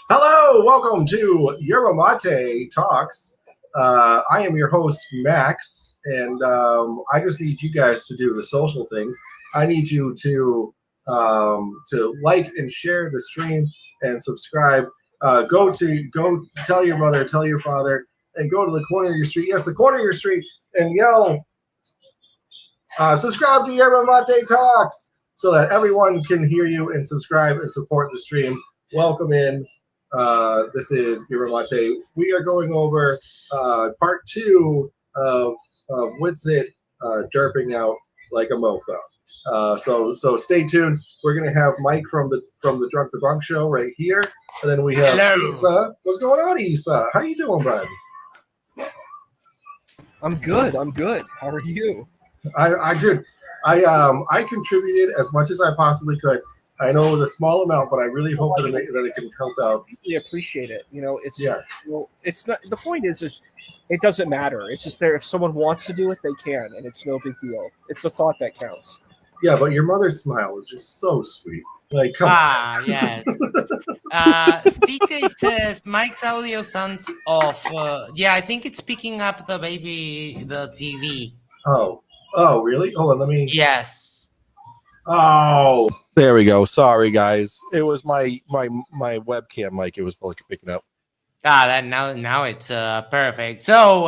Hello, welcome to Yerba Talks. I am your host, Max, and I just need you guys to do the social things. I need you to like and share the stream and subscribe. Go tell your mother, tell your father, and go to the corner of your street. Yes, the corner of your street, and yell, subscribe to Yerba Talks, so that everyone can hear you and subscribe and support the stream. Welcome in. This is Yerba. We are going over part 2 of Witsit derping out like a mofo. So stay tuned. We're gonna have Mike from the Drunk Debunk show right here, and then we have Hello. Issa. What's going on, Issa? How you doing, bud? I'm good. How are you? I contributed as much as I possibly could. I know it was a small amount, but I really hope that it can help out. We appreciate it. It's not. The point is it doesn't matter. It's just there. If someone wants to do it, they can, and it's no big deal. It's the thought that counts. Yeah, but your mother's smile was just so sweet. Like, come on. Yes. CK says Mike's audio sounds off. I think it's picking up the TV. Oh, really? Hold on, let me. Yes. Oh, there we go. Sorry, guys. It was my webcam mic. It was picking up. Now it's perfect. So,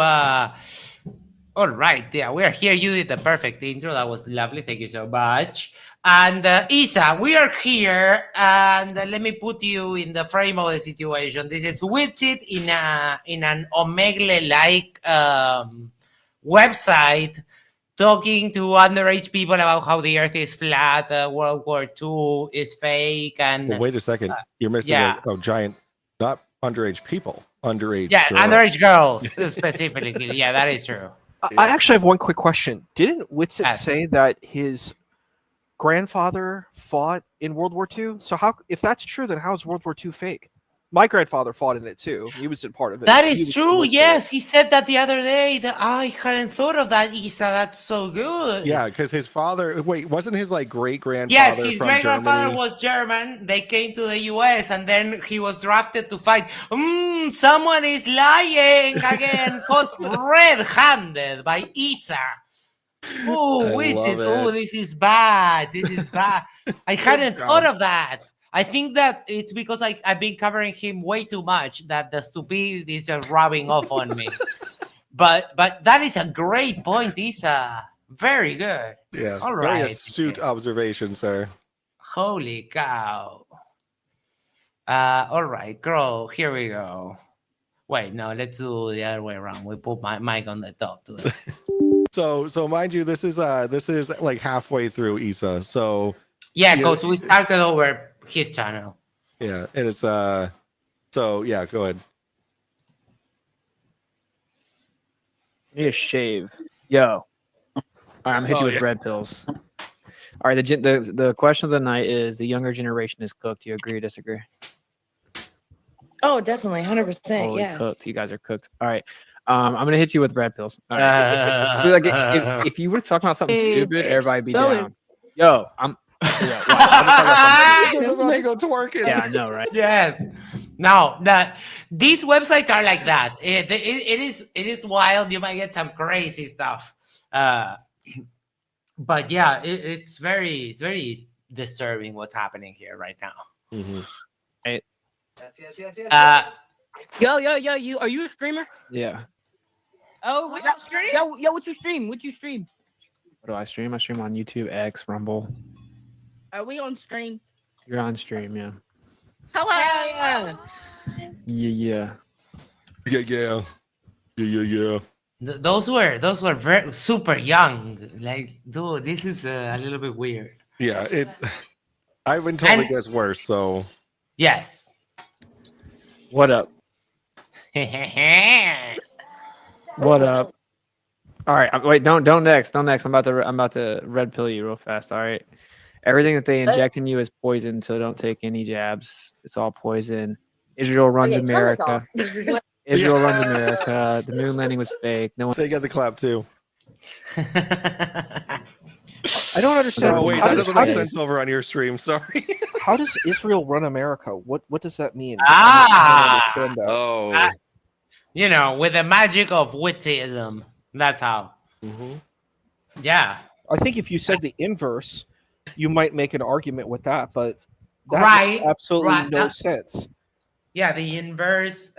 all right. Yeah, we are here. You did the perfect intro. That was lovely. Thank you so much. And Isa, we are here, and let me put you in the frame of the situation. This is Witsit in an Omegle-like website, talking to underage people about how the Earth is flat, World War II is fake, and well, wait a second, you're missing a giant, not underage people, underage. Yeah, girls. Underage girls specifically. Yeah, that is true. I actually have one quick question. Didn't Witsit say that his grandfather fought in World War II? So if that's true, then how is World War II fake? My grandfather fought in it too. He was a part of it. That is true. Yes, he said that the other day. I hadn't thought of that, Isa. That's so good. Yeah, because his father. Wait, wasn't his great grandfather? Yes, his great grandfather was German. They came to the U.S. and then he was drafted to fight. Someone is lying again. Caught red-handed by Isa. Oh, wait! Oh, this is bad. This is bad. I hadn't thought of that. I think that it's because I've been covering him way too much that the stupidity is just rubbing off on me. But that is a great point, Isa. Very good. Yeah. All right. Very astute observation, sir. Holy cow. All right, girl. Here we go. Wait, no. Let's do the other way around. We put my mic on the top today. So mind you, this is like halfway through, Isa. So. Yeah, because we started over his channel. Yeah, and it's so yeah, go ahead. I need a shave. Yo. All right, I'm gonna hit you with red pills. All right, the question of the night is: the younger generation is cooked. Do you agree or disagree? Oh, definitely, 100%. Yes. Cooked. You guys are cooked. All right. I'm gonna hit you with red pills. All right. If you were talking about something stupid, everybody be down. Yo, Somebody go twerking. Yeah, I know, right? Yes. No, these websites are like that. It is wild. You might get some crazy stuff. But yeah, it's very disturbing what's happening here right now. Mm-hmm. Right. Yes. Yo, you are you a streamer? Yeah. Oh, what you stream? What you stream? What do I stream? I stream on YouTube, X, Rumble. Are we on stream? You're on stream, yeah. Hello. Yeah. Those were very super young. Like, dude, this is a little bit weird. Yeah, I've been told it gets worse. So yes. What up? What up? All right, wait, don't next. I'm about to red pill you real fast. All right, everything that they inject in you is poison, so don't take any jabs. It's all poison. Israel runs America. Israel runs America. The moon landing was fake. No one. They got the clap too. I don't understand. Oh wait, that doesn't make sense over on your stream. Sorry. how does Israel run America? What does that mean? Ah! I don't understand that. Oh. You know, with the magic of Witsitism. That's how. Mhm. Yeah. I think if you said the inverse, you might make an argument with that, but that Right, makes absolutely right. no sense. Yeah, the inverse.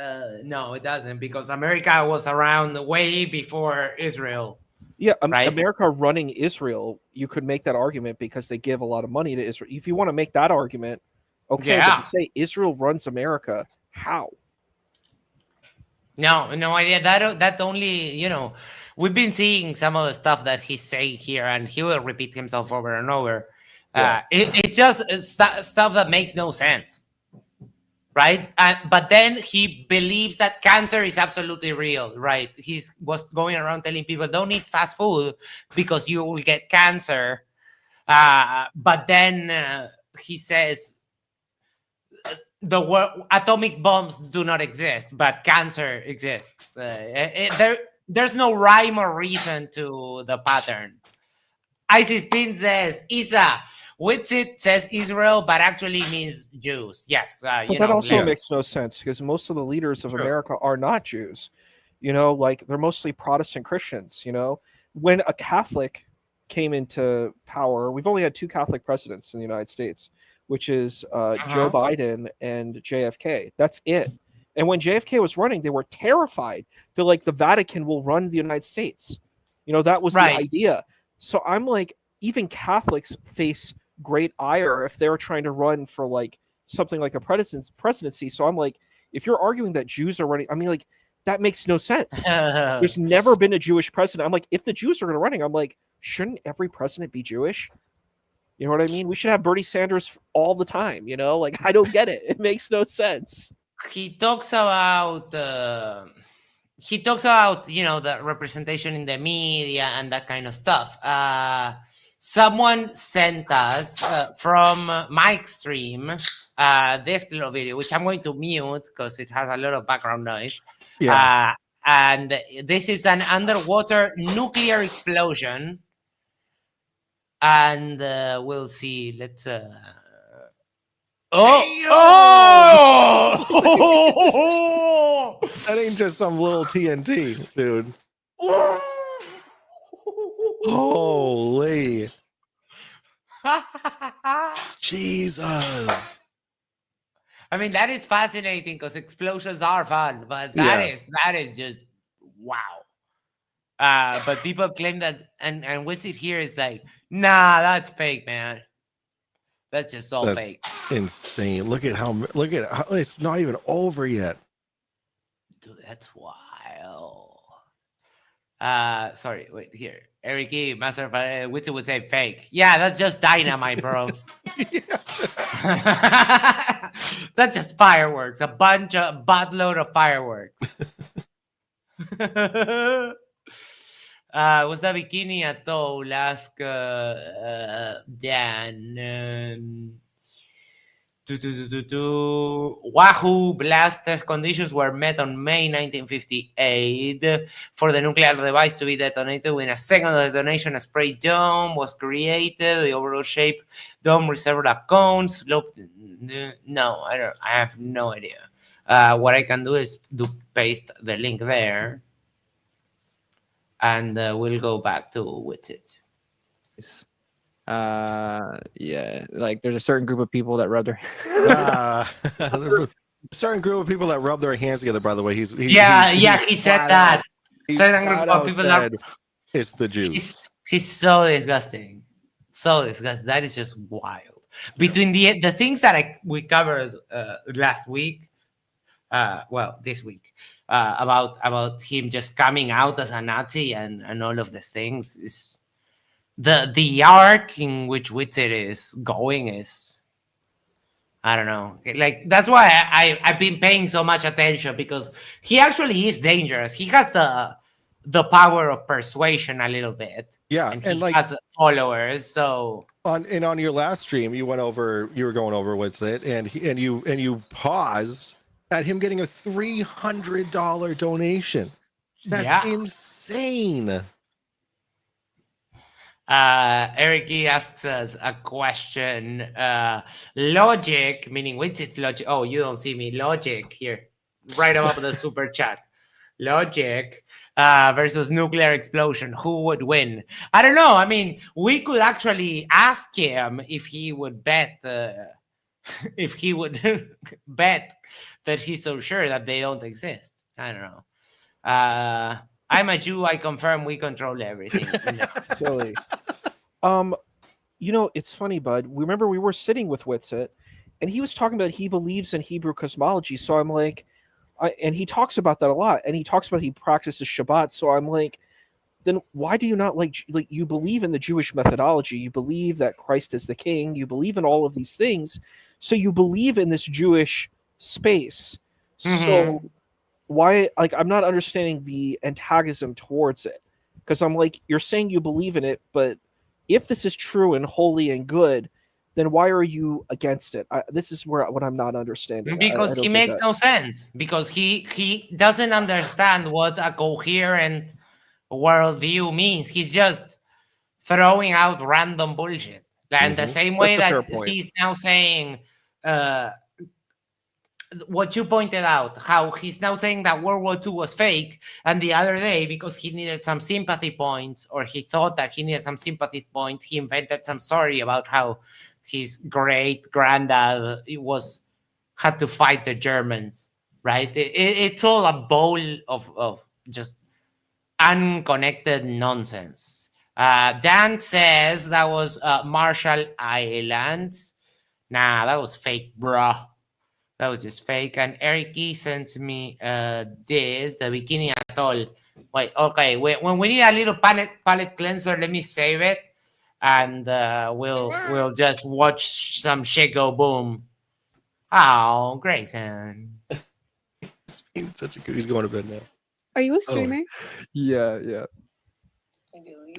No, it doesn't, because America was around way before Israel. Yeah, Right? America running Israel, you could make that argument because they give a lot of money to Israel. If you want to make that argument, okay, but Yeah. to say Israel runs America, how? No idea. That only, you know, we've been seeing some of the stuff that he's saying here, and he will repeat himself over and over. Yeah. It's just stuff that makes no sense, right? But then he believes that cancer is absolutely real, right? He was going around telling people, don't eat fast food because you will get cancer. But then he says, atomic bombs do not exist, but cancer exists. There's no rhyme or reason to the pattern. Isis Pin says, Isa, Witsit says Israel, but actually means Jews. Yes. But that also makes no sense because most of the leaders of America are not Jews. You know, like they're mostly Protestant Christians. You know, when a Catholic came into power, we've only had 2 Catholic presidents in the United States, which is Joe Biden and JFK. That's it. And when JFK was running, they were terrified. They're like, the Vatican will run the United States. You know, that was the idea. So I'm like, even Catholics face great ire if they're trying to run for like something like a presidency. So I'm like, if you're arguing that Jews are running, I mean, like, that makes no sense. There's never been a Jewish president. I'm like, if the Jews are going to running, I'm like, shouldn't every president be Jewish? You know what I mean? We should have Bernie Sanders all the time. You know, like, I don't get it. It makes no sense. He talks about you know, the representation in the media and that kind of stuff. Someone sent us from Mike's stream this little video, which I'm going to mute because it has a lot of background noise. Yeah. And this is an underwater nuclear explosion. And we'll see. Let's. Oh! That ain't just some little TNT, dude. Holy Jesus. I mean, that is fascinating because explosions are fun, but that is just wow. But people claim that, and Witsit here is like, nah, that's fake, man. That's just all fake. Insane. Look at how it's not even over yet. Dude, that's wild. Sorry, wait, here. Eric E. Master of Witsit would say fake. Yeah, that's just dynamite, bro. That's just fireworks. A buttload of fireworks. What's up, Bikini Ato, Alaska, Dan. Wahoo blast test conditions were met on May 1958 for the nuclear device to be detonated. Within a second of the detonation, a spray dome was created. The overall shape dome resembled a cone. Sloped. No, I have no idea. What I can do is paste the link there, and we'll go back to Witsit. Yeah, like there's a certain group of people that rub their a certain group of people that rub their hands together. By the way, he said that. Certain group of people that it's the Jews. He's so disgusting, so disgusting. That is just wild. Between the things that we covered last week, this week, about him just coming out as a Nazi and all of these things is. The arc in which Witsit is going is, I don't know. Like, that's why I've been paying so much attention, because he actually is dangerous. He has the power of persuasion a little bit. Yeah, and he has followers. So on your last stream, you were going over Witsit, and you paused at him getting a $300 donation. That's insane. Eric E asks us a question. Logic, meaning Witsit's logic. Oh, you don't see me. Logic here, right above the super chat. Logic versus nuclear explosion. Who would win? I don't know. I mean, we could actually ask him if he would bet. If he would bet that he's so sure that they don't exist. I don't know. I'm a Jew. I confirm we control everything. No. Silly. It's funny, bud. Remember, we were sitting with Witsit, and he was talking about he believes in Hebrew cosmology. So I'm like, and he talks about that a lot, and he talks about he practices Shabbat. So I'm like, then why do you not like you believe in the Jewish methodology? You believe that Christ is the king. You believe in all of these things. So you believe in this Jewish space. Mm-hmm. So why, I'm not understanding the antagonism towards it. Because I'm like, you're saying you believe in it, but if this is true and holy and good, then why are you against it? This is what I'm not understanding. Because he makes no sense. Because he doesn't understand what a coherent worldview means. He's just throwing out random bullshit. And the same way that he's now saying what you pointed out, how he's now saying that World War II was fake, and the other day, because he needed some sympathy points, or he thought that he needed some sympathy points, he invented some story about how his great granddad had to fight the Germans, right? It's all a bowl of just unconnected nonsense. Dan says that was Marshall Islands. Nah, that was fake, bruh. That was just fake. And Eric E sent me this, the Bikini Atoll. Wait, okay. When we need a little palette cleanser, let me save it, and we'll just watch some shit go boom. Oh, Grayson. He's going to bed now. Are you a streamer? Yeah.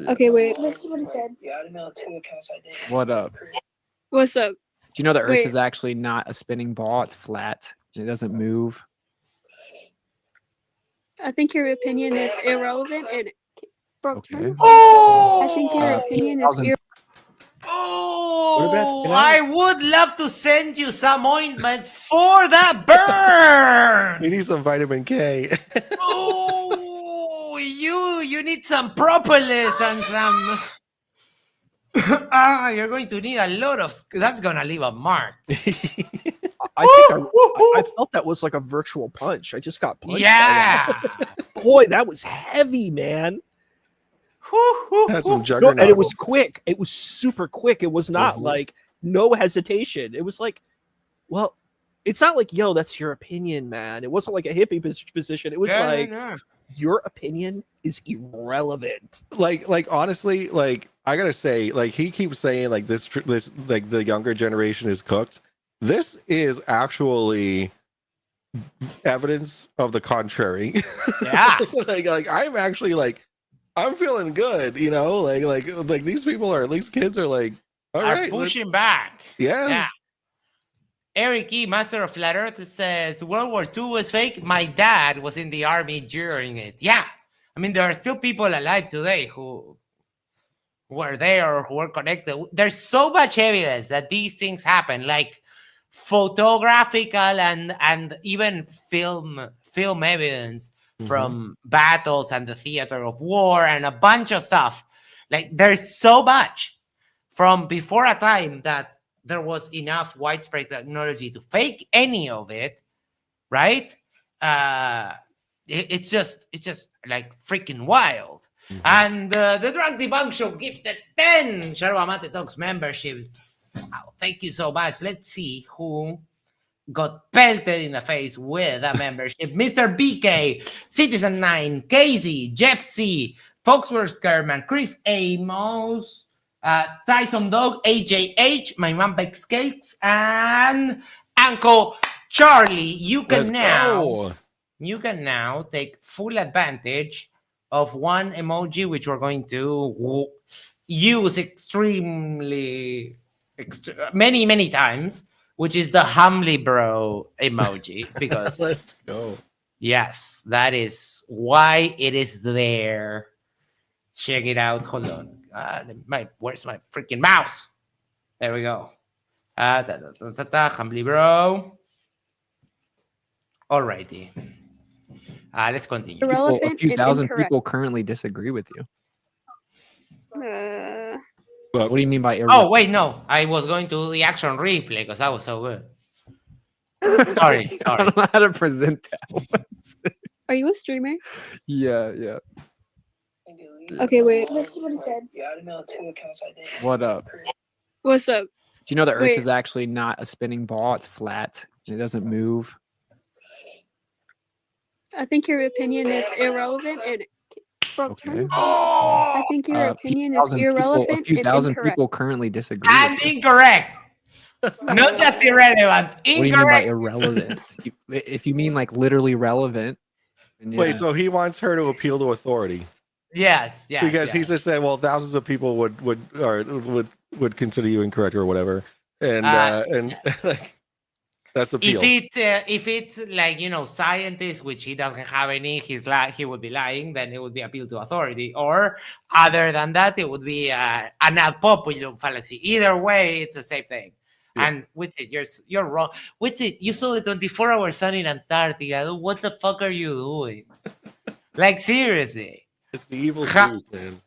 Okay, wait. This is what he said. Yeah, I didn't know 2 accounts I did. What up? What's up? Do you know the Earth Wait. is actually not a spinning ball? It's flat. It doesn't move. I think your opinion is irrelevant and Okay. Oh! I think your opinion is irrelevant. Oh, I would love to send you some ointment for that burn. You need some vitamin K. Oh, you need some propolis and some. You're going to need a lot of. That's gonna leave a mark. I think I felt that was like a virtual punch. I just got punched. Yeah. Boy, that was heavy, man. Had some No, juggernaut. and it was quick. It was super quick. It was not like no hesitation. It was like, well, it's not like, yo, that's your opinion, man. It wasn't like a hippie position. It was your opinion is irrelevant. Like honestly, like I gotta say, like he keeps saying like this like the younger generation is cooked. This is actually evidence of the contrary. Yeah. like I'm actually like I'm feeling good, you know, like these people are, at least kids are like, all right, pushing back. Yes. Yeah. Eric E, Master of Flat Earth, says World War II was fake. My dad was in the army during it. Yeah. I mean, there are still people alive today who were there or who were connected. There's so much evidence that these things happen, like photographical and even film evidence from battles and the theater of war and a bunch of stuff. Like, there's so much from before a time that there was enough widespread technology to fake any of it, right? It's just like freaking wild. And the Drunk Debunk Show gifted 10 Yerba Mate Talks memberships. Wow, thank you so much. Let's see who got pelted in the face with a membership. Mr. BK, Citizen 9, Casey, Jeff C, Foxworth Kerman, Chris Amos, Tyson Dog, AJH, My Mom Bakes Cakes, and Uncle Charlie. You can now take full advantage of one emoji which we're going to use many times, which is the humbly bro emoji, because Let's go. Yes, that is why it is there. Check it out. Hold on. Where's my freaking mouse? There we go. Humbly bro. Alrighty. Let's continue. Well, a Irrelevant few and thousand incorrect. people currently disagree with you. But What do you mean by Oh, irrelevant? wait, no. I was going to do the action replay because that was so good. Sorry. I don't know how to present that one. Are you a streamer? Yeah. Okay, wait. This is what he said. Yeah, I emailed 2 accounts I did. What up? What's up? Do you know the Earth Wait. is actually not a spinning ball? It's flat. And it doesn't move. I think your opinion is irrelevant and Okay. I think your opinion is A irrelevant few and thousand incorrect. people currently disagree. And with you. incorrect. Not just irrelevant. What do you mean by Incorrect. irrelevant? If you mean like literally relevant. then yeah. wait, so he wants her to appeal to authority Yes. because he just said, well, thousands of people would consider you incorrect or whatever, and like, that's the appeal. If it's like, scientists, which he doesn't have any, he would be lying, then it would be appeal to authority. Or other than that, it would be an ad populum fallacy. Either way, it's the same thing. Yeah. And Witsit, you're wrong. Witsit, you saw the 24-hour sun in Antarctica. What the fuck are you doing? Like, seriously. It's the evil Jews, man.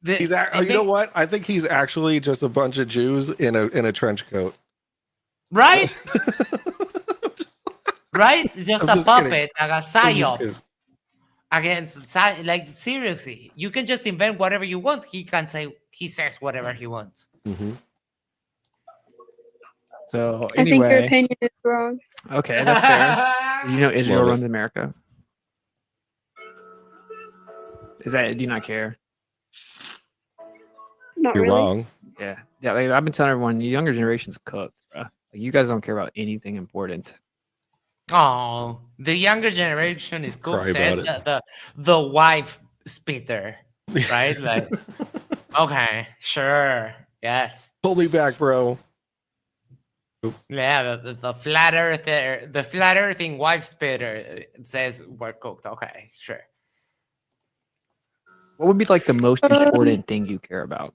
You know what? I think he's actually just a bunch of Jews in a trench coat. Right? Right? Just I'm a just puppet, kidding. like a I'm just psyop kidding. against, like, seriously. You can just invent whatever you want. He says whatever he wants. Mhm. So I think your anyway, opinion is wrong. okay, that's fair. You know, Israel Love it. runs America. Do you not care? Not You're really. wrong. Yeah. Like, I've been telling everyone, the younger generation's cooked, bro. Like, you guys don't care about anything important. Oh, the younger generation is cool. Cry Says about the wife spitter, right? Like, okay, sure, yes, Pull me back, bro. yeah. The flat earther, the flat earthing wife spitter says we're cooked. Okay, sure. What would be like the most important thing you care about?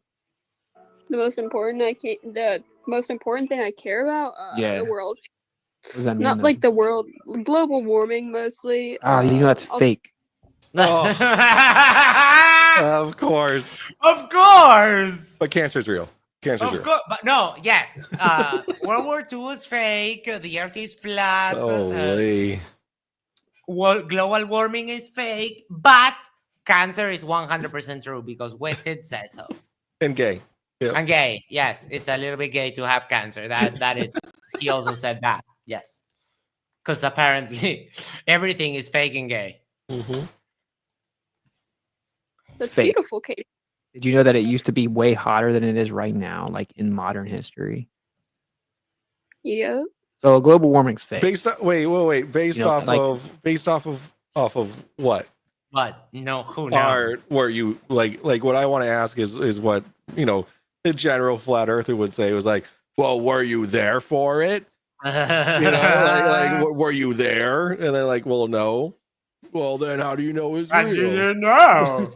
The most important thing I care about, Yeah. the world. What does that mean? Not then? like the world, global warming mostly. Oh, you know that's fake. Oh. Of course. Of course. But cancer's real. Cancer's Of real. course, but no, yes. World War II is fake. The Earth is flat. Holy. Global warming is fake, but cancer is 100% true because Witsit says so. And gay. Yep. And gay, yes, it's a little bit gay to have cancer. That is. He also said that, yes, because apparently everything is fake and gay. Mm-hmm. That's fake. beautiful, Kate. Did you know that it used to be way hotter than it is right now, like in modern history? Yeah. So global warming's fake. Based on wait. Based You know, off like- of what? But who knows? Where you like what I want to ask is what the general flat earther would say. It was like, well, were you there for it? Were you there? And they're like, well, no. Well, then how do you know it's How real? do you know?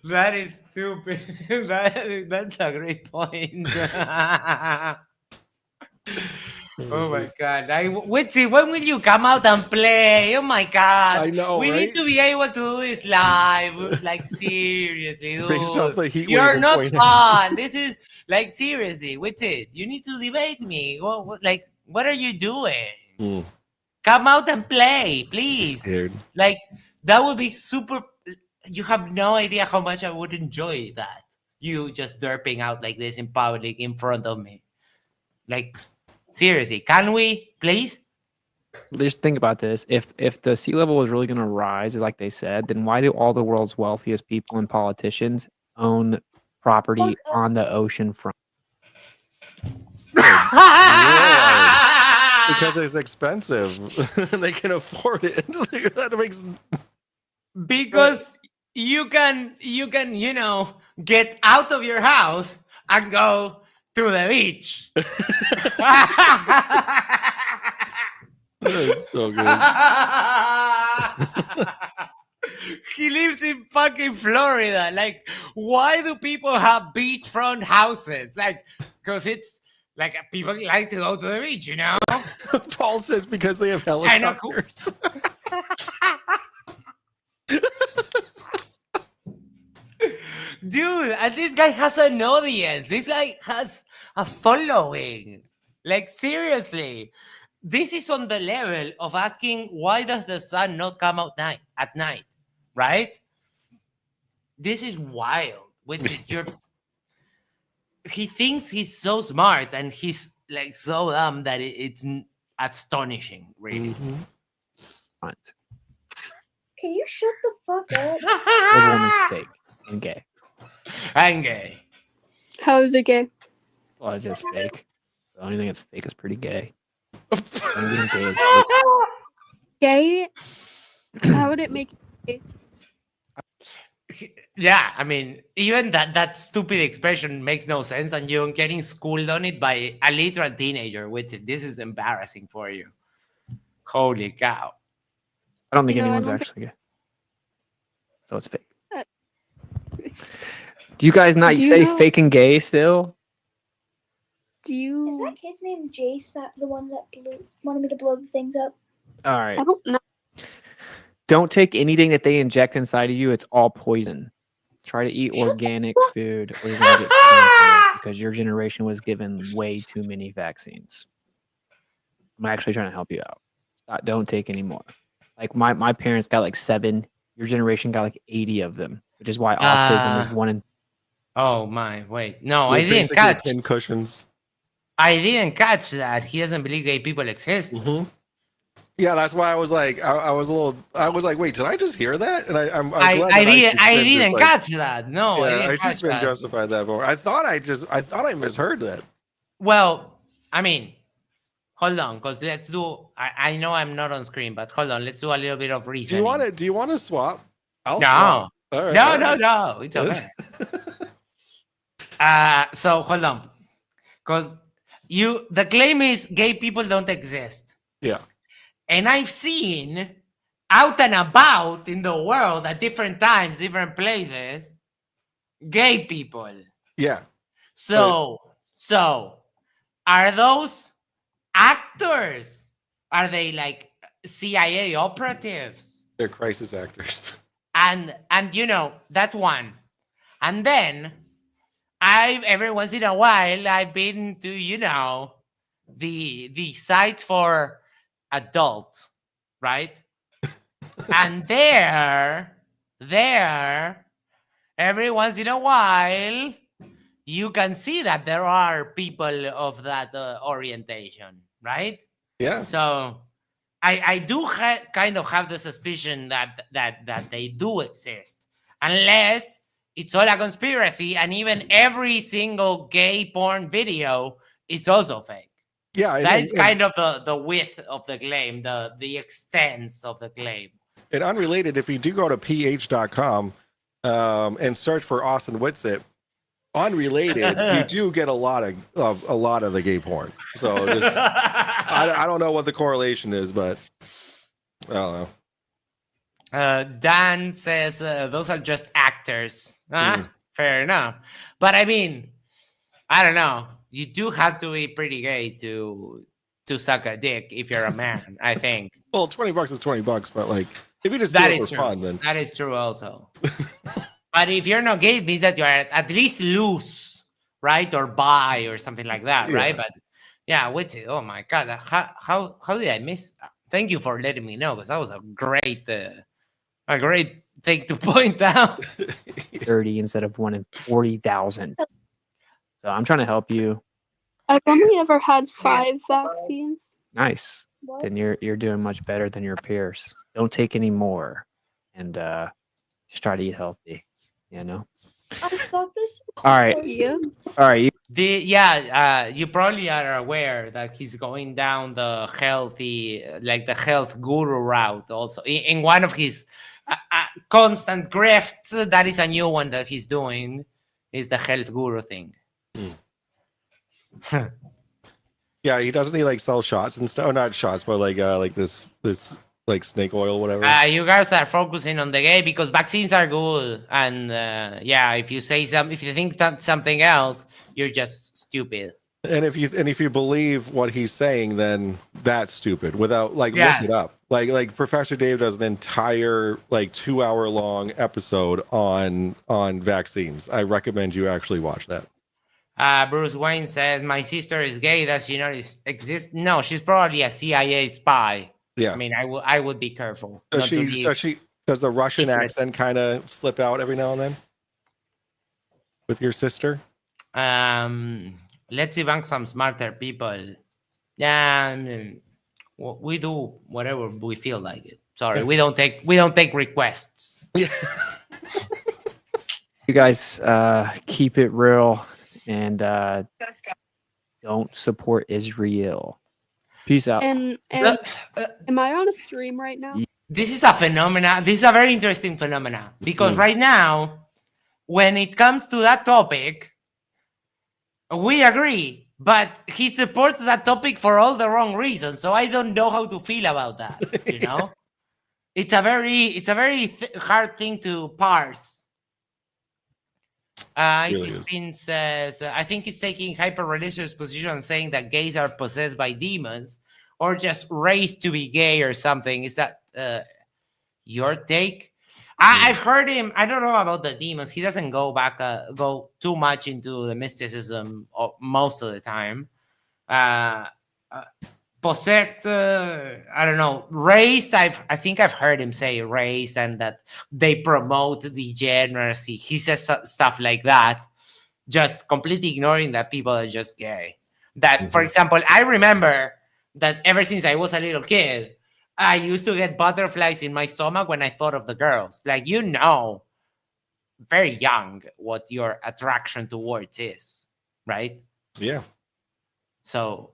That is stupid. That's a great point. Oh my god. Witsit, when will you come out and play? Oh my god. I know, We right? need to be able to do this live. Like, seriously, dude. Based off the heat You're wave not point. fun. This is like, seriously, Witsit, you need to debate me. What are you doing? Mm. Come out and play, please. Scared. Like, that would be super. You have no idea how much I would enjoy that. You just derping out like this in public in front of me. Like, seriously, can we, please? Just think about this. If the sea level was really going to rise, like they said, then why do all the world's wealthiest people and politicians own property on the ocean front? Because it's expensive. They can afford it. That makes Because you can, get out of your house and go to the beach. That's so good. He lives in fucking Florida. Like, why do people have beachfront houses? Like, because it's like people like to go to the beach, you know? Paul says because they have I know. helicopters. Dude, and this guy has an audience. This guy has a following. Like, seriously. This is on the level of asking, why does the sun not come out at night? Right? This is wild. He thinks he's so smart and he's like so dumb that it's astonishing, really. Right. Can you shut the fuck up? The woman's fake and gay. I'm gay. How is it gay? Well, it's just fake. The only thing that's fake is pretty gay. Anything gay is fake. Gay? How would it make it gay? Yeah, I mean, even that stupid expression makes no sense, and you're getting schooled on it by a literal teenager. This is embarrassing for you. Holy cow! I don't think You know, I anyone's don't actually gay. So it's fake. Do you guys not Do you say know- fake and gay still? Do Is you? that kid's name Jace? That the one that wanted me to blow the things up? All right. I don't know. Don't take anything that they inject inside of you. It's all poison. Try to eat Shut the organic fuck- food or you're going to get cancer because your generation was given way too many vaccines. I'm actually trying to help you out. Don't take any more. Like my parents got like 7. Your generation got like 80 of them, which is why autism is 1 in. Oh my! Wait, no, They're I didn't basically catch. pin cushions. I didn't catch that. He doesn't believe gay people exist. Yeah, that's why I was like, I was like, wait, did I just hear that? And I'm glad I that didn't. just I been didn't just, like, catch that. No, I Yeah, didn't I catch just been that. justified that for. I thought I misheard that. Well, I mean, hold on, because let's do. I know I'm not on screen, but hold on. Let's do a little bit of reasoning. Do you want to swap? I'll No. swap. All right, No, all no, right. no. It's okay. So hold on, because the claim is gay people don't exist, Yeah. and I've seen out and about in the world at different times, different places, gay people. Yeah. So are those actors? Are they like CIA operatives? They're crisis actors. And you know, that's one. And then every once in a while I've been to, you know, the site for adults, right? And there every once in a while you can see that there are people of that orientation, right? Yeah. So I do kind of have the suspicion that they do exist, unless it's all a conspiracy, and even every single gay porn video is also fake. Yeah. That's kind of the width of the claim, the extent of the claim. And unrelated, if you do go to ph.com and search for Austin Witsit, unrelated, you do get a lot of the gay porn. So just, I don't know what the correlation is, but I don't know. Dan says those are just actors. Fair enough. But I mean, I don't know. You do have to be pretty gay to suck a dick if you're a man, I think. Well, $20 is $20, but like if you just That do it is for true. fun, then That is true also. But if you're not gay, it means that you're at least loose, right? Or bi or something like that, right? But yeah, Witsit. Oh my God, how did I miss? Thank you for letting me know, because that was a great thing to point out. 30 instead of 1 in 40,000. So I'm trying to help you. I've only ever had 5 vaccines. Nice. What? Then you're doing much better than your peers. Don't take any more, and just try to eat healthy. You know. I thought this. All right. Yeah. All right. You probably are aware that he's going down the healthy, like the health guru route. Also, in one of his constant grifts, that is a new one that he's doing. Is the health guru thing. yeah, he doesn't he like sell shots and stuff? Oh, not shots, but like this like snake oil, whatever. You guys are focusing on the gay because vaccines are good, and if you say if you think something else, you're just stupid. And if you believe what he's saying, then that's stupid. Without look it up. Like Professor Dave does an entire 2-hour long episode on vaccines. I recommend you actually watch that. Bruce Wayne says, "My sister is gay. Does she not exist? No, she's probably a CIA spy." Yeah. I mean, I would be careful. Does the Russian accent kind of slip out every now and then with your sister? Let's debunk some smarter people. Yeah, we do whatever we feel like it. Sorry, we don't take requests. You guys keep it real and don't support Israel. Peace out. And am I on a stream right now? This is a phenomena. This is a very interesting phenomena because right now, when it comes to that topic, we agree, but he supports that topic for all the wrong reasons. So I don't know how to feel about that. You know, it's a very hard thing to parse. Spin says, I think he's taking hyper-religious position, saying that gays are possessed by demons or just raised to be gay or something. Is that your take? I've heard him. I don't know about the demons. He doesn't go too much into the mysticism most of the time. Possessed, I don't know. Raised, I think I've heard him say raised, and that they promote degeneracy. He says stuff like that, just completely ignoring that people are just gay. That, for example, I remember that ever since I was a little kid, I used to get butterflies in my stomach when I thought of the girls. Like, very young, what your attraction towards is, right? Yeah. So,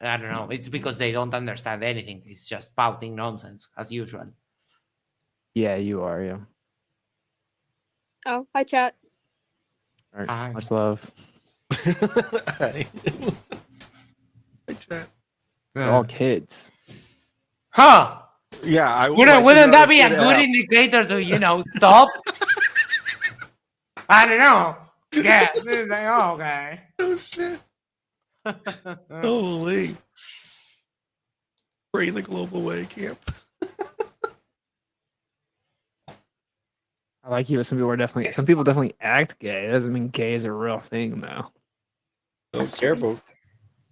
I don't know. It's because they don't understand anything. It's just pouting nonsense, as usual. Yeah, you are, yeah. Oh, hi, chat. All right, much love. Hi, chat. They're all kids. Huh? Yeah, wouldn't that be a good indicator to stop? I don't know. Yeah, it's like, oh, okay. Oh shit! Holy! Pray the global way camp. I like you. Some people definitely act gay. That doesn't mean gay is a real thing, though. Oh, careful.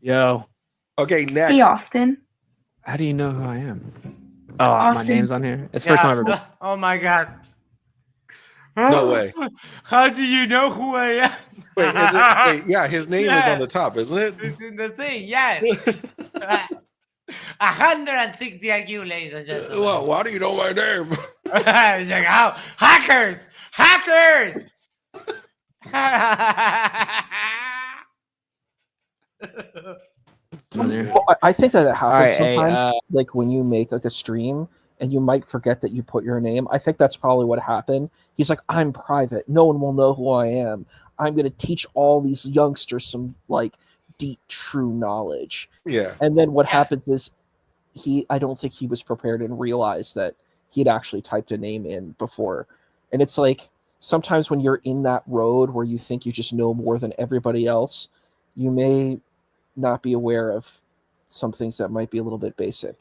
Yo. Okay, next. Hey, Austin. How do you know who I am? Oh, Austin. my name's on here. It's the first time I've ever. Oh my god. No way. How do you know who I am? Wait, is it? Wait, yeah, his name is on the top, isn't it? It's in the thing, yes. 160 IQ, ladies and gentlemen. Well, why do you know my name? It's like, how? Hackers! Hackers! Well, I think that it happens sometimes, hey, like when you make like a stream and you might forget that you put your name. I think that's probably what happened. He's like, I'm private. No one will know who I am. I'm going to teach all these youngsters some like deep, true knowledge. Yeah. And then what happens is I don't think he was prepared and realized that he'd actually typed a name in before. And it's like, sometimes when you're in that road where you think you just know more than everybody else, you may not be aware of some things that might be a little bit basic,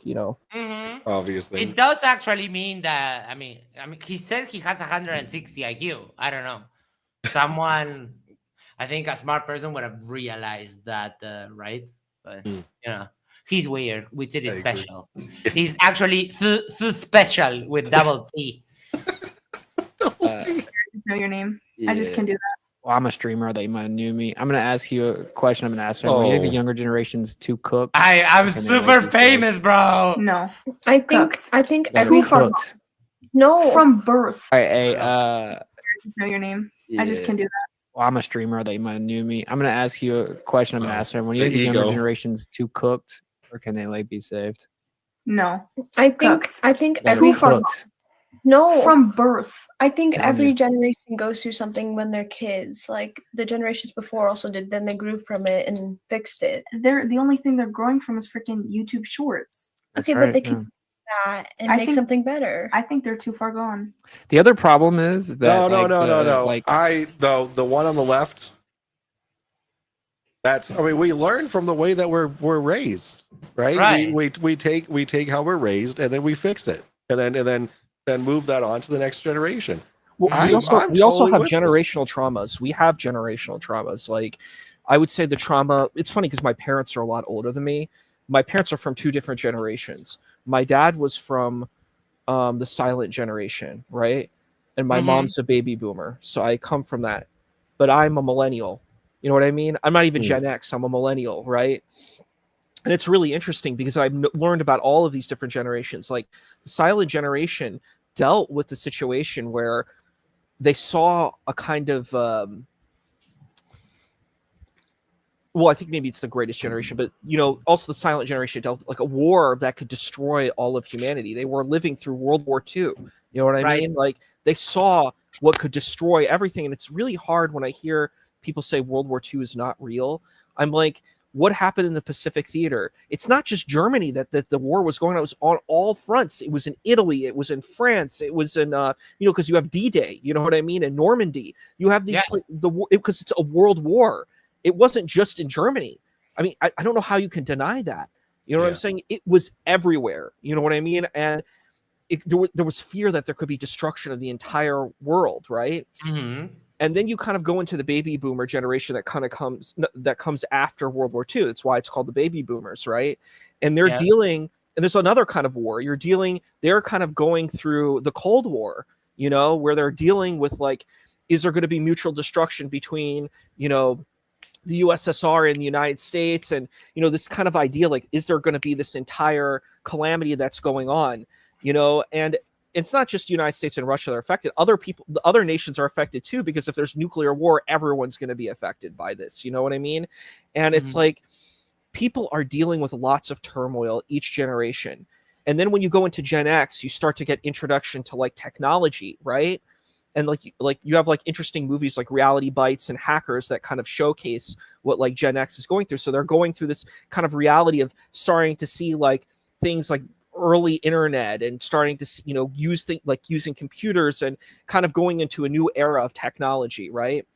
Obviously. It does actually mean that, I mean, he said he has 160 IQ. I don't know. Someone, I think a smart person would have realized that, right? But, he's weird. Witsit is special. He's actually special with double T. Double T. Know your name. Yeah. I just can do that. Well, I'm a streamer. They might have knew me. I'm going to ask you a question. I'm going to ask you. When you think the younger generation's too cooked? I'm super famous, bro. No. I think every cooked. No. From birth. All right, hey, Know your name. I just can do that. Well, I'm a streamer. They might have knew me. I'm going to ask you a question. I'm going to ask her. When you think the younger generation's too cooked, or can they like be saved? No. I think every cooked. No. From birth. I think every generation goes through something when they're kids. Like the generations before also did. Then they grew from it and fixed it. The only thing they're growing from is freaking YouTube Shorts. Okay, but they can fix that and I make think- something better. I think they're too far gone. The other problem is that No. Like, The one on the left. We learn from the way that we're raised, right? Right. We take how we're raised and then we fix it, and then move that on to the next generation. Well, I'm we also totally have with this. generational traumas. We have generational traumas. Like, I would say the trauma. It's funny because my parents are a lot older than me. My parents are from two different generations. My dad was from the silent generation, right? And my mom's a baby boomer, so I come from that. But I'm a millennial. You know what I mean? I'm not even Gen X. I'm a millennial, right? And it's really interesting because I've learned about all of these different generations. Like the silent generation dealt with the situation where they saw a kind of well, I think maybe it's the greatest generation, but also the silent generation dealt with like a war that could destroy all of humanity. They were living through World War II. You know what I mean? Like they saw what could destroy everything. And it's really hard when I hear people say World War II is not real. I'm like, what happened in the Pacific Theater? It's not just Germany that the war was going on. It was on all fronts. It was in Italy. It was in France. It was in, because you have D-Day, you know what I mean? And Normandy. You have these, because it's a world war. It wasn't just in Germany. I mean, I don't know how you can deny that. You know what I'm saying? It was everywhere. You know what I mean? And there was fear that there could be destruction of the entire world, right? Mm-hmm. And then you kind of go into the baby boomer generation that comes after World War II. That's why it's called the baby boomers, right? And they're dealing, and there's another kind of war. They're kind of going through the Cold War, where they're dealing with like, is there going to be mutual destruction between, the USSR and the United States? And, this kind of idea, like, is there going to be this entire calamity that's going on, and it's not just the United States and Russia that are affected. The other nations are affected too, because if there's nuclear war, everyone's going to be affected by this. You know what I mean? And it's like people are dealing with lots of turmoil each generation. And then when you go into Gen X, you start to get introduction to like technology, right? And like you have like interesting movies like Reality Bites and Hackers that kind of showcase what like Gen X is going through. So they're going through this kind of reality of starting to see like things like early internet and starting to use things like using computers and kind of going into a new era of technology, right?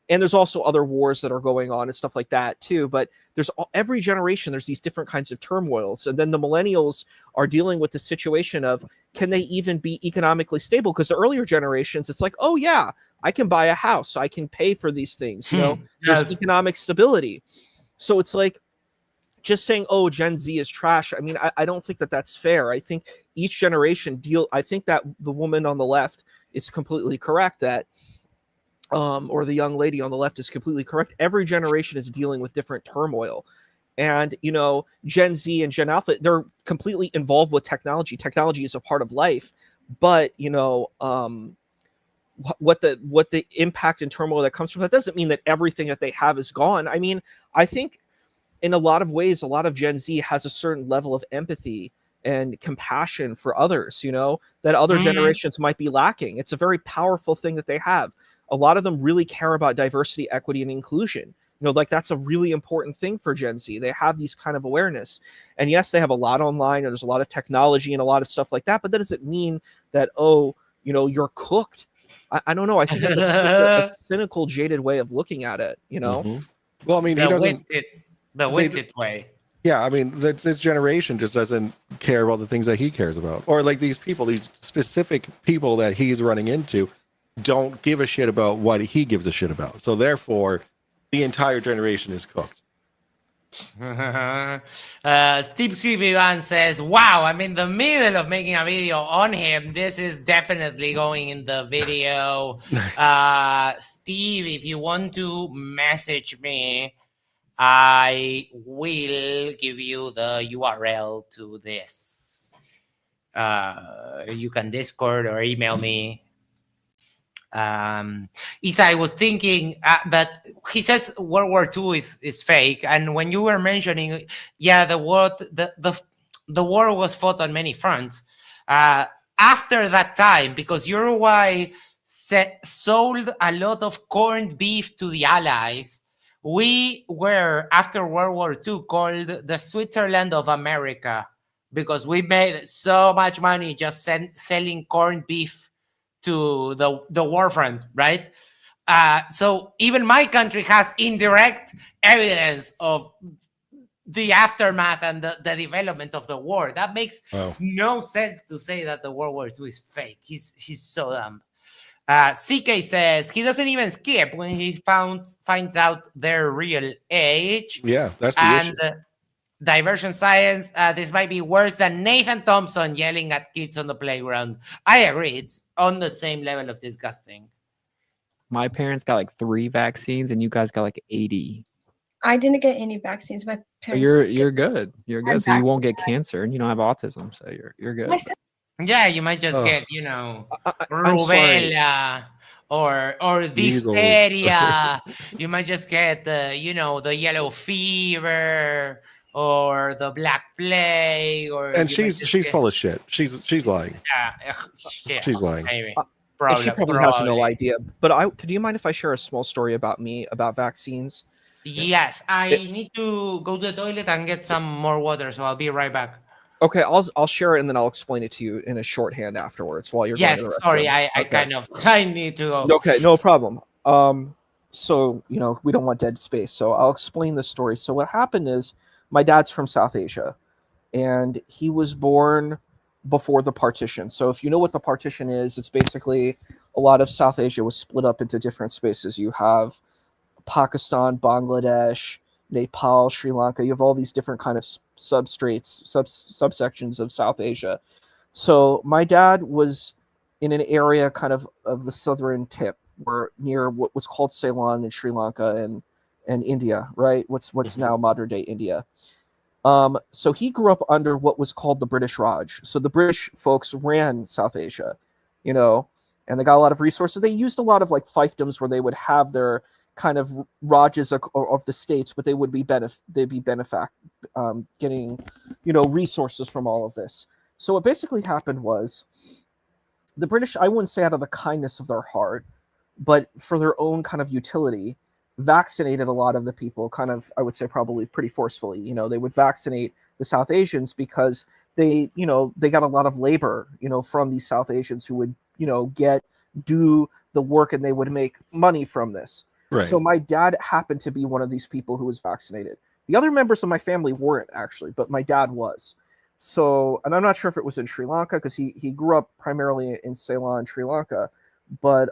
And there's also other wars that are going on and stuff like that too. But there's every generation, there's these different kinds of turmoils. And then the millennials are dealing with the situation of, can they even be economically stable? Because the earlier generations, it's like, oh yeah, I can buy a house, I can pay for these things. There's economic stability. So it's like, just saying, oh, Gen Z is trash. I mean, I don't think that that's fair. I think each generation I think that the woman on the left is completely correct that, or the young lady on the left is completely correct. Every generation is dealing with different turmoil. And, Gen Z and Gen Alpha, they're completely involved with technology. Technology is a part of life. But, what the impact and turmoil that comes from that doesn't mean that everything that they have is gone. I mean, I think in a lot of ways, a lot of Gen Z has a certain level of empathy and compassion for others, that other generations might be lacking. It's a very powerful thing that they have. A lot of them really care about diversity, equity, and inclusion. Like that's a really important thing for Gen Z. They have these kind of awareness. And yes, they have a lot online and there's a lot of technology and a lot of stuff like that, but that doesn't mean that, you're cooked. I don't know. I think that's a cynical, jaded way of looking at it, Well, I mean, the Witsit way. Yeah, I mean, this generation just doesn't care about the things that he cares about. Or like these specific people that he's running into don't give a shit about what he gives a shit about. So therefore, the entire generation is cooked. Steve Scribivan says, wow, I'm in the middle of making a video on him. This is definitely going in the video. Steve, if you want to message me, I will give you the URL to this. You can Discord or email me. Isa, I was thinking that he says World War II is fake, and when you were mentioning, the war was fought on many fronts. After that time, because Uruguay sold a lot of corned beef to the Allies, we were, after World War II, called the Switzerland of America because we made so much money just selling corned beef to the war front, right? So even my country has indirect evidence of the aftermath and the development of the war. That makes no sense to say that the World War II is fake. He's so dumb. CK says he doesn't even skip when he finds out their real age. Yeah, that's the issue. Diversion science, this might be worse than Nathan Thompson yelling at kids on the playground. I agree. It's on the same level of disgusting. My parents got like 3 vaccines, and you guys got like 80. I didn't get any vaccines. My parents. You're good. You're good. So you won't get cancer, and you don't have autism, so you're good. Yeah, you might just get, rubella or diphtheria. You might just get the yellow fever or the black plague. And she's full of shit. She's lying. She's lying. Anyway, she probably has no idea. But do you mind if I share a small story about vaccines? Yes, I need to go to the toilet and get some more water, so I'll be right back. Okay, I'll share it and then I'll explain it to you in a shorthand afterwards while you're going to the restroom. Sorry, I need to go. Okay, no problem. So we don't want dead space, so I'll explain the story. So what happened is my dad's from South Asia, and he was born before the partition. So if you know what the partition is, it's basically a lot of South Asia was split up into different spaces. You have Pakistan, Bangladesh, Nepal, Sri Lanka. You have all these different kind of subsections of South Asia. So my dad was in an area kind of the southern tip, where near what was called Ceylon and Sri Lanka and India, right? What's now modern day India. So he grew up under what was called the British Raj. So the British folks ran South Asia, and they got a lot of resources. They used a lot of like fiefdoms where they would have their kind of Rajas of the states, but they would be getting resources from all of this. So what basically happened was the British, I wouldn't say out of the kindness of their heart, but for their own kind of utility, vaccinated a lot of the people kind of, I would say probably pretty forcefully. They would vaccinate the South Asians because they got a lot of labor, from these South Asians who would, do the work, and they would make money from this. Right. So my dad happened to be one of these people who was vaccinated. The other members of my family weren't actually, but my dad was. So, and I'm not sure if it was in Sri Lanka because he grew up primarily in Ceylon, Sri Lanka. But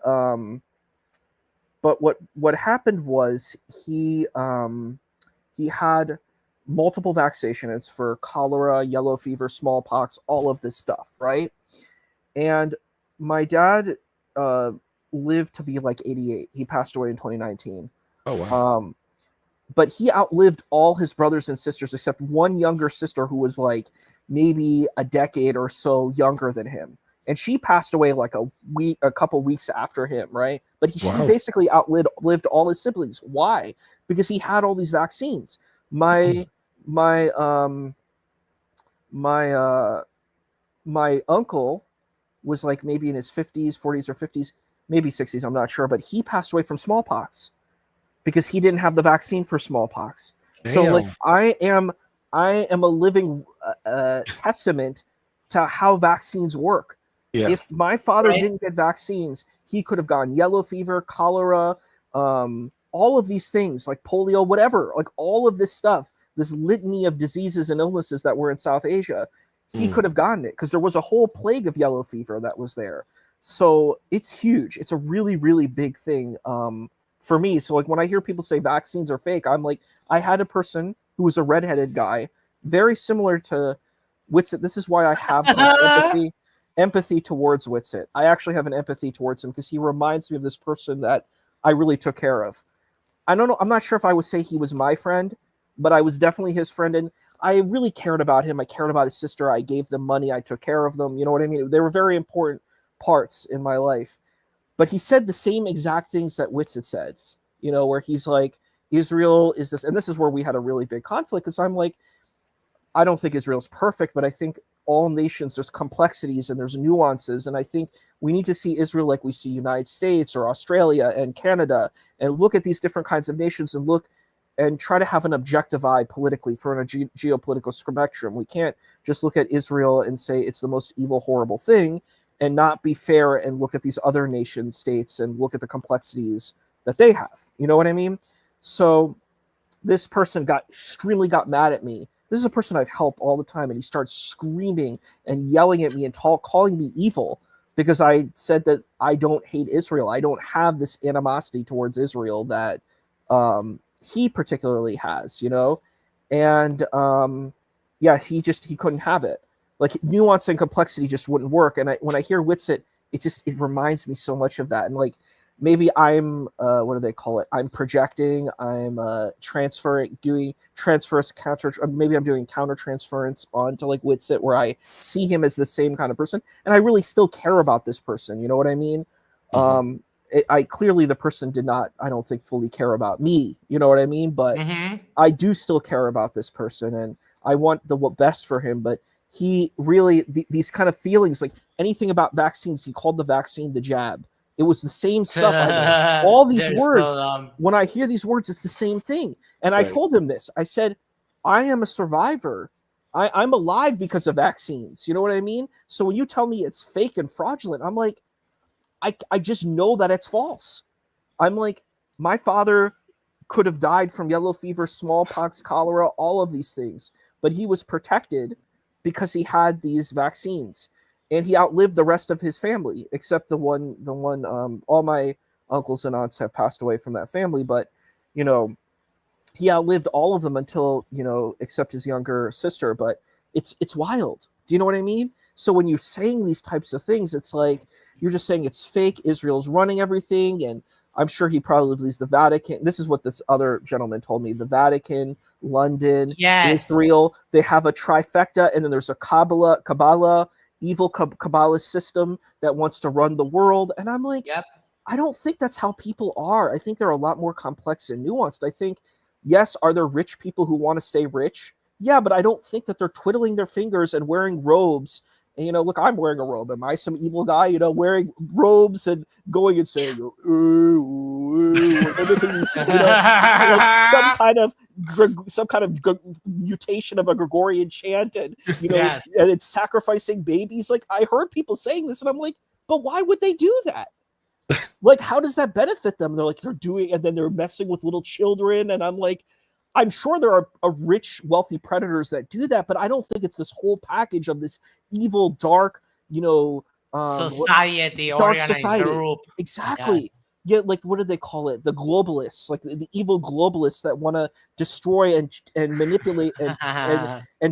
what happened was he had multiple vaccinations for cholera, yellow fever, smallpox, all of this stuff, right? And my dad lived to be like 88. He passed away in 2019. Oh wow. But he outlived all his brothers and sisters except one younger sister who was like maybe a decade or so younger than him, and she passed away like a couple weeks after him, right? But he basically outlived all his siblings. Why? Because he had all these vaccines. My uncle was like maybe in his 50s, 40s or 50s, maybe 60s, I'm not sure, but he passed away from smallpox because he didn't have the vaccine for smallpox. Damn. So like I am a living testament to how vaccines work. Yes. If my father didn't get vaccines, he could have gotten yellow fever, cholera, all of these things like polio, whatever, like all of this stuff, this litany of diseases and illnesses that were in South Asia, he could have gotten it because there was a whole plague of yellow fever that was there. So it's huge. It's a really, really big thing for me. So like when I hear people say vaccines are fake, I'm like, I had a person who was a redheaded guy, very similar to Witsit. This is why I have empathy towards Witsit. I actually have an empathy towards him because he reminds me of this person that I really took care of. I don't know. I'm not sure if I would say he was my friend, but I was definitely his friend. And I really cared about him. I cared about his sister. I gave them money. I took care of them. You know what I mean? They were very important parts in my life. But he said the same exact things that Witsit says, where he's like, Israel is this, and this is where we had a really big conflict because I'm like, I don't think Israel's perfect, but I think all nations, there's complexities and there's nuances. And I think we need to see Israel like we see United States or Australia and Canada and look at these different kinds of nations and look and try to have an objective eye politically for a geopolitical spectrum. We can't just look at Israel and say it's the most evil, horrible thing, and not be fair and look at these other nation states and look at the complexities that they have. You know what I mean? So this person got mad at me. This is a person I've helped all the time, and he starts screaming and yelling at me and calling me evil because I said that I don't hate Israel. I don't have this animosity towards Israel that he particularly has, you know? And he couldn't have it. Like, nuance and complexity just wouldn't work. And when I hear Witsit, it reminds me so much of that. And like, maybe I'm what do they call it? I'm projecting. I'm doing transfers counter. Maybe I'm doing counter transference onto like Witsit, where I see him as the same kind of person, and I really still care about this person. You know what I mean? I clearly the person did not, I don't think, fully care about me. You know what I mean? But I do still care about this person, and I want the best for him. But he really these kind of feelings, like anything about vaccines, he called the vaccine the jab. It was the same stuff. All these words, when I hear these words, it's the same thing. And I told him this. I said, I am a survivor. I'm alive because of vaccines. You know what I mean? So when you tell me it's fake and fraudulent, I'm like, I just know that it's false. I'm like, my father could have died from yellow fever, smallpox, cholera, all of these things. But he was protected because he had these vaccines. And he outlived the rest of his family, except the one. All my uncles and aunts have passed away from that family, but you know, he outlived all of them until, you know, except his younger sister. But it's wild. Do you know what I mean? So when you're saying these types of things, it's like you're just saying it's fake. Israel's running everything, and I'm sure he probably believes the Vatican. This is what this other gentleman told me: the Vatican, London, Israel. They have a trifecta, and then there's a Kabbalah. Evil Kabbalah system that wants to run the world. And I'm like, I don't think that's how people are. I think they're a lot more complex and nuanced. I think, yes, are there rich people who want to stay rich? Yeah, but I don't think that they're twiddling their fingers and wearing robes. And, you know, look, I'm wearing a robe. Am I some evil guy, you know, wearing robes and going and saying, everything you say, you know, like some kind of mutation of a Gregorian chant, and you know, and it's sacrificing babies. Like, I heard people saying this, and I'm like, but why would they do that? Like, how does that benefit them? They're like, they're doing, and then they're messing with little children, and I'm like, I'm sure there are rich, wealthy predators that do that, but I don't think it's this whole package of this evil, dark, you know, society, dark organized society. group. Exactly. Yeah, like, what do they call it? The globalists, like the evil globalists that want to destroy and manipulate and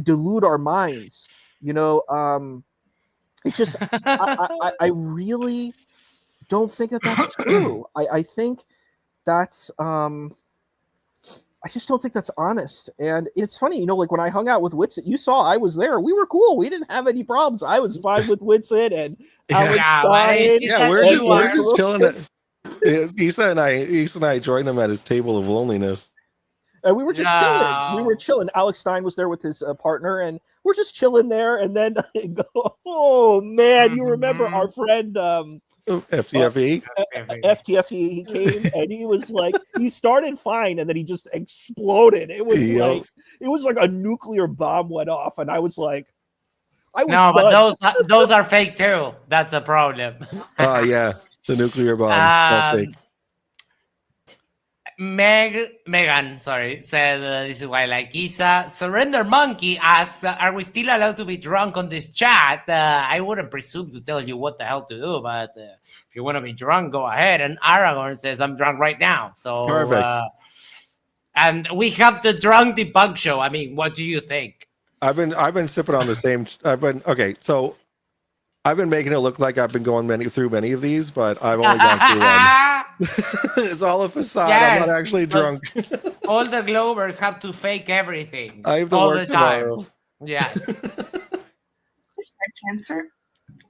delude our minds. You know, it's just I really don't think that that's true. I think that's I just don't think that's honest. And it's funny, you know, like when I hung out with Witsit, you saw I was there. We were cool. We didn't have any problems. I was fine with Witsit and we're just chilling. Issa and I joined him at his table of loneliness. And we were just chilling. We were chilling. Alex Stein was there with his partner, and we're just chilling there. And then, oh man, you remember our friend FTFE? FTFE, he came and he was like, he started fine, and then he just exploded. It was like a nuclear bomb went off, and I was like, but those are fake too. That's a problem. Yeah. The nuclear bomb. Megan, said this is why I like Isa. Surrender Monkey asks, are we still allowed to be drunk on this chat? I wouldn't presume to tell you what the hell to do, but if you want to be drunk, go ahead. And Aragorn says, I'm drunk right now. So perfect. And we have the drunk debunk show. I mean, what do you think? I've been sipping on the same. So I've been making it look like I've been going through many of these, but I've only gone through one. It's all a facade. Yes, I'm not actually drunk. All the Globers have to fake everything. I have to work tomorrow. Yes. Cancer.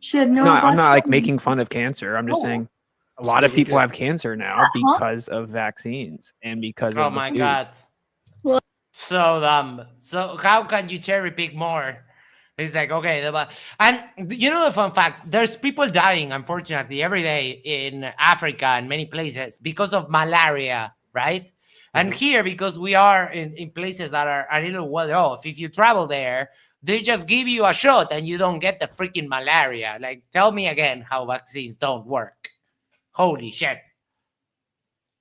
She had no. I'm not like making fun of cancer. I'm just saying a lot of people have cancer now because of vaccines and because of. Oh my god. So so how can you cherry pick more? It's like, okay, and you know the fun fact, there's people dying, unfortunately, every day in Africa and many places because of malaria, right? And here, because we are in places that are a little well off, if you travel there, they just give you a shot and you don't get the freaking malaria. Like, tell me again how vaccines don't work. Holy shit.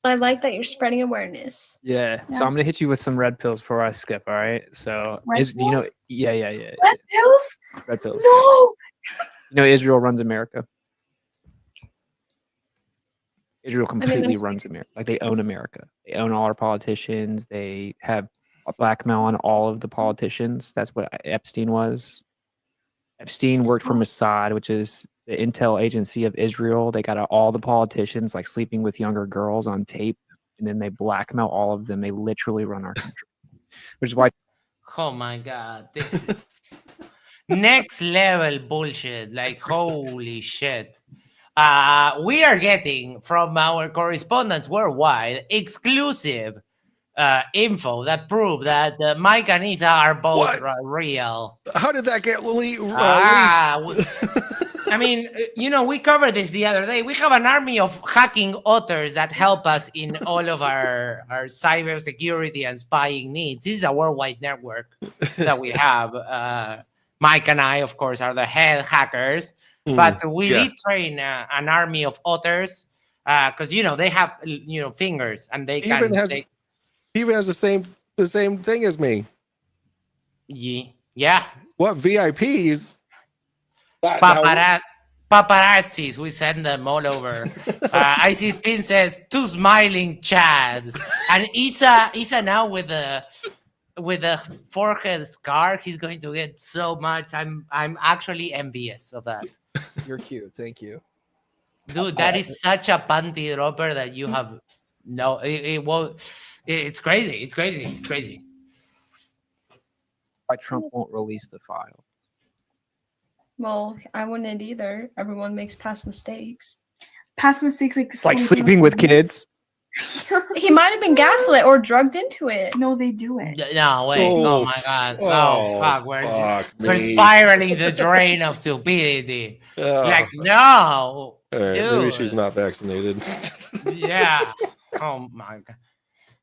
I like that you're spreading awareness. Yeah. So I'm gonna hit you with some red pills before I skip. All right. So Red do you know? pills? Yeah. Red pills? Red pills. No. You know, Israel runs America. Israel completely runs America. Like, they own America. They own all our politicians. They have a blackmail on all of the politicians. That's what Epstein was. Epstein worked for Mossad, which is the intel agency of Israel. They got all the politicians like sleeping with younger girls on tape, and then they blackmail all of them. They literally run our country, which is why. Oh my God, this is next level bullshit. Like, holy shit. We are getting from our correspondents worldwide exclusive info that prove that Mike and Isa are both real. How did that get leaked? I mean, you know, we covered this the other day. We have an army of hacking authors that help us in all of our cybersecurity and spying needs. This is a worldwide network that we have. Mike and I, of course, are the head hackers, but we did train an army of authors because, you know, they have, you know, fingers and they can. He even has the same thing as me. Yeah. What VIPs? Paparazzis, we send them all over. I see Spin says 2 smiling Chads, and Isa now with the forehead scar, he's going to get so much. I'm actually envious of that. You're cute, thank you, dude. That is such a panty dropper that you have. No, it won't. It's crazy. It's crazy. Why Trump won't release the file? Well, I wouldn't either. Everyone makes past mistakes. Past mistakes like sleeping with kids. He might have been gaslit or drugged into it. No, they do it. No, wait. Oh my God. Oh, fuck. We're spiraling the drain of stupidity. Like, no. Maybe she's not vaccinated. Yeah. Oh my God.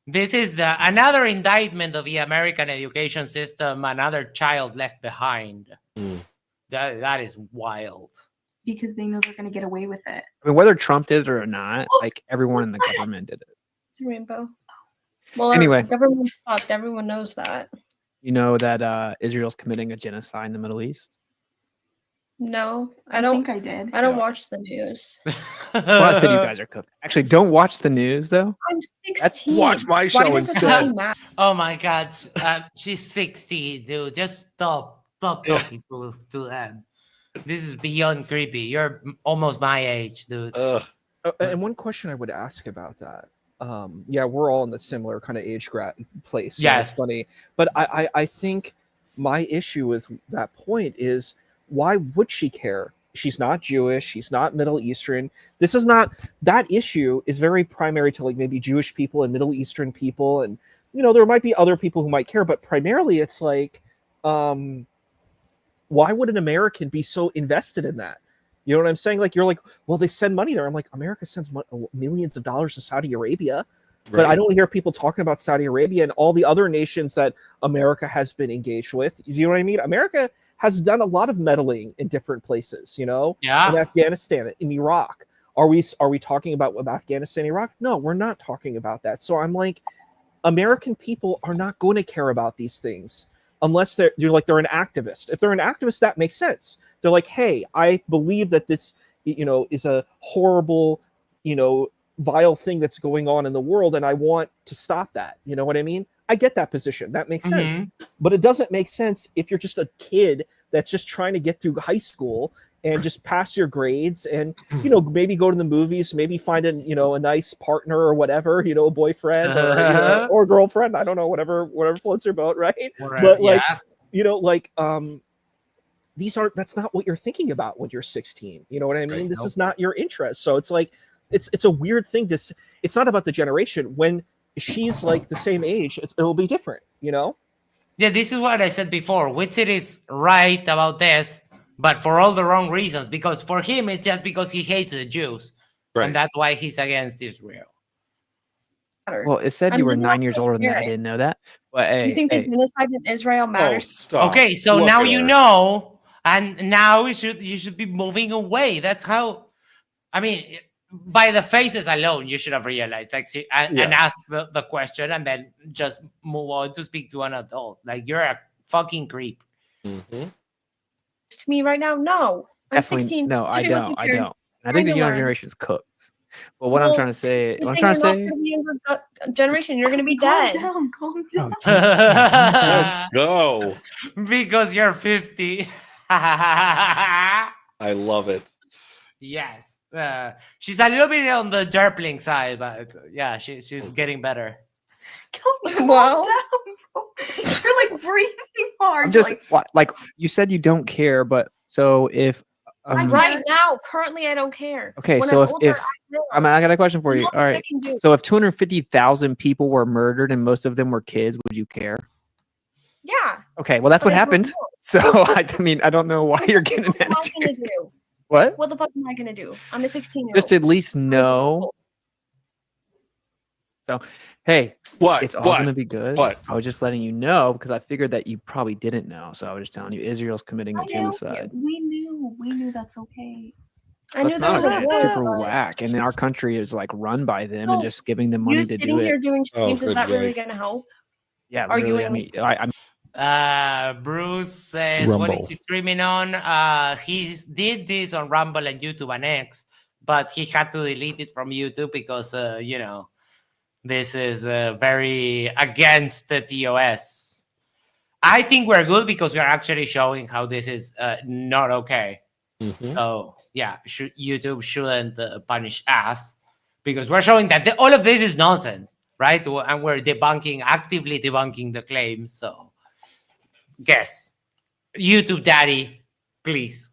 This is another indictment of the American education system, another child left behind. That is wild. Because they know they're going to get away with it. I mean, whether Trump did it or not, like, everyone in the government did it. It's a rainbow. Well, anyway, government fucked. Everyone knows that. You know that Israel's committing a genocide in the Middle East? No, I don't think I did. I don't watch the news. Well, I said you guys are cooked. Actually, don't watch the news, though. I'm 16. Watch my show instead. Oh my God. She's 60, dude. Just stop talking to them. This is beyond creepy. You're almost my age, dude. And one question I would ask about that. Yeah, we're all in the similar kind of age place. Yes. It's funny. But I think my issue with that point is, why would she care? She's not Jewish. She's not Middle Eastern. This is not, that issue is very primary to like maybe Jewish people and Middle Eastern people. And, you know, there might be other people who might care, but primarily it's like, why would an American be so invested in that? You know what I'm saying? Like, you're like, well, they send money there. I'm like, America sends millions of dollars to Saudi Arabia, but I don't hear people talking about Saudi Arabia and all the other nations that America has been engaged with. Do you know what I mean? America has done a lot of meddling in different places, you know, in Afghanistan, in Iraq. Are we talking about Afghanistan, Iraq? No, we're not talking about that. So I'm like, American people are not going to care about these things unless they're an activist. If they're an activist, that makes sense. They're like, hey, I believe that this, you know, is a horrible, you know, vile thing that's going on in the world, and I want to stop that. You know what I mean? I get that position. That makes sense. But it doesn't make sense if you're just a kid that's just trying to get through high school and just pass your grades and, you know, maybe go to the movies, maybe find a nice partner or whatever, you know, a boyfriend or, you know, or girlfriend. I don't know, whatever floats your boat, right? But like, you know, like, that's not what you're thinking about when you're 16. You know what I mean? This is not your interest. So it's like, it's a weird thing it's not about the generation. When she's like the same age, it'll be different, you know? Yeah, this is what I said before. Witsit is right about this, but for all the wrong reasons. Because for him, it's just because he hates the Jews. And that's why he's against Israel. Well, it said I'm you were living 9 off years my older than that. I parents. didn't know that. But hey, You think hey, the genocide in Israel Oh, matters? stop. Okay, so Look now at you her. know, and now you should be moving away. That's how. I mean, by the faces alone, you should have realized, like, and Yeah. ask the question, and then just move on to speak to an adult. Like, you're a fucking creep. Mhm. To me right now, no. I'm definitely 16. no. I living with don't. my I parents, don't. I think the trying to younger learn. generation's cooked. But what I'm Well, trying to say, Good what I'm thing trying you're to not say, for the younger generation. You're gonna be Calm dead. down, calm down. Let's go. Because you're 50. I love it. Yes. She's a little bit on the derpling side, but yeah, she's getting better. Kelsey, calm Well- down, bro. You're like breathing hard. I'm just like, like you said you don't care, but so if Right now, currently, I don't care. okay, When so I'm older, if I will. I got a question for There's you. nothing All I right, can do. so if 250,000 people were murdered and most of them were kids, would you care? Yeah. Okay, well that's But what I don't happened. know. So I mean, I don't know why you're getting What an am I gonna attitude. do? What? What the fuck am I gonna do? I'm a 16-year-old. Just at least know. So, hey, What? it's all What? gonna be good. What? I was just letting you know because I figured that you probably didn't know. So I was just telling you, Israel's committing a I knew. genocide. We knew that's okay. I knew That's there not was a okay. It's war, super but whack, and our country is like run by them and So, just giving them money you to sitting do here it. doing streams, is good that really yikes. gonna help? Yeah, Are you literally. I mean, Bruce says, what is Rumble. he streaming on? He did this on Rumble and YouTube and X, but he had to delete it from YouTube because, this is very against the TOS. I think we're good because we're actually showing how this is not okay. Mhm. So, yeah, YouTube shouldn't punish us because we're showing that all of this is nonsense, right? And we're actively debunking the claims. So, guess. YouTube Daddy, please.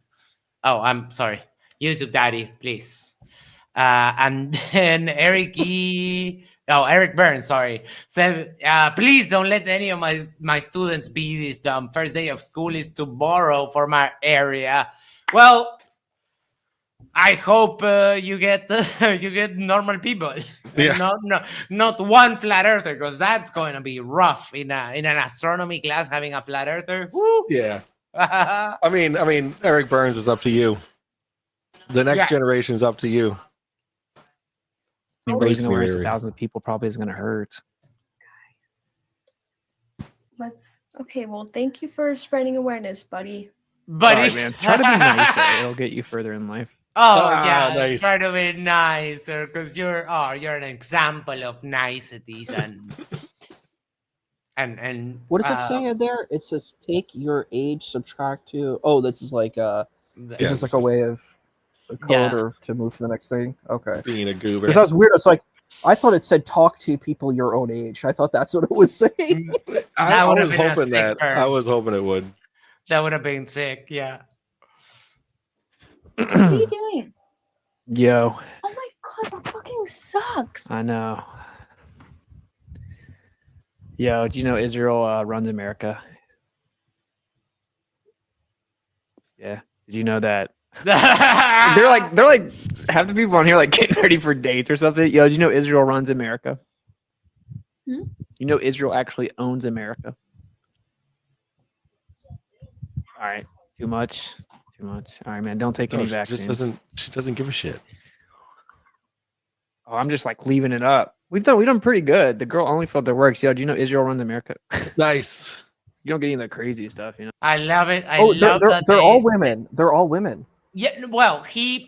Oh, I'm sorry. YouTube Daddy, please. And then Eric Burns, sorry, said, please don't let any of my students be this dumb. First day of school is tomorrow for my area. Well, I hope you get normal people. Yeah. Not one flat earther, because that's going to be rough in an astronomy class having a flat earther. Woo! Yeah. I mean, Eric Burns is up to you. The next generation is up to you. I mean, Race raising awareness of theory. thousands of people probably isn't going to hurt. Let's. Okay, well, thank you for spreading awareness, buddy. But Sorry, man. Try to be nicer. It'll get you further in life. yeah, nice. try to be nicer because you're an example of niceties and What does it say in there? It says take your age, subtract to. Oh, this is like a way of a code or to move to the next thing. Okay. Being a goober. Because that was weird. It's like I thought it said talk to people your own age. I thought that's what it was saying. I would was have been a hoping sick that. burn. I was hoping it would. That would have been sick. Yeah. What are you doing? Yo, Oh my god, that fucking sucks. I know. Yo, do you know Israel runs America? Yeah. Did you know that? They're like half the people on here like getting ready for dates or something. Yo, do you know Israel runs America? Hmm? You know Israel actually owns America. All right. Too much. All right, man. Don't take any No, vaccines. She doesn't give a shit. Oh, I'm just like leaving it up. We've done pretty good. The girl only felt it works. Yo, do you know Israel runs America? Nice. You don't get any of the crazy stuff, you know. I love it. I Oh, love that they're all women. They're all women. Yeah, well, he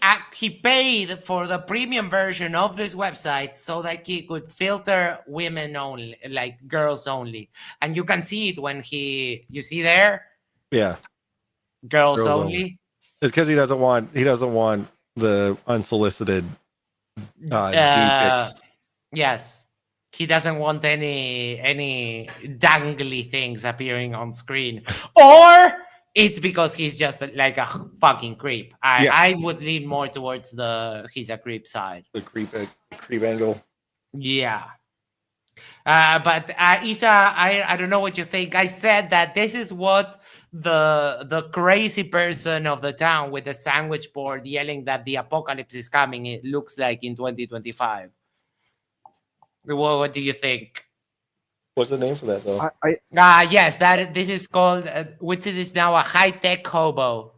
paid for the premium version of this website so that he could filter women only, like girls only, and you can see it when you see there, Yeah. girls Girls only. only. It's because he doesn't want the unsolicited dude pics. Yes, he doesn't want any dangly things appearing on screen, or it's because he's just like a fucking creep. I would lean more towards he's a creep side. The creep angle. Yeah. But Isa, I don't know what you think. I said that this is what the crazy person of the town with the sandwich board yelling that the apocalypse is coming, it looks like in 2025. What do you think? What's the name for that though? Yes, this is called Witsit is now a high-tech hobo.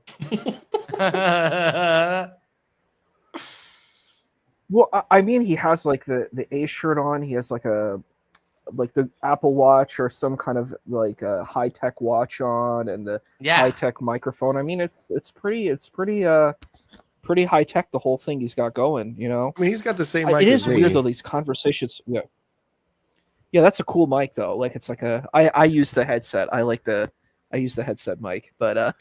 Well, I mean, he has like the A shirt on. He has like the Apple Watch or some kind of like a high tech watch on, and the high tech microphone. I mean, it's pretty high tech. The whole thing he's got going, you know. I mean, he's got the same mic It as is me. weird though, these conversations. Yeah, that's a cool mic though. Like it's like I use the headset. I use the headset mic, but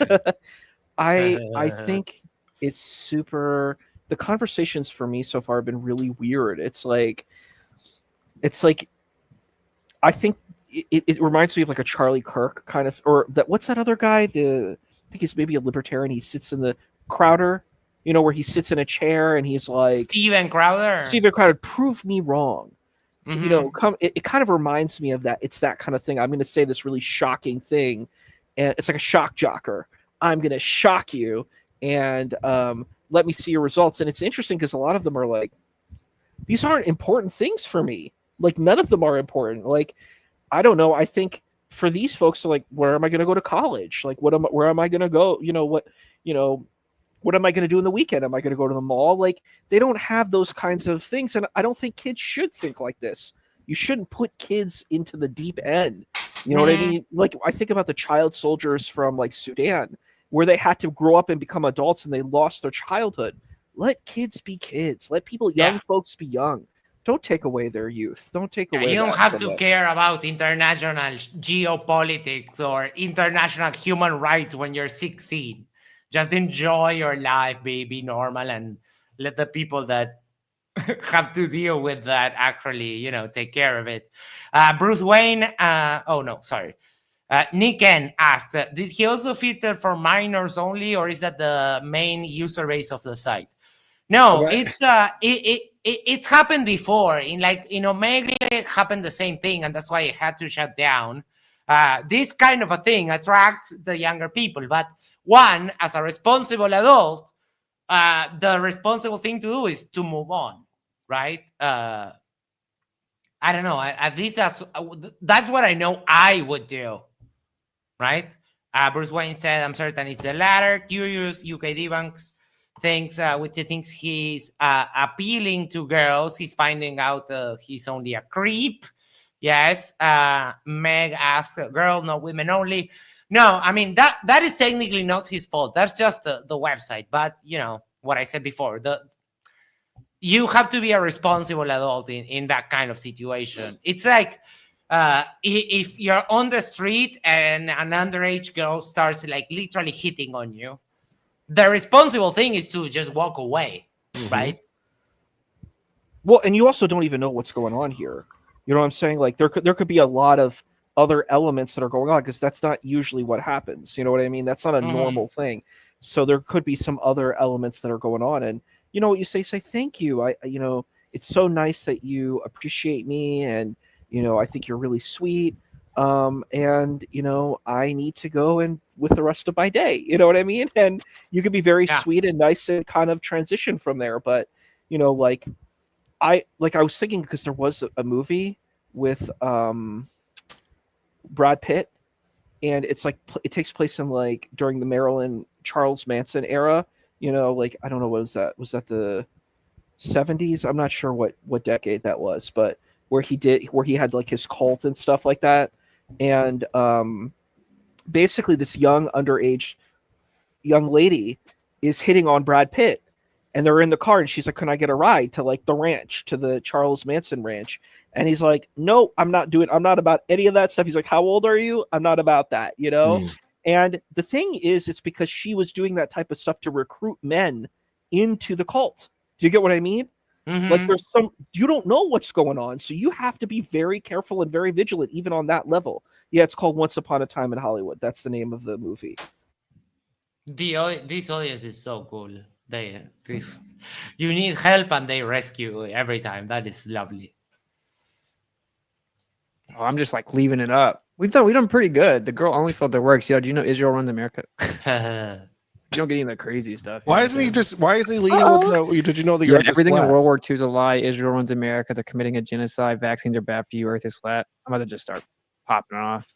I think it's super. The conversations for me so far have been really weird. It's like I think it reminds me of like a Charlie Kirk kind of, or that what's that other guy? I think he's maybe a libertarian. He sits in the Crowder, you know, where he sits in a chair and he's like Steven Crowder. Prove me wrong. Mm-hmm. You know, it kind of reminds me of that. It's that kind of thing. I'm going to say this really shocking thing, and it's like a shock jocker. I'm going to shock you, and let me see your results. And it's interesting because a lot of them are like, these aren't important things for me. Like none of them are important. Like, I don't know. I think for these folks, like, where am I going to go to college? Like, where am I going to go? What am I going to do in the weekend? Am I going to go to the mall? Like, they don't have those kinds of things. And I don't think kids should think like this. You shouldn't put kids into the deep end. You know what I mean? Like, I think about the child soldiers from like Sudan, where they had to grow up and become adults and they lost their childhood. Let kids be kids. Let young folks be young. Don't take away their youth. Don't take away. You don't have to care about international geopolitics or international human rights when you're 16. Just enjoy your life, be normal, and let the people that have to deal with that actually, take care of it. Bruce Wayne. Nick N asked, did he also filter for minors only, or is that the main user base of the site? No, it's happened before. In Omegle, it happened the same thing, and that's why it had to shut down. This kind of a thing attracts the younger people, but one, as a responsible adult, the responsible thing to do is to move on, right? I don't know. At least that's what I know I would do, right? Bruce Wayne said, I'm certain it's the latter. Curious, UK debunks. Thinks he's appealing to girls. He's finding out he's only a creep. Yes. Meg asks, girl, no women only. No, I mean, that is technically not his fault. That's just the website. But, what I said before, you have to be a responsible adult in that kind of situation. It's like if you're on the street and an underage girl starts like literally hitting on you, the responsible thing is to just walk away, right? Well, and you also don't even know what's going on here. You know what I'm saying? Like there could be a lot of other elements that are going on because that's not usually what happens. You know what I mean? That's not a normal thing. So there could be some other elements that are going on. And you know what you say thank you. It's so nice that you appreciate me, and I think you're really sweet. And I need to go and with the rest of my day, you know what I mean? And you could be very sweet and nice and kind of transition from there. But, I was thinking, because there was a movie with Brad Pitt, and it's like, it takes place in like during the Maryland Charles Manson era, I don't know, what was that? Was that the 70s? I'm not sure what decade that was, but where he had like his cult and stuff like that. And basically this underage young lady is hitting on Brad Pitt, and they're in the car, and she's like, can I get a ride to like the ranch, to the Charles Manson ranch? And he's like, no, I'm not about any of that stuff. He's like, how old are you? I'm not about that, And the thing is, it's because she was doing that type of stuff to recruit men into the cult. Do you get what I mean? Like you don't know what's going on, so you have to be very careful and very vigilant even on that level. Yeah, it's called Once Upon a Time in Hollywood. That's the name of the movie. This audience is so cool. You need help and they rescue every time. That is lovely. Oh, I'm just like leaving it up. We've done pretty good. The girl only filter works. Do you know Israel runs America? don't get any of the crazy stuff. Why isn't he just? Why isn't he leading with the? Did you know the Yeah, Earth is everything in flat? World War II is a lie. Israel runs America. They're committing a genocide. Vaccines are bad for you. Earth is flat. I'm about to just start popping off.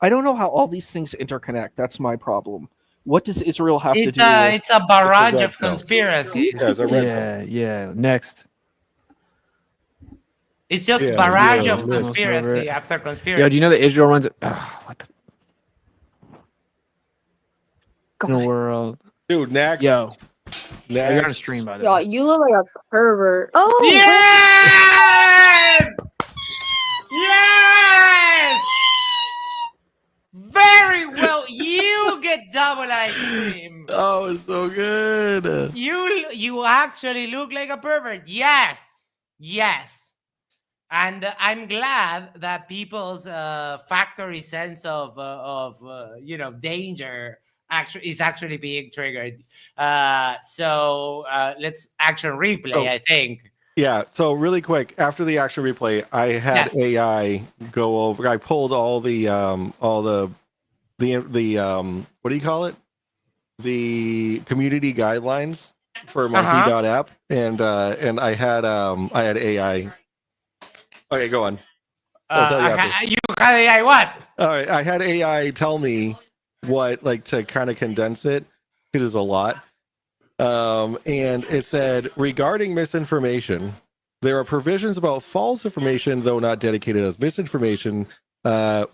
I don't know how all these things interconnect. That's my problem. What does Israel have to do? It's a barrage red of pill. conspiracies. Yeah, it's a red pill. Yeah. Next. It's just Yeah, barrage yeah, of almost conspiracy after conspiracy. Yo, do you know that Israel runs? What the? In the world. Dude, next. Yo. Next. You're on a stream, by the Yo, way. you look like a pervert. Oh, Yes! Yes! Very well. You get double ice cream. Oh, it's so good. You actually look like a pervert. Yes. And I'm glad that people's factory sense of danger is actually being triggered. So let's action replay. I think. Yeah. So really quick, after the action replay, I had AI go over. I pulled all the what do you call it? The community guidelines for monkey.app, and I had AI. Okay, go on. I'll tell you after. You had AI what? All right, I had AI tell me what, like, to kind of condense it. It is a lot. And it said, regarding misinformation, there are provisions about false information, though not dedicated as misinformation.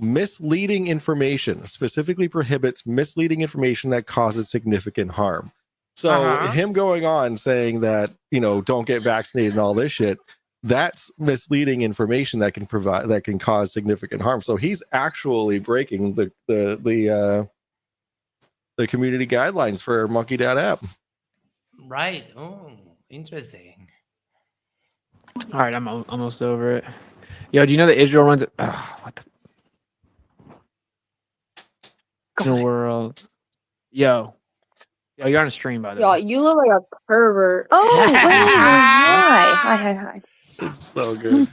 Misleading information specifically prohibits misleading information that causes significant harm. So him going on saying that, don't get vaccinated and all this shit, that's misleading information that can cause significant harm. So he's actually breaking the community guidelines for monkey.app. Right. Oh, interesting. All right, I'm almost over it. Yo, do you know that Israel runs? What the? In the world. Yo, you're on a stream, by the way. yo, you look like a pervert. Oh, wait, hi. It's so good.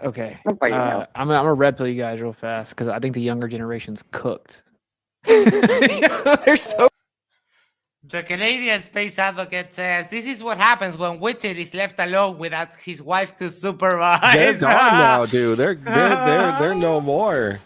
Okay. I'm gonna red pill you guys real fast because I think the younger generation's cooked. They're so. The Canadian space advocate says this is what happens when Witsit is left alone without his wife to supervise. They're gone now, dude. They're no more.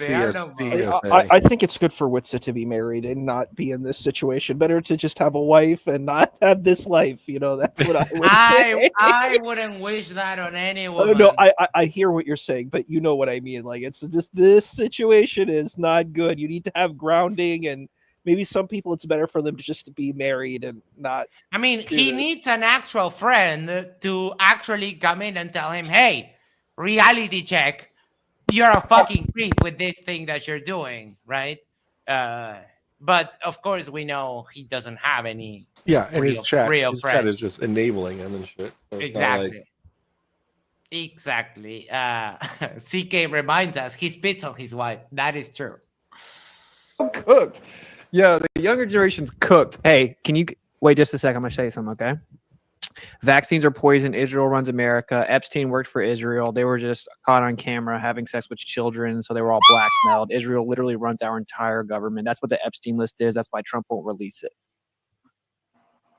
I think it's good for Witsit to be married and not be in this situation. Better to just have a wife and not have this life. That's what I would say. I wouldn't wish that on anyone. No, I hear what you're saying, but you know what I mean. Like, it's just, this situation is not good. You need to have grounding, and maybe some people it's better for them to just be married and not. I mean, he needs an actual friend to actually come in and tell him, hey, reality check. You're a fucking creep with this thing that you're doing, right? But of course, we know he doesn't have any. Yeah, and his chat friends. is just enabling him and shit. So Exactly. CK reminds us he spits on his wife. That is true. Cooked. Yeah, the younger generation's cooked. Hey, can you wait just a second? I'm gonna show you something, okay? Vaccines are poison. Israel runs America. Epstein worked for Israel. They were just caught on camera having sex with children, so they were all blackmailed. Israel literally runs our entire government. That's what the Epstein list is. That's why Trump won't release it.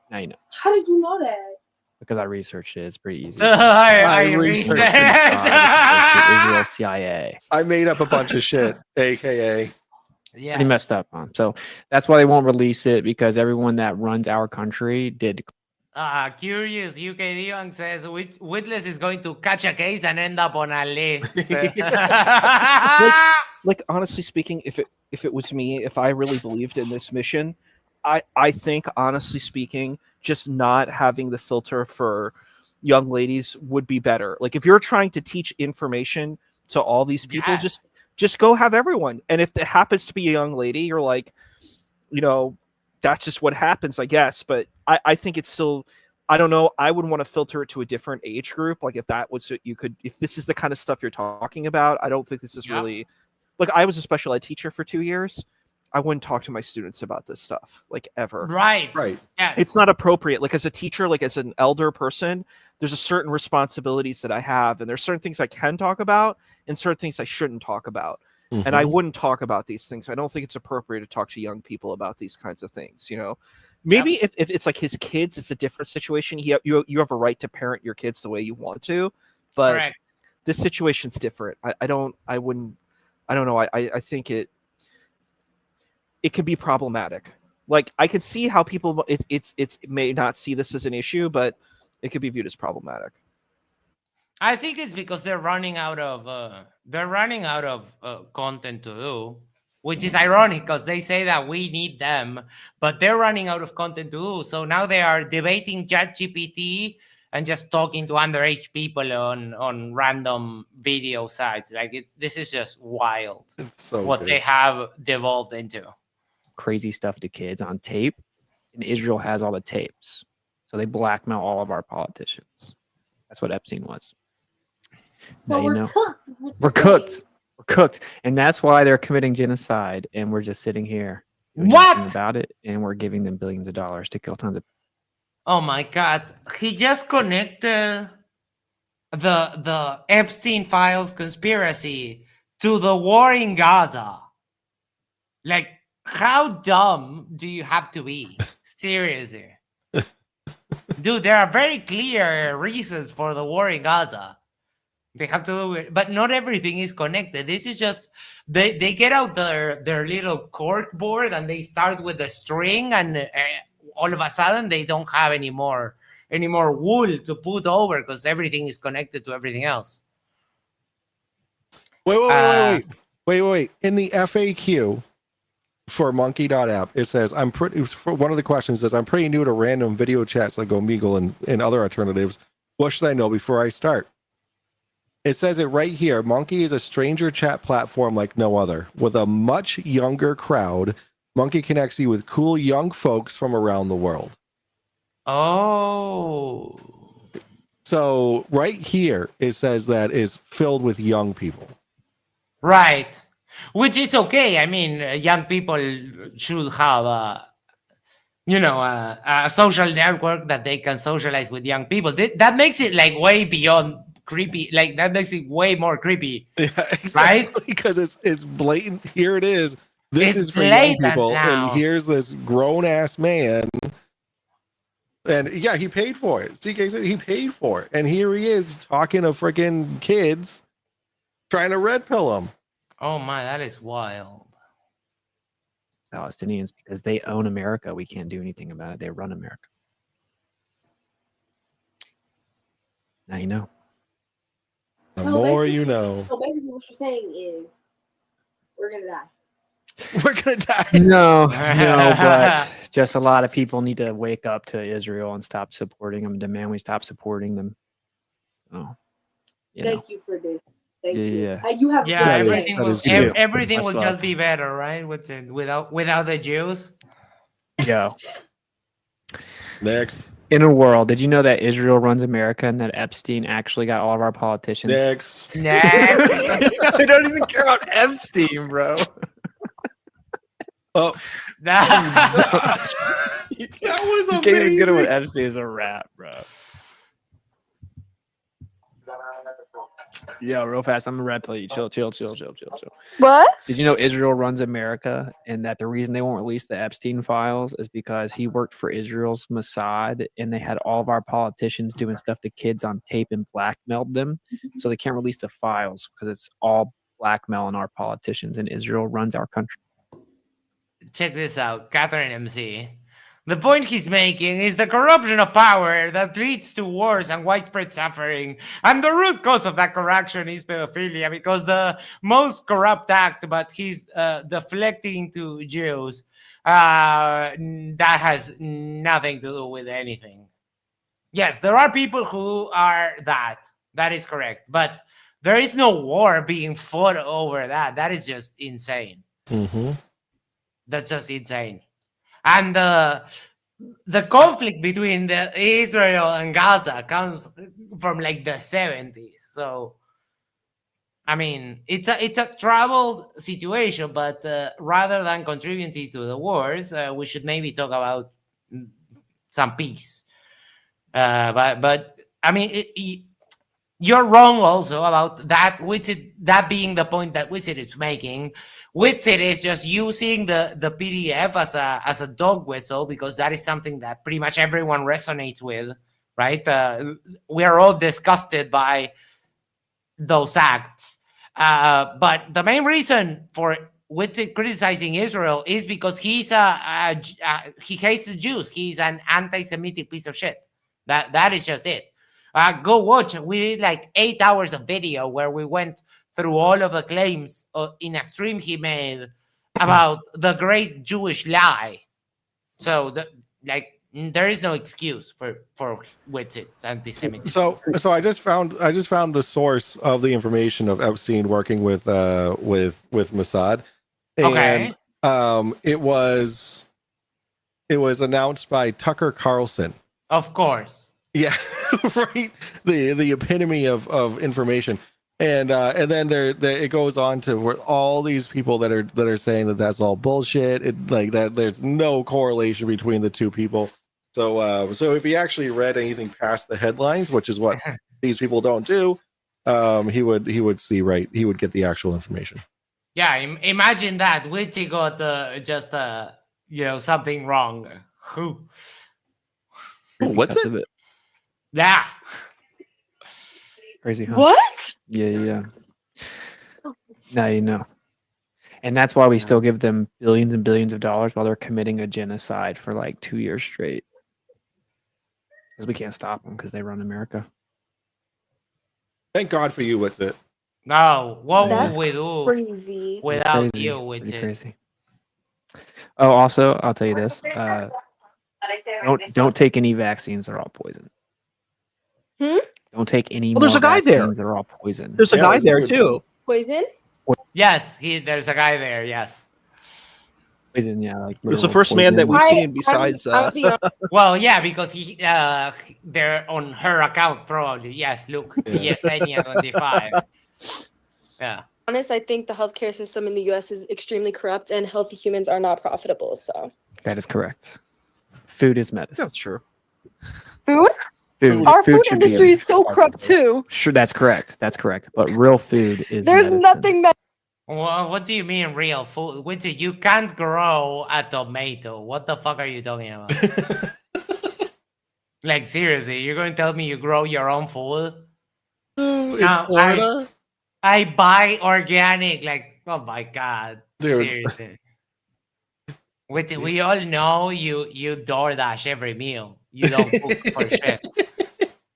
Now you know. How did you know that? Because I researched it. It's pretty easy. I researched it. Israel CIA. I made up a bunch of shit, aka. Yeah. Pretty messed up on. So that's why they won't release it, because everyone that runs our country did. Curious UK Debunking says Witless is going to catch a case and end up on a list. like honestly speaking, if it was me, if I really believed in this mission, I think honestly speaking, just not having the filter for young ladies would be better. Like, if you're trying to teach information to all these people, just go have everyone. And if it happens to be a young lady, you're like, that's just what happens, I guess. But I think it's still, I don't know. I would want to filter it to a different age group. Like, if that was, if this is the kind of stuff you're talking about, I don't think this is really, like, I was a special ed teacher for 2 years. I wouldn't talk to my students about this stuff, like, ever. Right. Yes. It's not appropriate. Like, as a teacher, like, as an elder person, there's a certain responsibilities that I have, and there's certain things I can talk about and certain things I shouldn't talk about. And I wouldn't talk about these things. I don't think it's appropriate to talk to young people about these kinds of things. Maybe if it's like his kids, it's a different situation. You have a right to parent your kids the way you want to, but Correct. this situation's different. I don't know. I think it can be problematic. Like, I could see how people it may not see this as an issue, but it could be viewed as problematic. I think it's because they're running out of content to do, which is ironic because they say that we need them, but they're running out of content to do. So now they are debating ChatGPT and just talking to underage people on random video sites. Like, this is just wild. It's so what good. they have devolved into. Crazy stuff to kids on tape, and Israel has all the tapes, so they blackmail all of our politicians. That's what Epstein was. So we're cooked. We're cooked. We're cooked, and that's why they're committing genocide. And we're just sitting here doing What? nothing about it, and we're giving them billions of dollars to kill tons of. Oh my God! He just connected the Epstein files conspiracy to the war in Gaza. Like, how dumb do you have to be? Seriously. Dude, there are very clear reasons for the war in Gaza. They have to do it, but not everything is connected. This is just, they get out their little cork board and they start with the string, and all of a sudden they don't have any more wool to put over because everything is connected to everything else. Wait. In the FAQ for monkey.app, it says, for one of the questions says, I'm pretty new to random video chats like Omegle and other alternatives. What should I know before I start? It says it right here. Monkey is a stranger chat platform like no other. With a much younger crowd, Monkey connects you with cool young folks from around the world. Oh. So right here, it says that is filled with young people. Right. Which is okay. I mean, young people should have a social network that they can socialize with young people. That makes it like way beyond creepy. Like, that makes it way more creepy. Yeah, exactly. Right? Because it's blatant. Here it is. This It's is for young blatant people, now. and here's this grown ass man. And yeah, he paid for it. CK said he paid for it, and here he is talking to freaking kids, trying to red pill them. Oh my, that is wild. Palestinians, because they own America. We can't do anything about it. They run America. Now you know. The So more basically- you know. So basically, what you're saying is, we're gonna die. We're gonna die. No, but just a lot of people need to wake up to Israel and stop supporting them. Demand we stop supporting them. Oh, Thank you for this. Thank Yeah, you. yeah. You have a Yeah, good everything day. will, true. everything Much will love. just be better, right? Without the Jews. Yo. Next. In a world, did you know that Israel runs America and that Epstein actually got all of our politicians? Next. Next. They don't even care about Epstein, bro. Oh, That was You can't even amazing. get it with Epstein as a rap, bro. Yo, real fast, I'm gonna red pill you. Chill. What? Did you know Israel runs America and that the reason they won't release the Epstein files is because he worked for Israel's Mossad and they had all of our politicians doing stuff to kids on tape and blackmailed them. So they can't release the files because it's all blackmailing our politicians, and Israel runs our country. Check this out, Catherine MC. The point he's making is the corruption of power that leads to wars and widespread suffering. And the root cause of that corruption is pedophilia, because the most corrupt act, but he's deflecting to Jews, that has nothing to do with anything. Yes, there are people who are that. That is correct. But there is no war being fought over that. That is just insane. Mm-hmm. That's just insane. And the conflict between Israel and Gaza comes from like the 70s. So, I mean, it's a troubled situation, but rather than contributing to the wars, we should maybe talk about some peace. But I mean, you're wrong also about that. Witsit, that being the point that Witsit is making. Witsit is just using the PDF as a dog whistle because that is something that pretty much everyone resonates with, right? We are all disgusted by those acts. But the main reason for Witsit criticizing Israel is because he hates the Jews. He's an anti-Semitic piece of shit. That is just it. Go watch. We did like 8 hours of video where we went through all of the claims in a stream he made about the great Jewish lie. So there is no excuse for Witsit's anti-Semitism. So I just found the source of the information of Epstein working with Mossad. And, Okay. It was announced by Tucker Carlson. Of course. Yeah, right. The epitome of information, and then it goes on to where all these people that are saying that that's all bullshit. It like that. There's no correlation between the two people. So if he actually read anything past the headlines, which is what these people don't do, he would see right. He would get the actual information. Yeah, imagine that. Witty got just something wrong. Who? What's it? Yeah. Crazy, huh? What? Yeah. Now you know. And that's why we still give them billions and billions of dollars while they're committing a genocide for like 2 years straight. Because we can't stop them because they run America. Thank God for you, what's it? No, what That's would we do crazy. without Crazy. you, with Pretty it? crazy. Oh, also, I'll tell you this. Don't take any vaccines. They're all poison. Don't take any Well, there's more a guy there. vaccines. They're all poison. There's a guy there too. Poison? Yes, there's a guy there. Yes. Poison, yeah. Like It's the literal first man that poison. we've seen besides. Well, yeah, because they're on her account probably. Yes, look, Yesenia 25. Yeah. Honest, I think the healthcare system in the U.S. is extremely corrupt, and healthy humans are not profitable. So That is correct. Food is medicine. That's true. Food? Our food should be industry is so corrupt too. Sure, that's correct. That's correct. But real food is There's medicine. nothing. Well, what do you mean real food? Witty, you can't grow a tomato. What the fuck are you talking about? Like seriously, you're going to tell me you grow your own food? In Florida? I buy organic. Like, oh my god, Dude. seriously. We all know you DoorDash every meal. You don't cook for shit.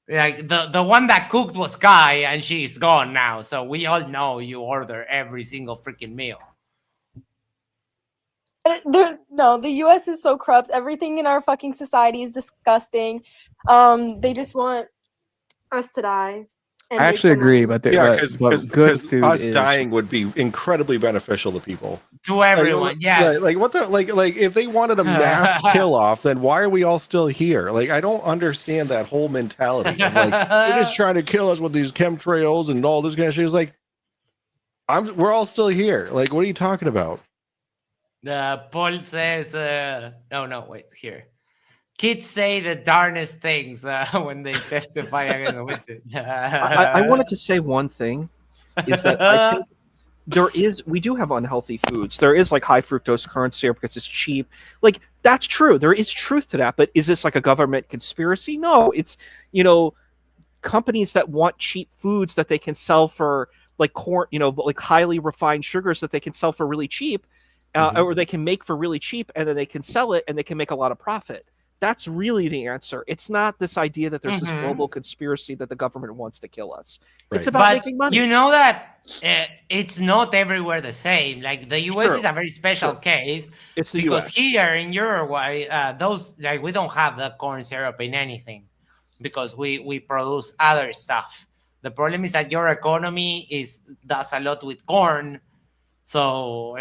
Like the one that cooked was Kai, and she's gone now. So we all know you order every single freaking meal. No, the U.S. is so corrupt. Everything in our fucking society is disgusting. They just want us to die. I actually agree, but because good food us is dying would be incredibly beneficial to people. To everyone, yes. Like what the like if they wanted a mass kill off, then why are we all still here? Like I don't understand that whole mentality. Of, like they're just trying to kill us with these chemtrails and all this kind of shit. It's like we're all still here. Like what are you talking about? Paul says, no, wait, here. Kids say the darnest things when they testify against Witsit. I wanted to say one thing is that I think we do have unhealthy foods. There is like high fructose corn syrup because it's cheap. Like that's true. There is truth to that. But is this like a government conspiracy? No, it's, companies that want cheap foods that they can sell for like corn, like highly refined sugars that they can sell for really cheap, or they can make for really cheap, and then they can sell it and they can make a lot of profit. That's really the answer. It's not this idea that there's this global conspiracy that the government wants to kill us. Right. It's about making money. You know that it's not everywhere the same. Like the U.S. is a very special case. It's the because US. Here in Uruguay, we don't have the corn syrup in anything because we produce other stuff. The problem is that your economy does a lot with corn, so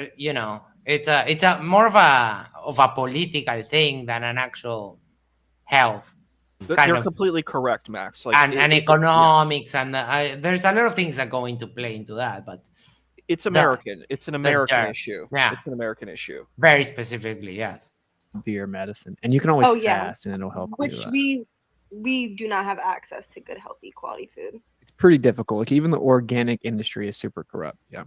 it's a more of a political thing than an actual health. You're completely correct, Max. Like, and economics, and there's a lot of things that go into play into that, but it's American. It's an American issue. Yeah, it's an American issue. Very specifically, yes. Beer medicine, and you can always fast, and it'll help. Which we do not have access to good, healthy, quality food. It's pretty difficult. Like even the organic industry is super corrupt. Yeah.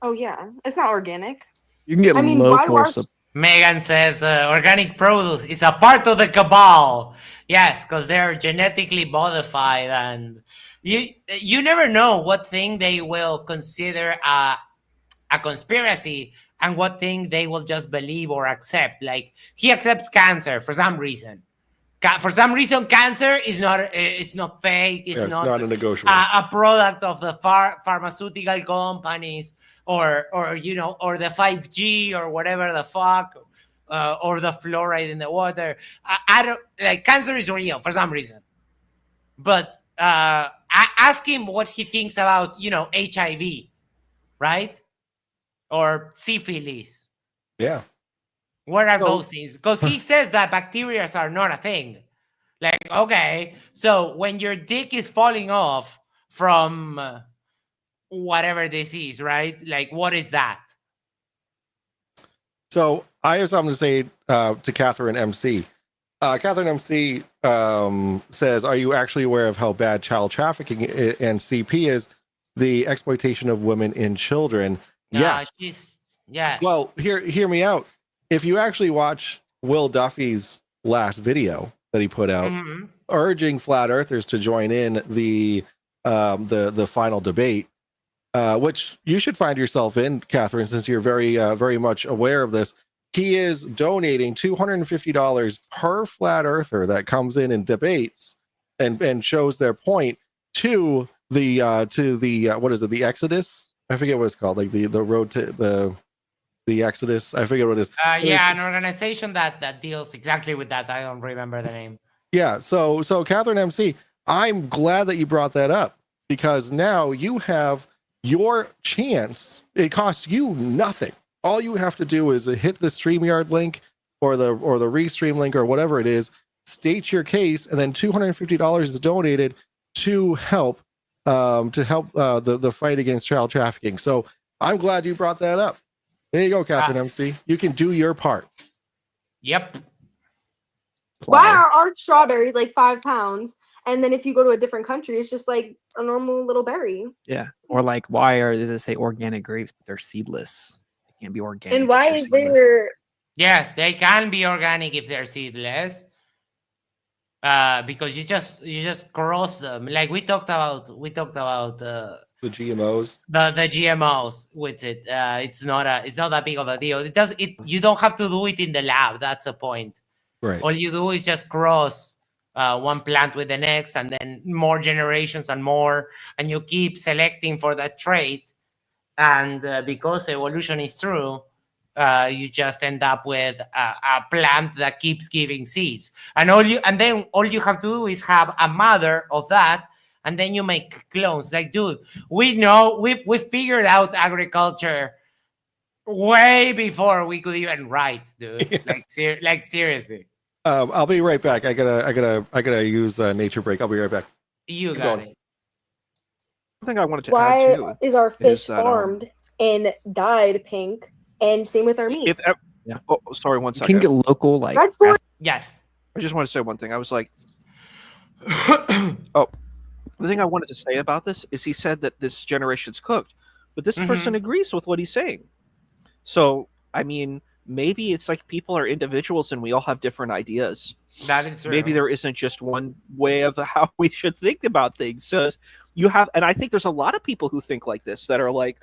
Oh yeah, it's not organic. You can get I mean, why local. watch? Megan says organic produce is a part of the cabal. Yes, because they're genetically modified, and you never know what thing they will consider a conspiracy and what thing they will just believe or accept. Like he accepts cancer for some reason. For some reason, cancer is not fake. It's not a negotiable. A product of the pharmaceutical companies, or or the 5G or whatever the fuck, or the fluoride in the water. I don't like cancer is real for some reason, but I ask him what he thinks about HIV, right, or syphilis. Yeah. What are those things? Because he says that bacteria are not a thing. Like, okay, so when your dick is falling off from whatever disease, right? Like, what is that? So I have something to say to Catherine MC. Catherine MC says, are you actually aware of how bad child trafficking and CP is? The exploitation of women and children. Yes. Yes. Well, hear me out. If you actually watch Will Duffy's last video that he put out, urging flat earthers to join in the final debate, which you should find yourself in, Catherine, since you're very much aware of this. He is donating $250 per flat earther that comes in and debates and shows their point to the what is it, the Exodus? I forget what it's called, like the road to the Exodus. I forget what it is. An organization that deals exactly with that. I don't remember the name. Yeah. So Catherine MC, I'm glad that you brought that up, because now you have your chance. It costs you nothing. All you have to do is hit the StreamYard link or the Restream link or whatever it is, state your case, and then $250 is donated to help the fight against child trafficking. So I'm glad you brought that up. There you go, Catherine MC. You can do your part. Yep. Why are our strawberries like 5 pounds? And then if you go to a different country, it's just like a normal little berry. Yeah. Or like, does it say organic grapes, but they're seedless? They can't be organic. And why is there? Yes, they can be organic if they're seedless. Because you just cross them. Like we talked about the GMOs. The GMOs with it. It's not that big of a deal. You don't have to do it in the lab. That's the point. Right. All you do is just cross one plant with the next, and then more generations and more, and you keep selecting for that trait. And because evolution is true, you just end up with a plant that keeps giving seeds. And then all you have to do is have a mother of that, and then you make clones. Like, dude, we know we figured out agriculture way before we could even write, dude. Yeah. Like seriously. I'll be right back. I gotta use nature break. I'll be right back. You got it. I think I wanted to add too. Why is our fish farmed and dyed pink? And same with our meat. Yeah. Oh, sorry. 1 second. You can get local like. Yes. I just want to say one thing. I was like, oh, the thing I wanted to say about this is he said that this generation's cooked, but this person agrees with what he's saying. So I mean, maybe it's like people are individuals and we all have different ideas. That is true. Maybe there isn't just one way of how we should think about things. So you have, and I think there's a lot of people who think like this that are like,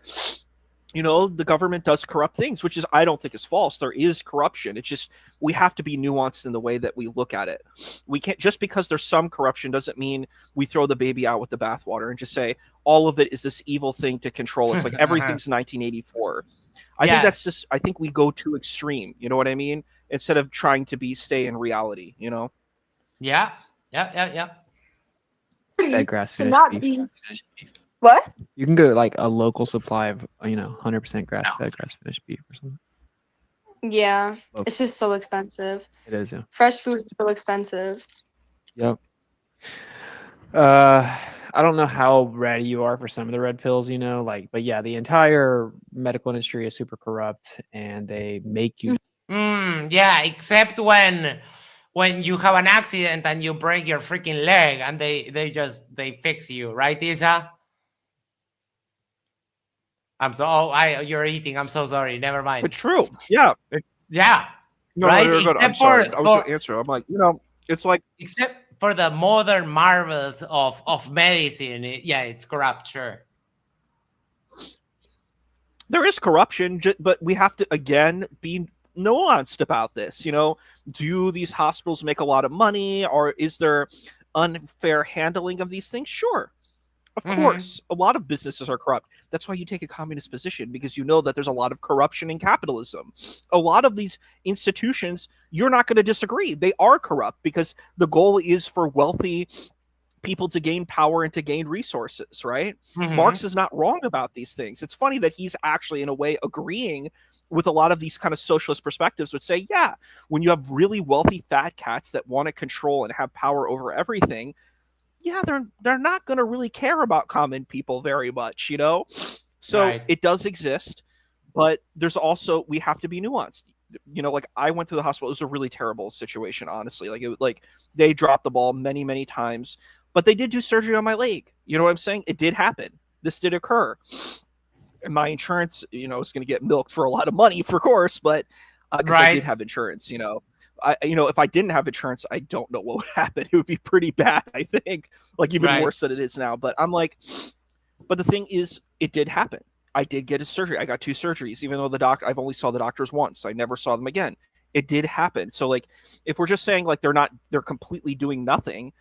the government does corrupt things, which is, I don't think is false. There is corruption. It's just, we have to be nuanced in the way that we look at it. We can't, just because there's some corruption doesn't mean we throw the baby out with the bathwater and just say all of it is this evil thing to control. It's like everything's 1984. I think that's just, I think we go too extreme. You know what I mean? Instead of trying to stay in reality, Yeah. Fed grass Should finished not beef. be. What? You can go like a local supply of 100% grass-fed, grass-finished beef or something. Yeah, it's just so expensive. It is, yeah. Fresh food is so expensive. Yep. I don't know how ready you are for some of the red pills, but yeah, the entire medical industry is super corrupt, and they make you. Yeah, except when when you have an accident and you break your freaking leg and they fix you, right, Isa? You're eating. I'm so sorry. Never mind. But true. Yeah. Yeah. No, right. no, you're good. I'm Except sorry. for, I was going to answer. I'm like, it's like except for the modern marvels of medicine. It's corrupt. Sure. there is corruption, but we have to again be nuanced about this. Do these hospitals make a lot of money, or is there unfair handling of these things? Sure. Of course, a lot of businesses are corrupt. That's why you take a communist position, because you know that there's a lot of corruption in capitalism. A lot of these institutions, you're not going to disagree. They are corrupt because the goal is for wealthy people to gain power and to gain resources, right? Marx is not wrong about these things. It's funny that he's actually, in a way, agreeing with a lot of these kind of socialist perspectives, would say, yeah, when you have really wealthy fat cats that want to control and have power over everything, yeah, they're not going to really care about common people very much, So Right. It does exist, but there's also, we have to be nuanced. Like I went to the hospital. It was a really terrible situation, honestly. Like they dropped the ball many, many times, but they did do surgery on my leg. You know what I'm saying? It did happen. This did occur. And my insurance, is going to get milked for a lot of money, of course, but because I did have insurance, if I didn't have insurance, I don't know what would happen. It would be pretty bad, I think, like even worse than it is now. But I'm like, but the thing is, it did happen. I did get a surgery. I got 2 surgeries, even though I've only saw the doctors once. I never saw them again. It did happen. So like, if we're just saying like they're completely doing nothing,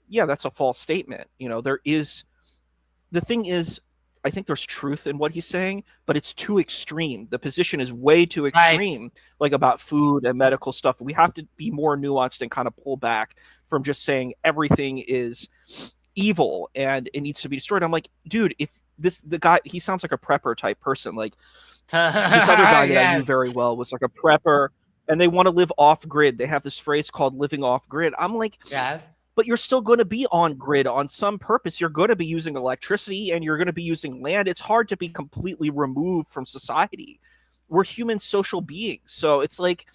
yeah, that's a false statement. The thing is, I think there's truth in what he's saying, but it's too extreme. The position is way too extreme, like about food and medical stuff. We have to be more nuanced and kind of pull back from just saying everything is evil and it needs to be destroyed. I'm like, dude, if the guy, he sounds like a prepper type person. Like this other guy that I knew very well was like a prepper, and they want to live off grid. They have this phrase called living off grid. I'm like, yes. But you're still going to be on grid on some purpose. You're going to be using electricity and you're going to be using land. It's hard to be completely removed from society. We're human social beings. So it's like,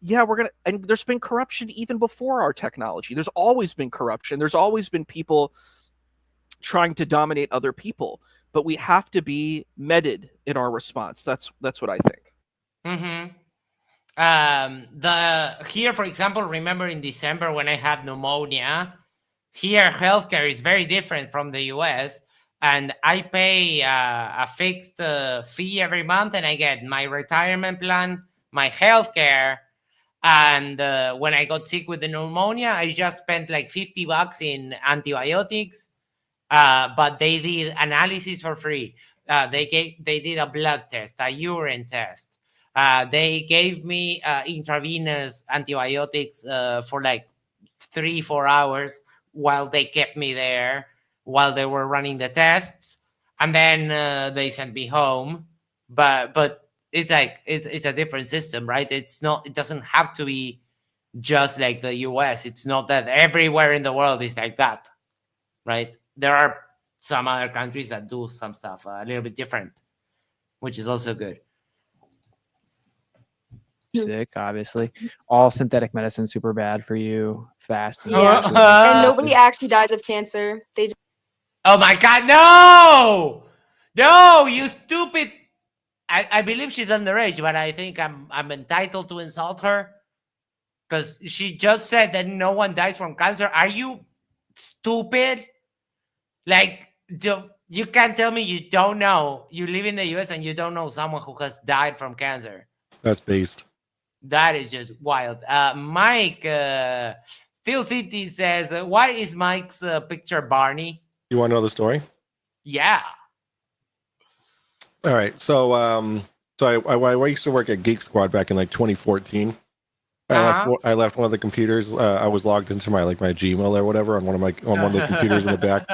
yeah, and there's been corruption even before our technology. There's always been corruption. There's always been people trying to dominate other people, but we have to be meted in our response. That's what I think. Here, for example, remember in December when I had pneumonia, here healthcare is very different from the US, and I pay a fixed fee every month, and I get my retirement plan, my healthcare, and when I got sick with the pneumonia, I just spent like $50 in antibiotics, but they did analysis for free. They did a blood test, a urine test. They gave me intravenous antibiotics for like 3-4 hours while they kept me there while they were running the tests, and then they sent me home. But it's like it's a different system, right? It doesn't have to be just like the US. It's not that everywhere in the world is like that, right? There are some other countries that do some stuff a little bit different, which is also good. Sick, obviously. All synthetic medicine super bad for you. Fast. And and nobody actually dies of cancer. They just... Oh my God, no, you stupid. I believe she's underage, but I think I'm entitled to insult her because she just said that no one dies from cancer. Are you stupid? Like, you can't tell me you don't know. You live in the US and you don't know someone who has died from cancer. That's based. That is just wild. Mike, Steel City says, why is Mike's picture Barney? You want to know the story? Yeah. All right. So I used to work at Geek Squad back in like 2014. I left one of the computers. I was logged into my Gmail or whatever on one of the computers in the back,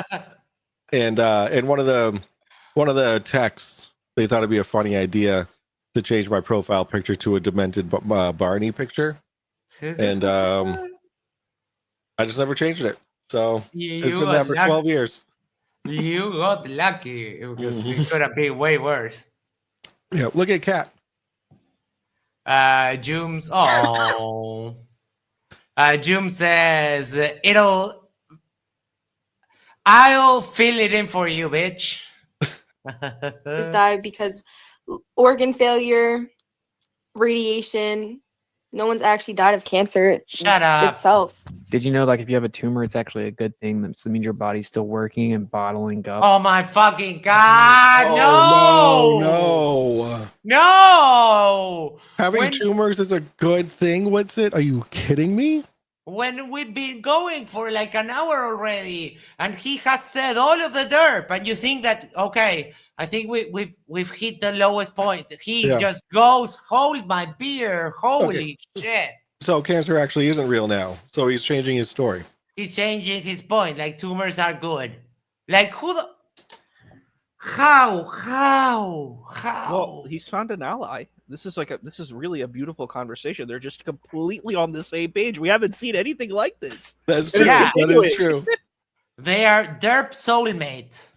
and one of the techs, they thought it'd be a funny idea to change my profile picture to a demented Barney picture, and I just never changed it. So it's been there for 12 years. You got lucky because it could have been way worse. Yeah, look at Cat. Jooms. Oh. Jum says, I'll fill it in for you, bitch. Just died because organ failure, radiation. No one's actually died of cancer Shut up. itself. Did you know, like, if you have a tumor, it's actually a good thing? That means your body's still working and bottling up. Oh my fucking God! Oh, No! no. Having When- tumors is a good thing, Witsit? Are you kidding me? When we've been going for like an hour already, and he has said all of the derp, and you think that, okay, I think we've hit the lowest point. He just goes, hold my beer, holy shit. So cancer actually isn't real now. So he's changing his story. He's changing his point, like tumors are good. Like who the... How? Well, he's found an ally. This is really a beautiful conversation. They're just completely on the same page. We haven't seen anything like this. That's true. Yeah. That is true. They are derp soulmates.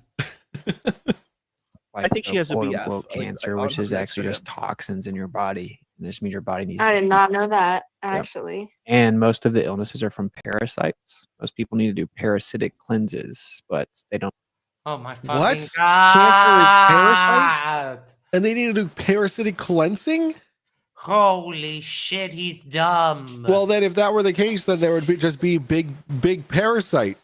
I think she has a quote BF, unquote like, cancer, on which her is next actually to just him. toxins in your body. And this means your body needs. I did not know that, actually. And most of the illnesses are from parasites. Most people need to do parasitic cleanses, but they don't. Oh my fucking What? God. Cancer is parasite? And they need to do parasitic cleansing? Holy shit, he's dumb. Well, then if that were the case, then there would just be big parasite.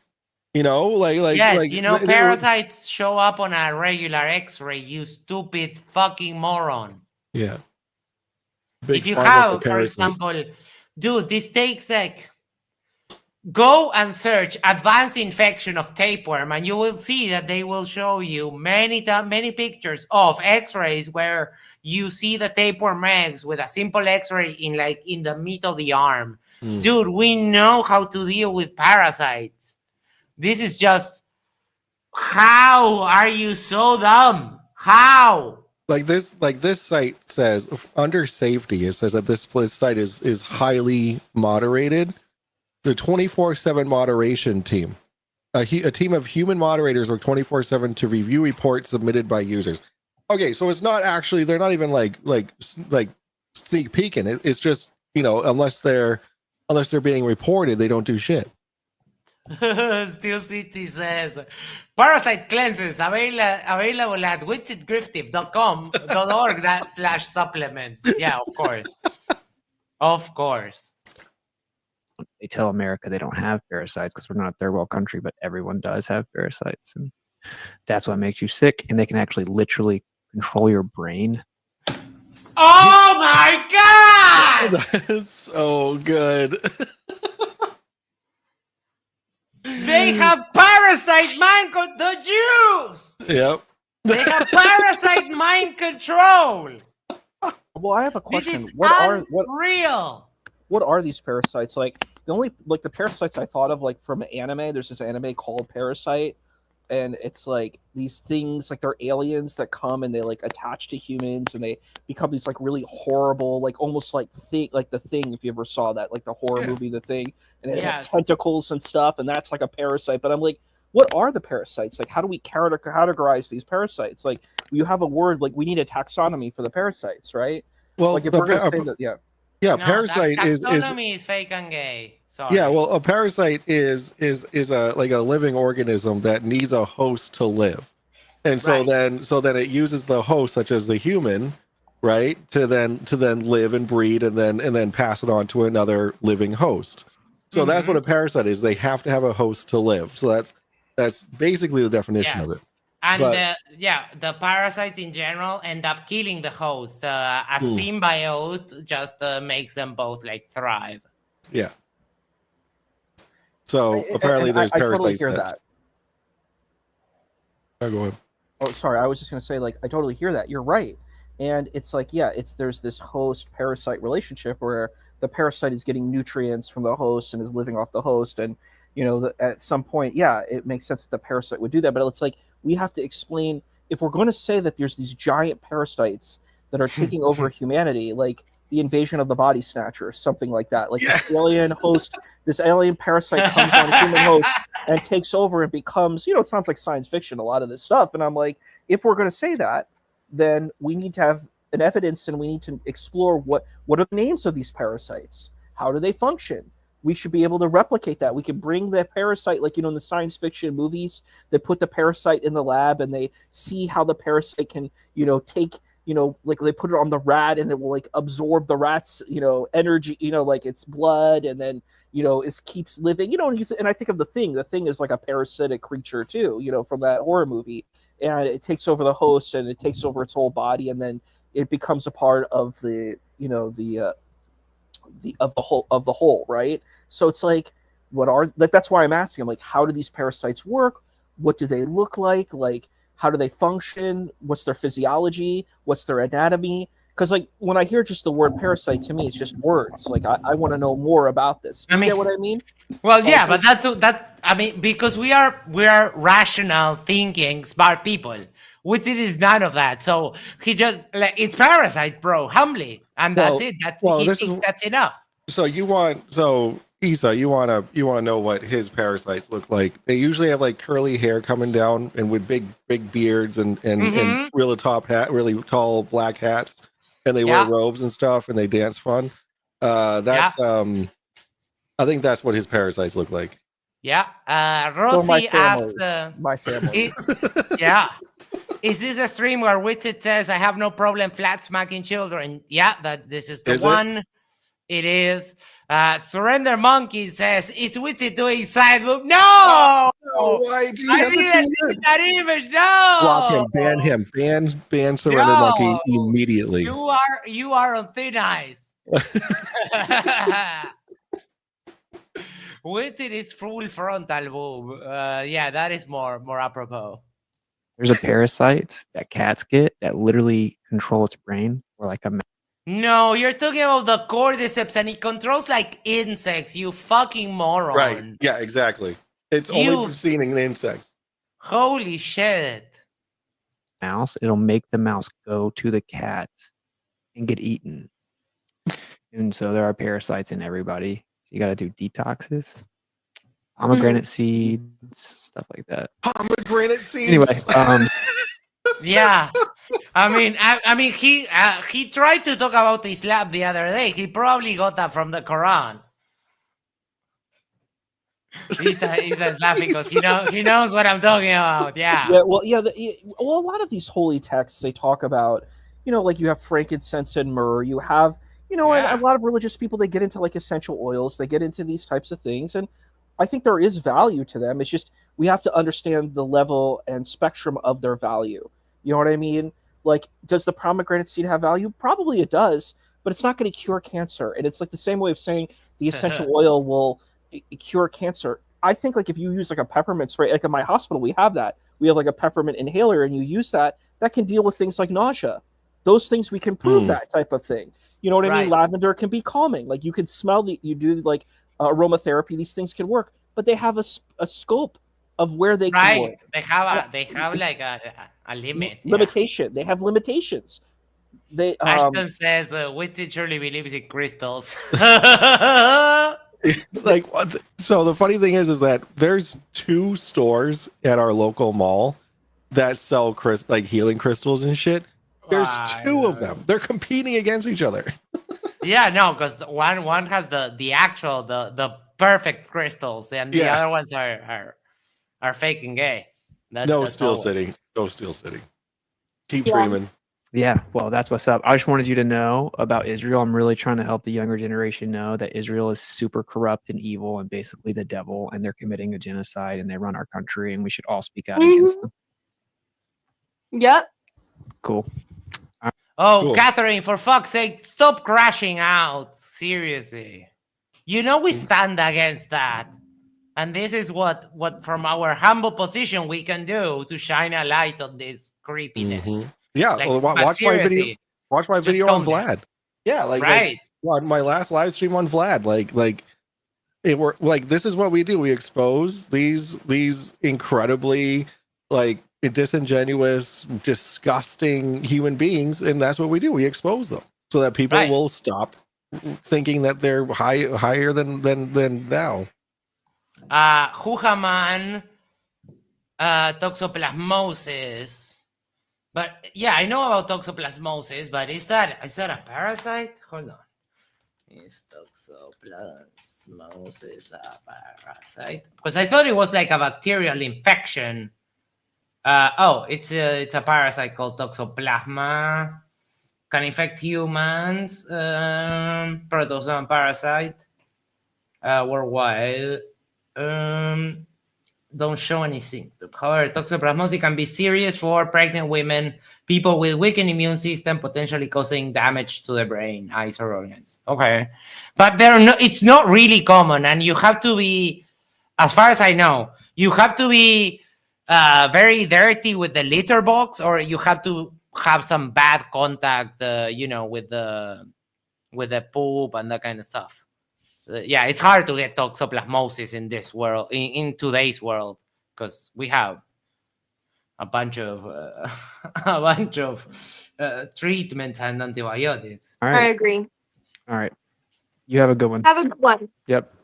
You know, like yes, you know, they would- parasites show up on a regular X-ray. You stupid fucking moron. Yeah. If you pharma have, for parasites. example, dude, this takes like, go and search advanced infection of tapeworm, and you will see that they will show you many pictures of X-rays where you see the tapeworm eggs with a simple X-ray in the meat of the arm. Dude, we know how to deal with parasites. This is just, how are you so dumb? How? Like this site says under safety, it says that this site is highly moderated. The 24/7 moderation team, a team of human moderators work 24/7 to review reports submitted by users. Okay, so it's not actually, they're not even like sneak peeking. It's just, you know, unless they're being reported, they don't do shit. Steel City says, parasite cleanses available at witsitgriftive.com.org/supplement. Yeah, of course. Of course. They tell America they don't have parasites because we're not a third world country, but everyone does have parasites, and that's what makes you sick. And they can actually literally control your brain. Oh my God! That's so good. They have parasite mind the Jews. Yep. They have parasite mind control. Well, I have a question. This is What are these parasites? Like the parasites I thought of, like from anime. There's this anime called Parasite, and it's like these things, like they're aliens that come and they like attach to humans, and they become these like really horrible, like almost like The Thing, if you ever saw that, like the horror movie The Thing, and they have tentacles and stuff, and that's like a parasite. But I'm like, what are the parasites? Like, how do we categorize these parasites? Like, you have a word, like we need a taxonomy for the parasites, right? Well, like if we're gonna say that, No, parasite is taxonomy is fake and gay. Sorry. Yeah, well, a parasite is a like a living organism that needs a host to live, and so then it uses the host, such as the human, right, to then live and breed and then pass it on to another living host. So that's what a parasite is. They have to have a host to live. So that's basically the definition of it. And the parasites in general end up killing the host. A symbiote just makes them both like thrive. Yeah. So apparently there's I parasites. totally hear that. Oh, go ahead. Oh, sorry. I was just going to say, like, I totally hear that. You're right. And it's like, there's this host-parasite relationship where the parasite is getting nutrients from the host and is living off the host. And, you know, at some point, it makes sense that the parasite would do that. But it's like, we have to explain, if we're going to say that there's these giant parasites that are taking over humanity, like the invasion of the body snatchers, something like that. Like this alien host, this alien parasite comes on a human host and takes over and becomes, it sounds like science fiction, a lot of this stuff. And I'm like, if we're going to say that, then we need to have an evidence and we need to explore what are the names of these parasites? How do they function? we should be able to replicate that. We can bring the parasite, like, in the science fiction movies, they put the parasite in the lab and they see how the parasite can, take, like they put it on the rat and it will like absorb the rat's, energy, like its blood, and then, it keeps living, and I think of the thing is like a parasitic creature too, from that horror movie, and it takes over the host and it takes over its whole body, and then it becomes a part of the whole, right? So it's like, that's why I'm asking, I'm like, how do these parasites work? What do they look like? Like, how do they function? What's their physiology? What's their anatomy? Because like when I hear just the word parasite, to me it's just words. Like I want to know more about this. Do you get what I mean? Well, yeah, but because we are rational thinking smart people. Witsit is none of that. So he just it's parasite, bro, humbly, and that's it. That's enough. So Isa, you wanna know what his parasites look like? They usually have like curly hair coming down and with big beards and really tall black hats, and they wear robes and stuff, and they dance fun. That's I think that's what his parasites look like. Yeah. Rosie asked my family. Is this a stream where Witsit says I have no problem flat smacking children? Yeah, this is the one. It is. Surrender Monkey says, is Witsit doing side move? No! Why do you I didn't see that image. No! Block him, ban Surrender Monkey immediately. You are on thin ice. Witsit is full frontal boob. Yeah, that is more apropos. There's a parasite that cats get that literally controls its brain, or like a. No, you're talking about the cordyceps, and it controls like insects. You fucking moron. Right? Yeah, exactly. It's only seen in insects. Holy shit! Mouse. It'll make the mouse go to the cat and get eaten. And so there are parasites in everybody. So you got to do detoxes. Pomegranate seeds, stuff like that. Pomegranate seeds. Anyway, yeah, I mean, he tried to talk about Islam the other day. He probably got that from the Quran. He's laughing because he knows what I'm talking about. Yeah. Well, a lot of these holy texts, they talk about, like you have frankincense and myrrh. You have, and a lot of religious people, they get into like essential oils. They get into these types of things, and I think there is value to them. It's just we have to understand the level and spectrum of their value. You know what I mean? Like, does the pomegranate seed have value? Probably it does, but it's not going to cure cancer. And it's like the same way of saying the essential oil will cure cancer. I think like if you use like a peppermint spray, like in my hospital, we have that. We have like a peppermint inhaler, and you use that can deal with things like nausea. Those things we can prove that type of thing. You know what I mean? Lavender can be calming. Like you can smell you do like aromatherapy. These things can work, but they have a scope of where they can work. They have like a limit. Limitation. They have limitations. Ashton says Witsit surely believes in crystals. Like, so the funny thing is that there's 2 stores at our local mall that sell like healing crystals and shit. There's 2 of them. They're competing against each other. Yeah, no, because one has the actual the perfect crystals, and the other ones are fake and gay. No Steel City. Keep dreaming. Yeah, well, that's what's up. I just wanted you to know about Israel. I'm really trying to help the younger generation know that Israel is super corrupt and evil and basically the devil, and they're committing a genocide, and they run our country, and we should all speak out against them. Yep. Cool. Cool. Catherine, for fuck's sake, stop crashing out. Seriously. We stand against that. And this is what from our humble position we can do to shine a light on this creepiness. Mm-hmm. Yeah, watch my video. Watch my video on Vlad. Yeah, like my last live stream on Vlad. Like it were like this is what we do. We expose these incredibly like disingenuous, disgusting human beings, and that's what we do. We expose them so that people will stop thinking that they're higher than thou. Huhaman, toxoplasmosis. But yeah, I know about toxoplasmosis, but is that a parasite? Hold on. Is toxoplasmosis a parasite? Because I thought it was like a bacterial infection. It's a parasite called Toxoplasma. Can infect humans. Protozoan parasite. Worldwide. Don't show any symptoms. However, toxoplasmosis can be serious for pregnant women, people with weakened immune system, potentially causing damage to the brain, eyes, or organs. Okay, but it's not really common, and you have to be, as far as I know, you have to be very dirty with the litter box, or you have to have some bad contact, with the poop and that kind of stuff. It's hard to get toxoplasmosis in this world, in today's world, because we have a bunch of treatments and antibiotics. All I right. agree. All right. You have a good one. Have a good one. Yep.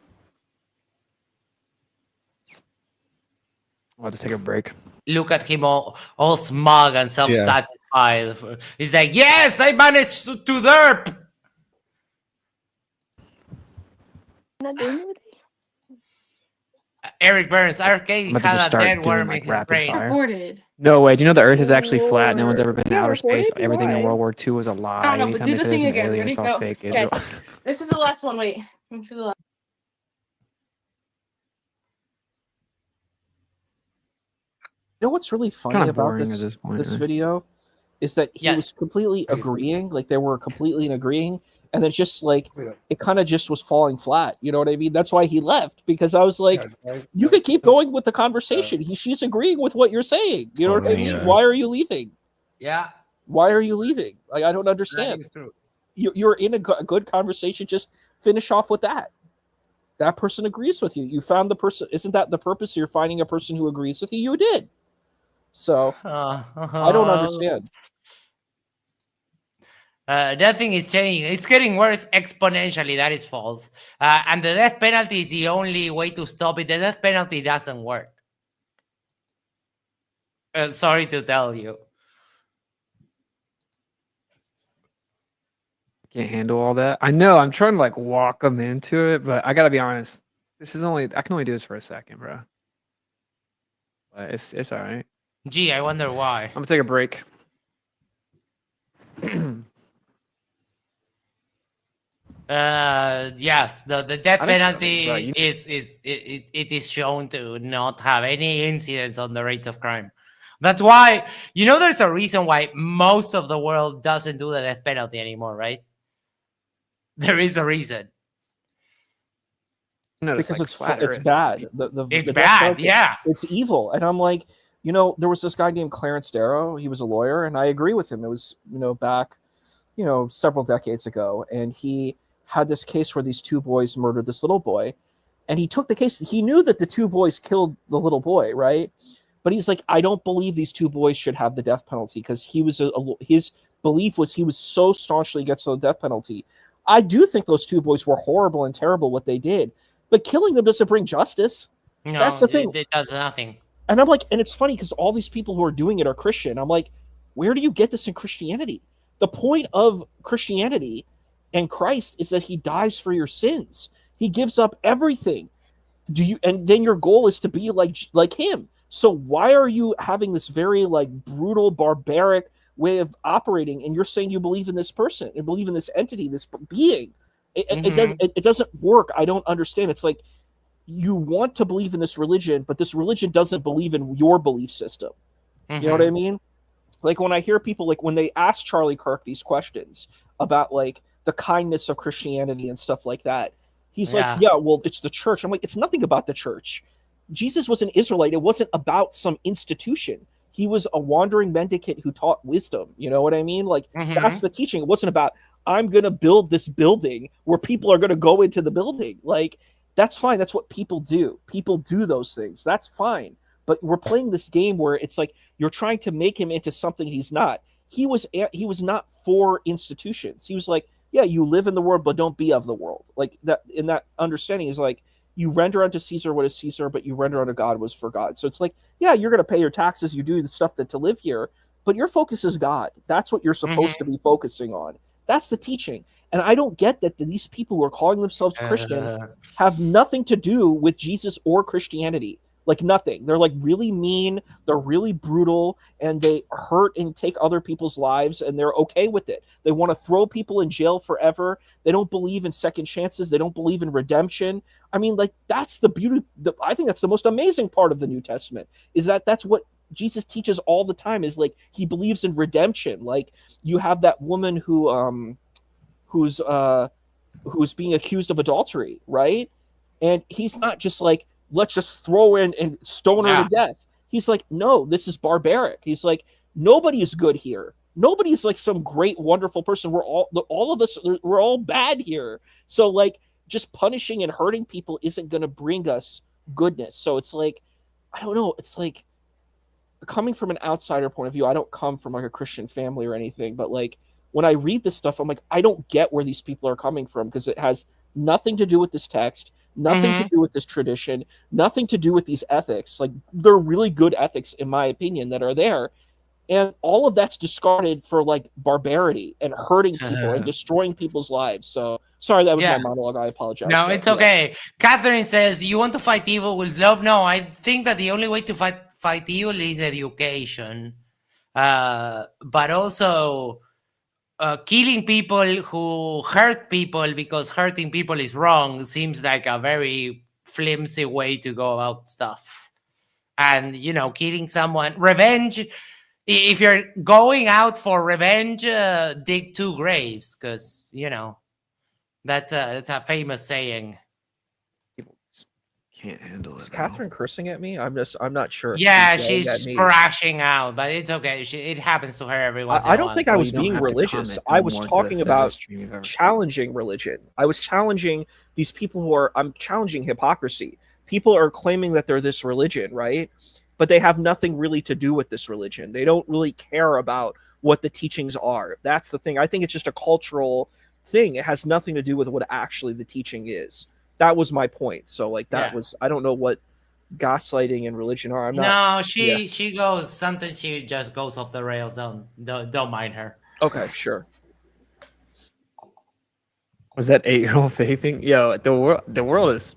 I'll have to take a break. Look at him all smug and self-satisfied. He's like, yes, I managed to derp. Not doing anything. Eric Burns, Arcade I'm about to had just a start dead doing, worm like, in his rapid brain. fire. Reported. No way. Do you know the Earth is actually flat? No one's ever been to Yeah, outer space. reported? Everything in Why? World War II was a lie. I don't know, but Anytime do they the said thing there's an again. alien, Ready? it's all Go. fake. Okay. Israel. This is the last one. Wait. This is the last. You know what's really funny Kinda about boring this, at this point, right? video is that he was completely agreeing, like they were completely agreeing, and then just like it kind of just was falling flat. You know what I mean? That's why he left, because I was like, you could keep going with the conversation. She's agreeing with what you're saying. You know what I mean? Yeah. Why are you leaving? Yeah. Why are you leaving? Like, I don't understand. That is true. You're in a good conversation. Just finish off with that. That person agrees with you. You found the person. Isn't that the purpose? You're finding a person who agrees with you. You did. So I don't understand. Nothing is changing. It's getting worse exponentially. That is false. And the death penalty is the only way to stop it. The death penalty doesn't work. Sorry to tell you. Can't handle all that. I know. I'm trying to like walk them into it, but I gotta be honest. I can only do this for a second, bro. But it's all right. Gee, I wonder why. I'm gonna take a break. Yes, the death penalty bro, you- is shown to not have any incidence on the rates of crime. That's why, there's a reason why most of the world doesn't do the death penalty anymore, right? There is a reason. No, Because like it's bad. It's the death bad, penalty, yeah. It's evil. And I'm like, there was this guy named Clarence Darrow. He was a lawyer, and I agree with him. It was, back, several decades ago. And he had this case where these two boys murdered this little boy. And he took the case. He knew that the two boys killed the little boy, right? But he's like, I don't believe these two boys should have the death penalty, because he was his belief was he was so staunchly against the death penalty. I do think those two boys were horrible and terrible what they did, but killing them doesn't bring justice. No, that's the thing. It does nothing. And I'm like, and it's funny because all these people who are doing it are Christian. I'm like, where do you get this in Christianity? The point of Christianity and Christ is that he dies for your sins. He gives up everything. And then your goal is to be like him. So why are you having this very like brutal, barbaric way of operating? And you're saying you believe in this person, you believe in this entity, this being. It doesn't work. I don't understand. It's like you want to believe in this religion, but this religion doesn't believe in your belief system. You know what I mean? Like when I hear people, like when they ask Charlie Kirk these questions about like the kindness of Christianity and stuff like that, he's like, yeah, well, it's the church. I'm like, it's nothing about the church. Jesus was an Israelite. It wasn't about some institution. He was a wandering mendicant who taught wisdom. You know what I mean? Like that's the teaching. It wasn't about, I'm going to build this building where people are going to go into the building. Like, that's fine. That's what people do. People do those things. That's fine. But we're playing this game where it's like you're trying to make him into something he's not. He was not for institutions. He was like, yeah, you live in the world, but don't be of the world. Like that. In that understanding is like, you render unto Caesar what is Caesar, but you render unto God what is for God. So it's like, yeah, you're going to pay your taxes. You do the stuff to live here, but your focus is God. That's what you're supposed to be focusing on. That's the teaching. And I don't get that these people who are calling themselves Christian have nothing to do with Jesus or Christianity. Like nothing. They're like really mean, they're really brutal, and they hurt and take other people's lives, and they're okay with it. They want to throw people in jail forever. They don't believe in second chances. They don't believe in redemption. I mean, like, that's the beauty. I think that's the most amazing part of the New Testament, is that that's what Jesus teaches all the time, is like he believes in redemption. Like, you have that woman who's being accused of adultery, right? And he's not just like, let's just throw in and stone her to death. He's like, no, this is barbaric. He's like, nobody is good here. Nobody's like some great, wonderful person. We're all of us, we're all bad here. So like, just punishing and hurting people isn't going to bring us goodness. So it's like, I don't know. It's like, coming from an outsider point of view, I don't come from like a Christian family or anything, but like, when I read this stuff, I'm like, I don't get where these people are coming from, because it has nothing to do with this text, nothing to do with this tradition, nothing to do with these ethics. Like, they're really good ethics, in my opinion, that are there. And all of that's discarded for like barbarity and hurting people and destroying people's lives. So sorry, that was my monologue. I apologize. No, it's okay. Catherine says, you want to fight evil with love? No, I think that the only way to fight evil is education. But also killing people who hurt people because hurting people is wrong seems like a very flimsy way to go about stuff. And, you know, killing someone, revenge, if you're going out for revenge, dig 2 graves, because, you know, that's a famous saying. People can't handle it. Is Catherine cursing at me? I'm not sure. Yeah, she's crashing out, but it's okay. It happens to her every once in a while. I don't think I was being religious. I was talking about challenging religion. I was challenging these people I'm challenging hypocrisy. People are claiming that they're this religion, right? But they have nothing really to do with this religion. They don't really care about what the teachings are. That's the thing. I think it's just a cultural thing. It has nothing to do with what actually the teaching is. That was my point. So like that was, I don't know what gaslighting and religion are. I'm not. No, she goes, sometimes she just goes off the rails. Don't mind her. Okay, sure. Was that 8-year-old vaping? Yo, the world is,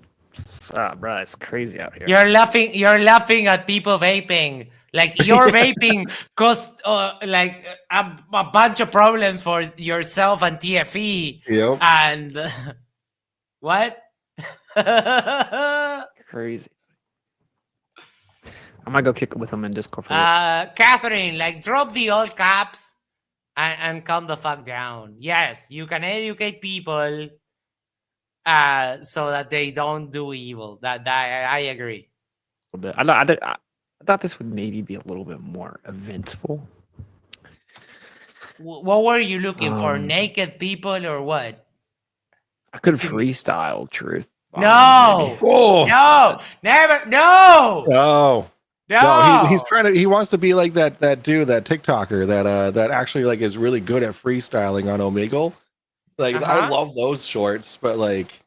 bro, it's crazy out here. You're laughing at people vaping. Like, your vaping caused like a bunch of problems for yourself and TFE. Yep. And what? Crazy. I might go kick it with him in Discord. Catherine, like, drop the all caps and calm the fuck down. Yes, you can educate people so that they don't do evil. That I agree. A little bit. I thought this would maybe be a little bit more eventful. What were you looking for? Naked people or what? I could freestyle truth. No, no, never, no. He's trying to. He wants to be like that dude, that TikToker that actually like is really good at freestyling on Omegle. Like, I love those shorts, but like,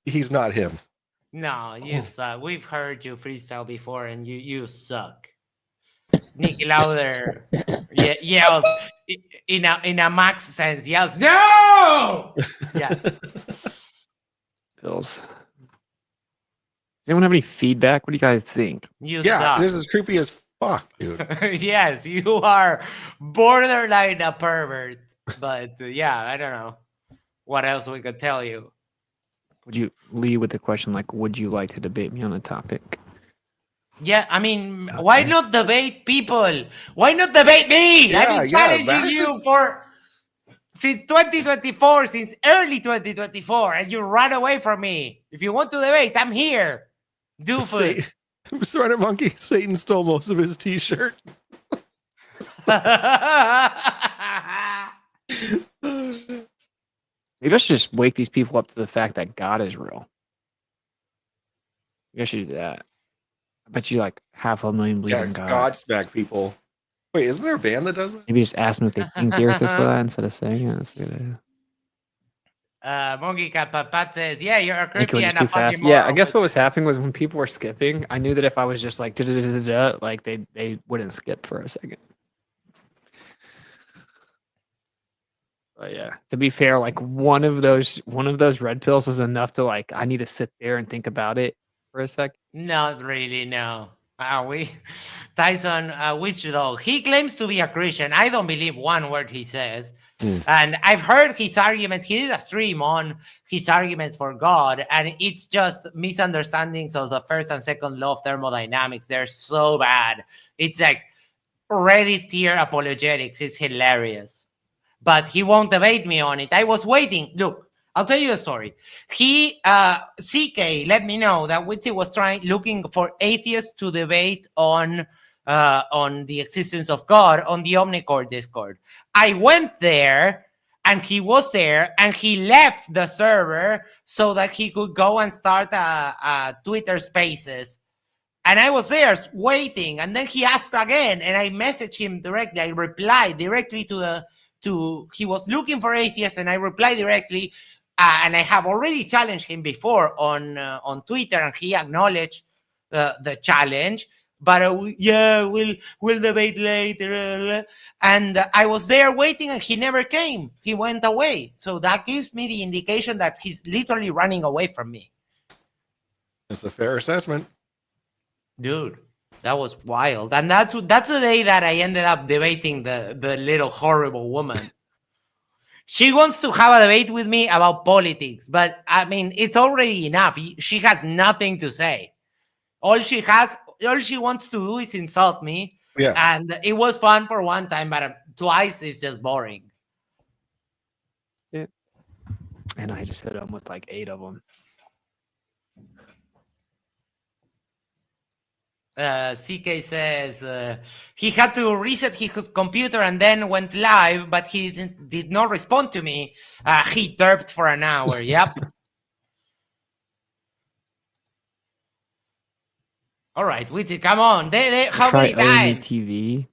he's not him. No, you suck. We've heard you freestyle before, and you suck. Nick Lauder yells in a Max sense. Yells, no. Yeah. Bills. Does anyone have any feedback? What do you guys think? You suck. This is creepy as fuck, dude. Yes, you are borderline a pervert. But yeah, I don't know what else we could tell you. Would you lead with the question like, would you like to debate me on a topic? Yeah, I mean, why not debate people? Why not debate me? Yeah, I've been challenging you since 2024, since early 2024, and you run away from me. If you want to debate, I'm here. Doofus. Surrender Monkey, Satan stole most of his t-shirt. Maybe I should just wake these people up to the fact that God is real. Maybe I should do that. I bet you like 500,000 believe in God. Godsmack people. Wait, isn't there a band that does it? Maybe just ask them if they think the earth is flat instead of saying it. That's a good idea. Monkey Cat Pat says, yeah, you're a creepy and a fucking Yeah, I guess what was happening was when people were skipping, I knew that if I was just like like they wouldn't skip for a second. But yeah, to be fair, like one of those red pills is enough to like I need to sit there and think about it for a sec. Not really, no. We Tyson, which though he claims to be a Christian. I don't believe one word he says. And I've heard his argument. He did a stream on his argument for God, and it's just misunderstandings of the first and second law of thermodynamics. They're so bad. It's like Reddit tier apologetics. It's hilarious. But he won't debate me on it. I was waiting. Look, I'll tell you a story. He, CK, let me know that Witsit was looking for atheists to debate on the existence of God on the Omnicore Discord. I went there, and he was there, and he left the server so that he could go and start a Twitter Spaces. And I was there waiting, and then he asked again, and I messaged him directly. I replied directly he was looking for atheists, and I replied directly. And I have already challenged him before on Twitter, and he acknowledged the challenge. But we'll debate later. And I was there waiting, and he never came. He went away. So that gives me the indication that he's literally running away from me. That's a fair assessment. Dude, that was wild. And that's the day that I ended up debating the little horrible woman. She wants to have a debate with me about politics, but I mean, it's already enough. She has nothing to say. All she wants to do is insult me. Yeah. And it was fun for one time, but twice it's just boring. Yeah. And I just hit him with like 8 of them. CK says he had to reset his computer and then went live, but he did not respond to me. He derped for an hour. Yep. All right, Witsit, come on. How many times? TV.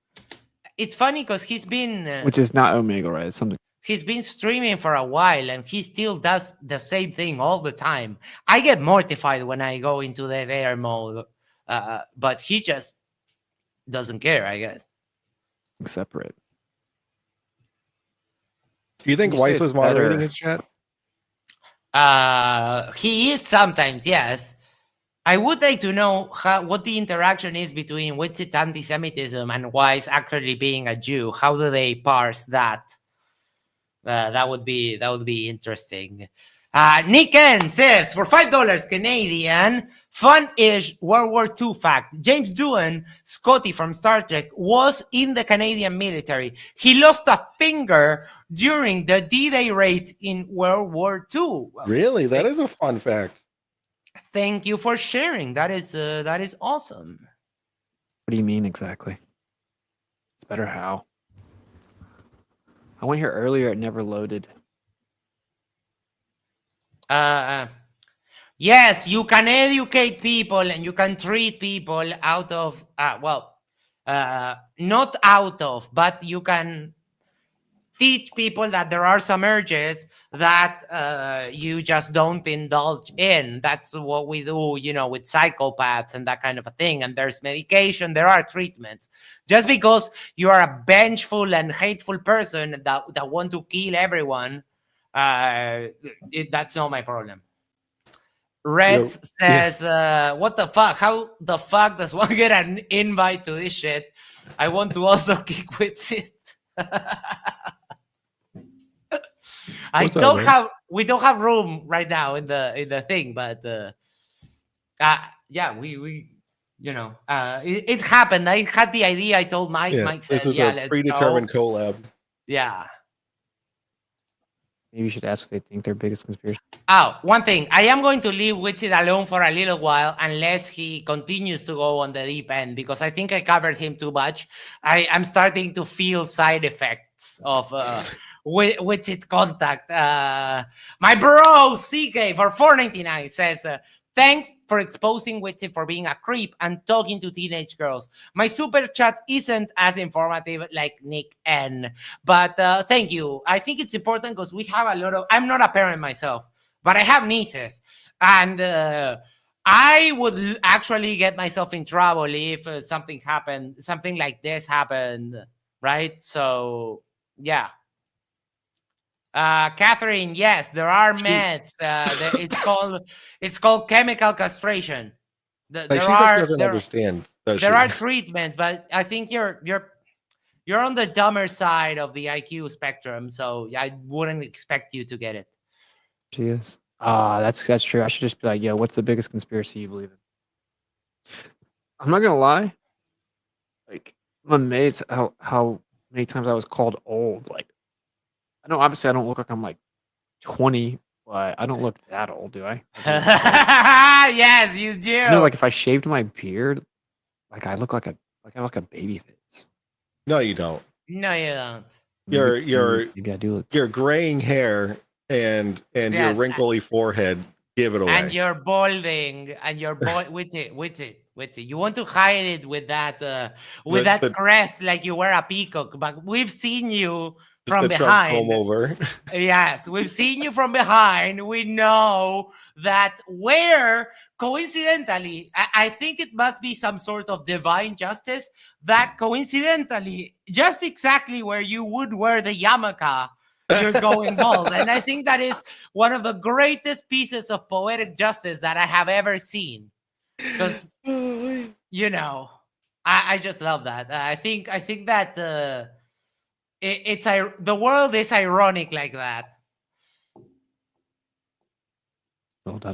It's funny because he's been... which is not Omega, right? It's something. He's been streaming for a while, and he still does the same thing all the time. I get mortified when I go into the air mode. But he just doesn't care, I guess. Separate. Do you think Weiss was moderating his chat? He is sometimes, yes. I would like to know what the interaction is between Witsit anti-Semitism and Weiss actually being a Jew. How do they parse that? That would be interesting. Nick N says, for $5 Canadian, fun-ish World War II fact. James Doohan, Scotty from Star Trek, was in the Canadian military. He lost a finger during the D-Day raid in World War II. Really? That is a fun fact. Thank you for sharing. That is awesome. What do you mean exactly? It's better how. I went here earlier. It never loaded. Yes, you can educate people and you can treat people out of, not out of, but you can teach people that there are some urges that you just don't indulge in. That's what we do, with psychopaths and that kind of a thing. And there's medication, there are treatments. Just because you are a vengeful and hateful person that want to kill everyone, that's not my problem. Red says, what the fuck? How the fuck does one get an invite to this shit? I want to also kick Witsit. We don't have room right now in the thing, but it happened. I had the idea. I told Mike. Yeah, Mike said, this is a predetermined collab. Yeah. Maybe you should ask what they think their biggest conspiracy. Oh, one thing. I am going to leave Witsit alone for a little while unless he continues to go on the deep end, because I think I covered him too much. I'm starting to feel side effects of Witsit contact. My bro, CK, for $4.99 says, thanks for exposing Witsit for being a creep and talking to teenage girls. My super chat isn't as informative like Nick N, but thank you. I think it's important because we have a lot of... I'm not a parent myself, but I have nieces. And I would actually get myself in trouble if something like this happened, right? So, yeah. Catherine, yes, there are meds. It's called chemical castration. Like, There she just are doesn't understand, does there she? are treatments, but I think you're on the dumber side of the IQ spectrum, so I wouldn't expect you to get it. She is. That's true. I should just be like, yo, what's the biggest conspiracy you believe in? I'm not gonna lie. Like, I'm amazed how many times I was called old. Like, I know obviously I don't look like I'm like 20, but I don't look that old, do I? Yes, you do. You know, like if I shaved my beard, like I look like I look a baby face. No, you don't. No, you don't. Maybe I do look. Your graying hair and your Yes, wrinkly forehead give it away. and you're balding, and you're with it. You want to hide it with that crest, like you wear a peacock. But we've seen you from the Trump behind. comb over. Yes, we've seen you from behind. We know that where, coincidentally, I think it must be some sort of divine justice that coincidentally, just exactly where you would wear the yarmulke, you're going bald. And I think that is one of the greatest pieces of poetic justice that I have ever seen. Because, you know, I just love that. I think that the world is ironic like that.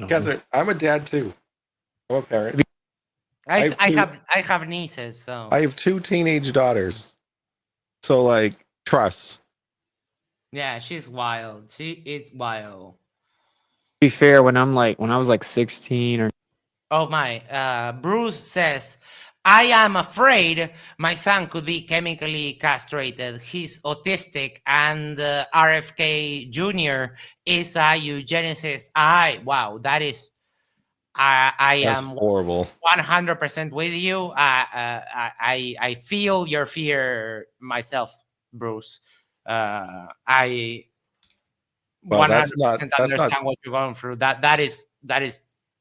Catherine, I'm a dad too. I'm a parent. I have nieces, so I have 2 teenage daughters. So like, trust. yeah, she's wild. She is wild. To be fair, when I was like 16 or Oh my, Bruce says, I am afraid my son could be chemically castrated. He's autistic, and RFK Jr. is a eugenicist. Wow, that is, I That's am horrible. 100% with you. I feel your fear myself, Bruce. I 100% understand what you're going through. That is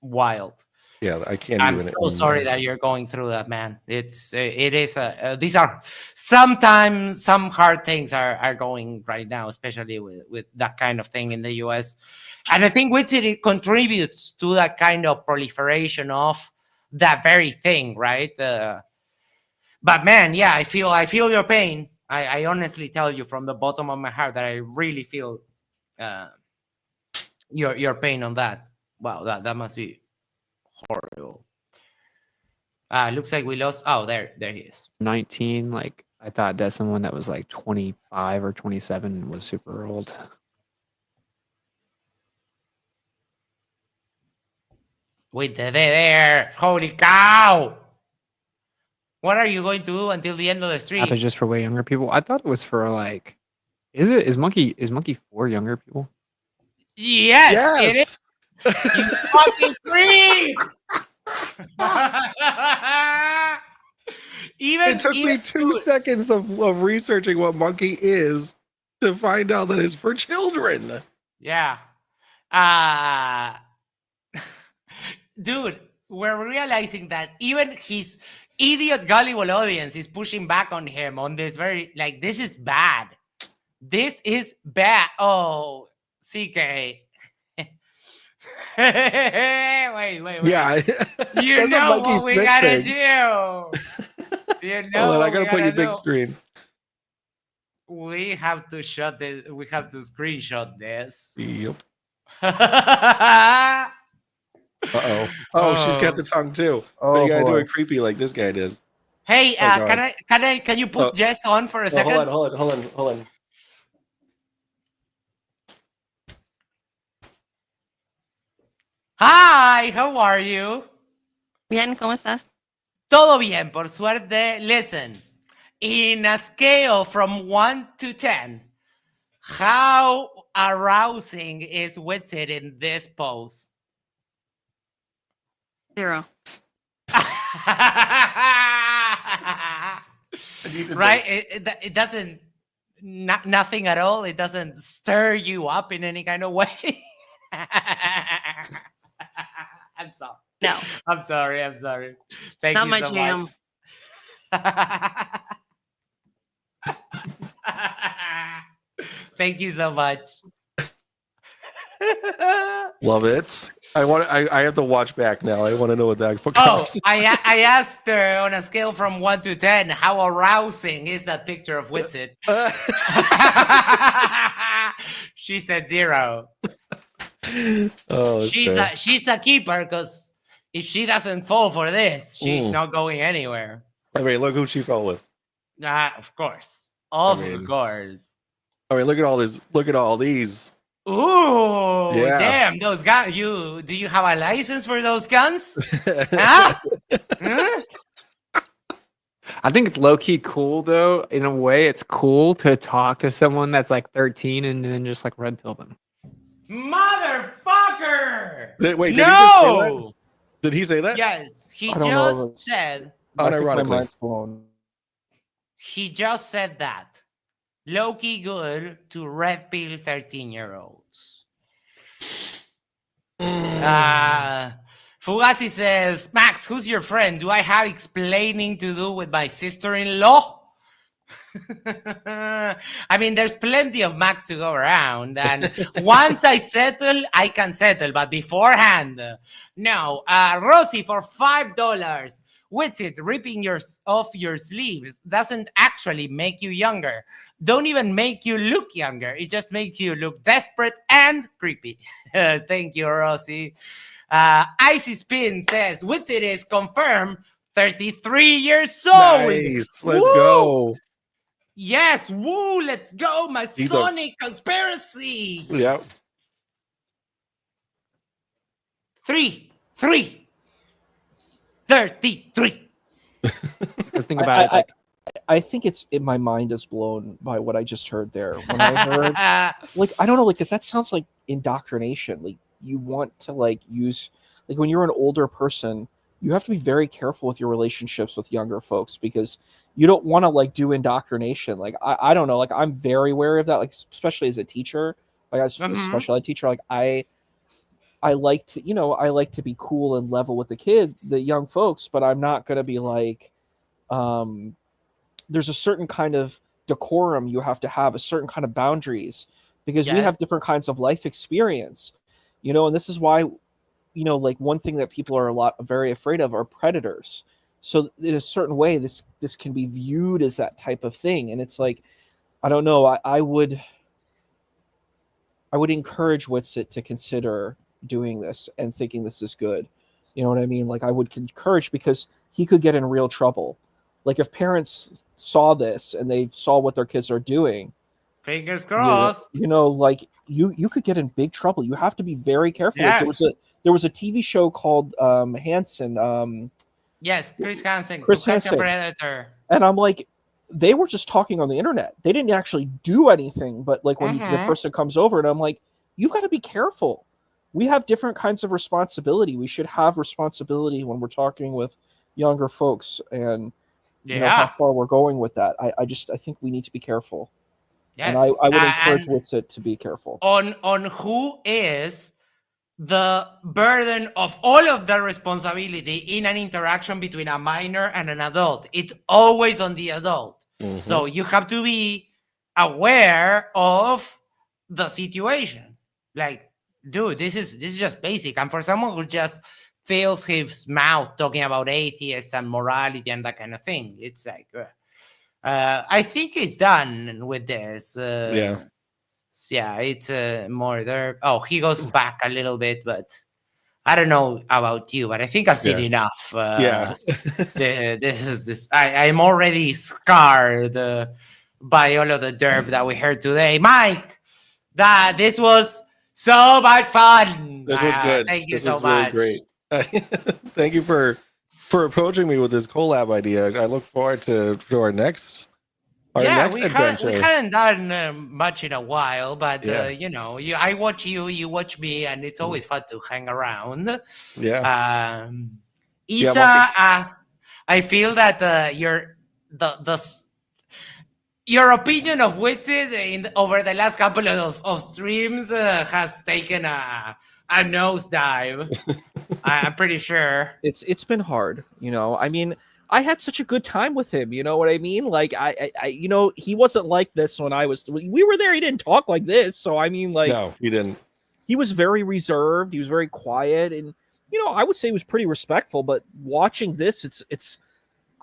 wild. Yeah, I can't I'm even. so sorry that you're going through that, man. It is these are sometimes some hard things are going right now, especially with that kind of thing in the US. And I think it contributes to that kind of proliferation of that very thing, right? But man, yeah, I feel your pain. I honestly tell you from the bottom of my heart that I really feel your pain on that. Wow, that must be horrible. Looks like we lost. Oh, there he is. 19, like I thought that someone that was like 25 or 27 was super old. Wait there. Holy cow! What are you going to do until the end of the stream? App is just for way younger people. I thought it was for like, is Monkey for younger people? Yes. It is. You fucking freak! It took me 2 seconds of researching what Monkey is to find out that it's for children. Yeah. Dude, we're realizing that even his idiot gullible audience is pushing back on him on this very, like, this is bad. This is bad. Oh, CK. wait. Yeah. You know what we gotta do. You know, hold on, I gotta put you big screen. We have to screenshot this. Yep. Uh-oh. Oh, she's got the tongue too. But you gotta do it creepy like this guy does. Hey, can you put Jess on for a second? Hold on. Hi, how are you? Bien, ¿cómo estás? Todo bien, por suerte. Listen, in a scale from 1 to 10, how arousing is Witsit in this pose? 0. Right? It doesn't, nothing at all. It doesn't stir you up in any kind of way. I'm sorry. No. I'm sorry. Thank Not you my so jam. much. Thank you so much. Love it. I have to watch back now. I want to know what that fuck. Oh, I asked her on a scale from 1 to 10, how arousing is that picture of Witsit? She said 0. Oh, she's a keeper, because if she doesn't fall for this, she's not going anywhere. I mean, look who she fell with. Of course. Of course. I mean, look at all this. Look at all these. Ooh, Yeah. damn, those guns. Do you have a license for those guns? Huh? Huh? I think it's low key cool though. In a way, it's cool to talk to someone that's like 13 and then just like red pill them. Motherfucker! Wait, did no! he just say that? Did he say that? Yes, he I don't know, just said. Unironically. He just said that. Low key good to red pill 13-year-olds. Fugazi says, Max, who's your friend? Do I have explaining to do with my sister-in-law? I mean, there's plenty of Max to go around. And once I settle, I can settle. But beforehand, no. Rosie, for $5. Witsit, ripping off your sleeves doesn't actually make you younger. Don't even make you look younger. It just makes you look desperate and creepy. Thank you, Rosie. Icy Spin says, Witsit is confirmed 33 years old. Nice. Let's go. Yes. Woo. Let's go. Masonic conspiracy. Yeah. 33. 33. Just think about it. Like, I think my mind is blown by what I just heard there. When I heard, like, I don't know, like, because that sounds like indoctrination. Like, you want to like use, like, when you're an older person, you have to be very careful with your relationships with younger folks because you don't want to like do indoctrination. Like, I don't know, like, I'm very wary of that. Like, especially as a teacher, like as a special ed teacher, like I like to be cool and level with the young folks, but I'm not going to be like, there's a certain kind of decorum you have to have, a certain kind of boundaries, because we have different kinds of life experience, and this is why, like, one thing that people are very afraid of are predators. So in a certain way, this can be viewed as that type of thing. And it's like, I don't know, I would encourage Witsit to consider doing this and thinking this is good. You know what I mean? Like, I would encourage, because he could get in real trouble. Like, if parents saw this and they saw what their kids are doing, fingers crossed, like you could get in big trouble. You have to be very careful. Yes. Like, there was a TV show called Hansen. Yes, Chris Hansen. Chris To Catch a Hansen. Predator. And I'm like, they were just talking on the internet. They didn't actually do anything. But like when the person comes over, and I'm like, you got to be careful. We have different kinds of responsibility. We should have responsibility when we're talking with younger folks, and how far we're going with that. I think we need to be careful. Yes. And I would encourage Witsit to be careful. On who is the burden of all of the responsibility in an interaction between a minor and an adult. It's always on the adult. So you have to be aware of the situation. Like, dude, this is just basic. And for someone who just fills his mouth talking about atheists and morality and that kind of thing, it's like, I think he's done with this. Yeah, it's more there. Oh, he goes back a little bit, but I don't know about you, but I think I've seen enough. I'm already scarred by all of the derp that we heard today. Mike, this was so much fun. This was good. Thank you this so was much. Really great. Thank you for approaching me with this collab idea. I look forward to our next adventure. We hadn't done much in a while, but I watch you, you watch me, and it's always fun to hang around. Yeah. Isa, I feel that your opinion of Witsit over the last couple of streams has taken a nosedive. I'm pretty sure It's been hard, I mean, I had such a good time with him. You know what I mean? Like I you know, he wasn't like this when we were there. He didn't talk like this. So I mean, like, no, he didn't. He was very reserved. He was very quiet, and you know, I would say he was pretty respectful. But watching this, it's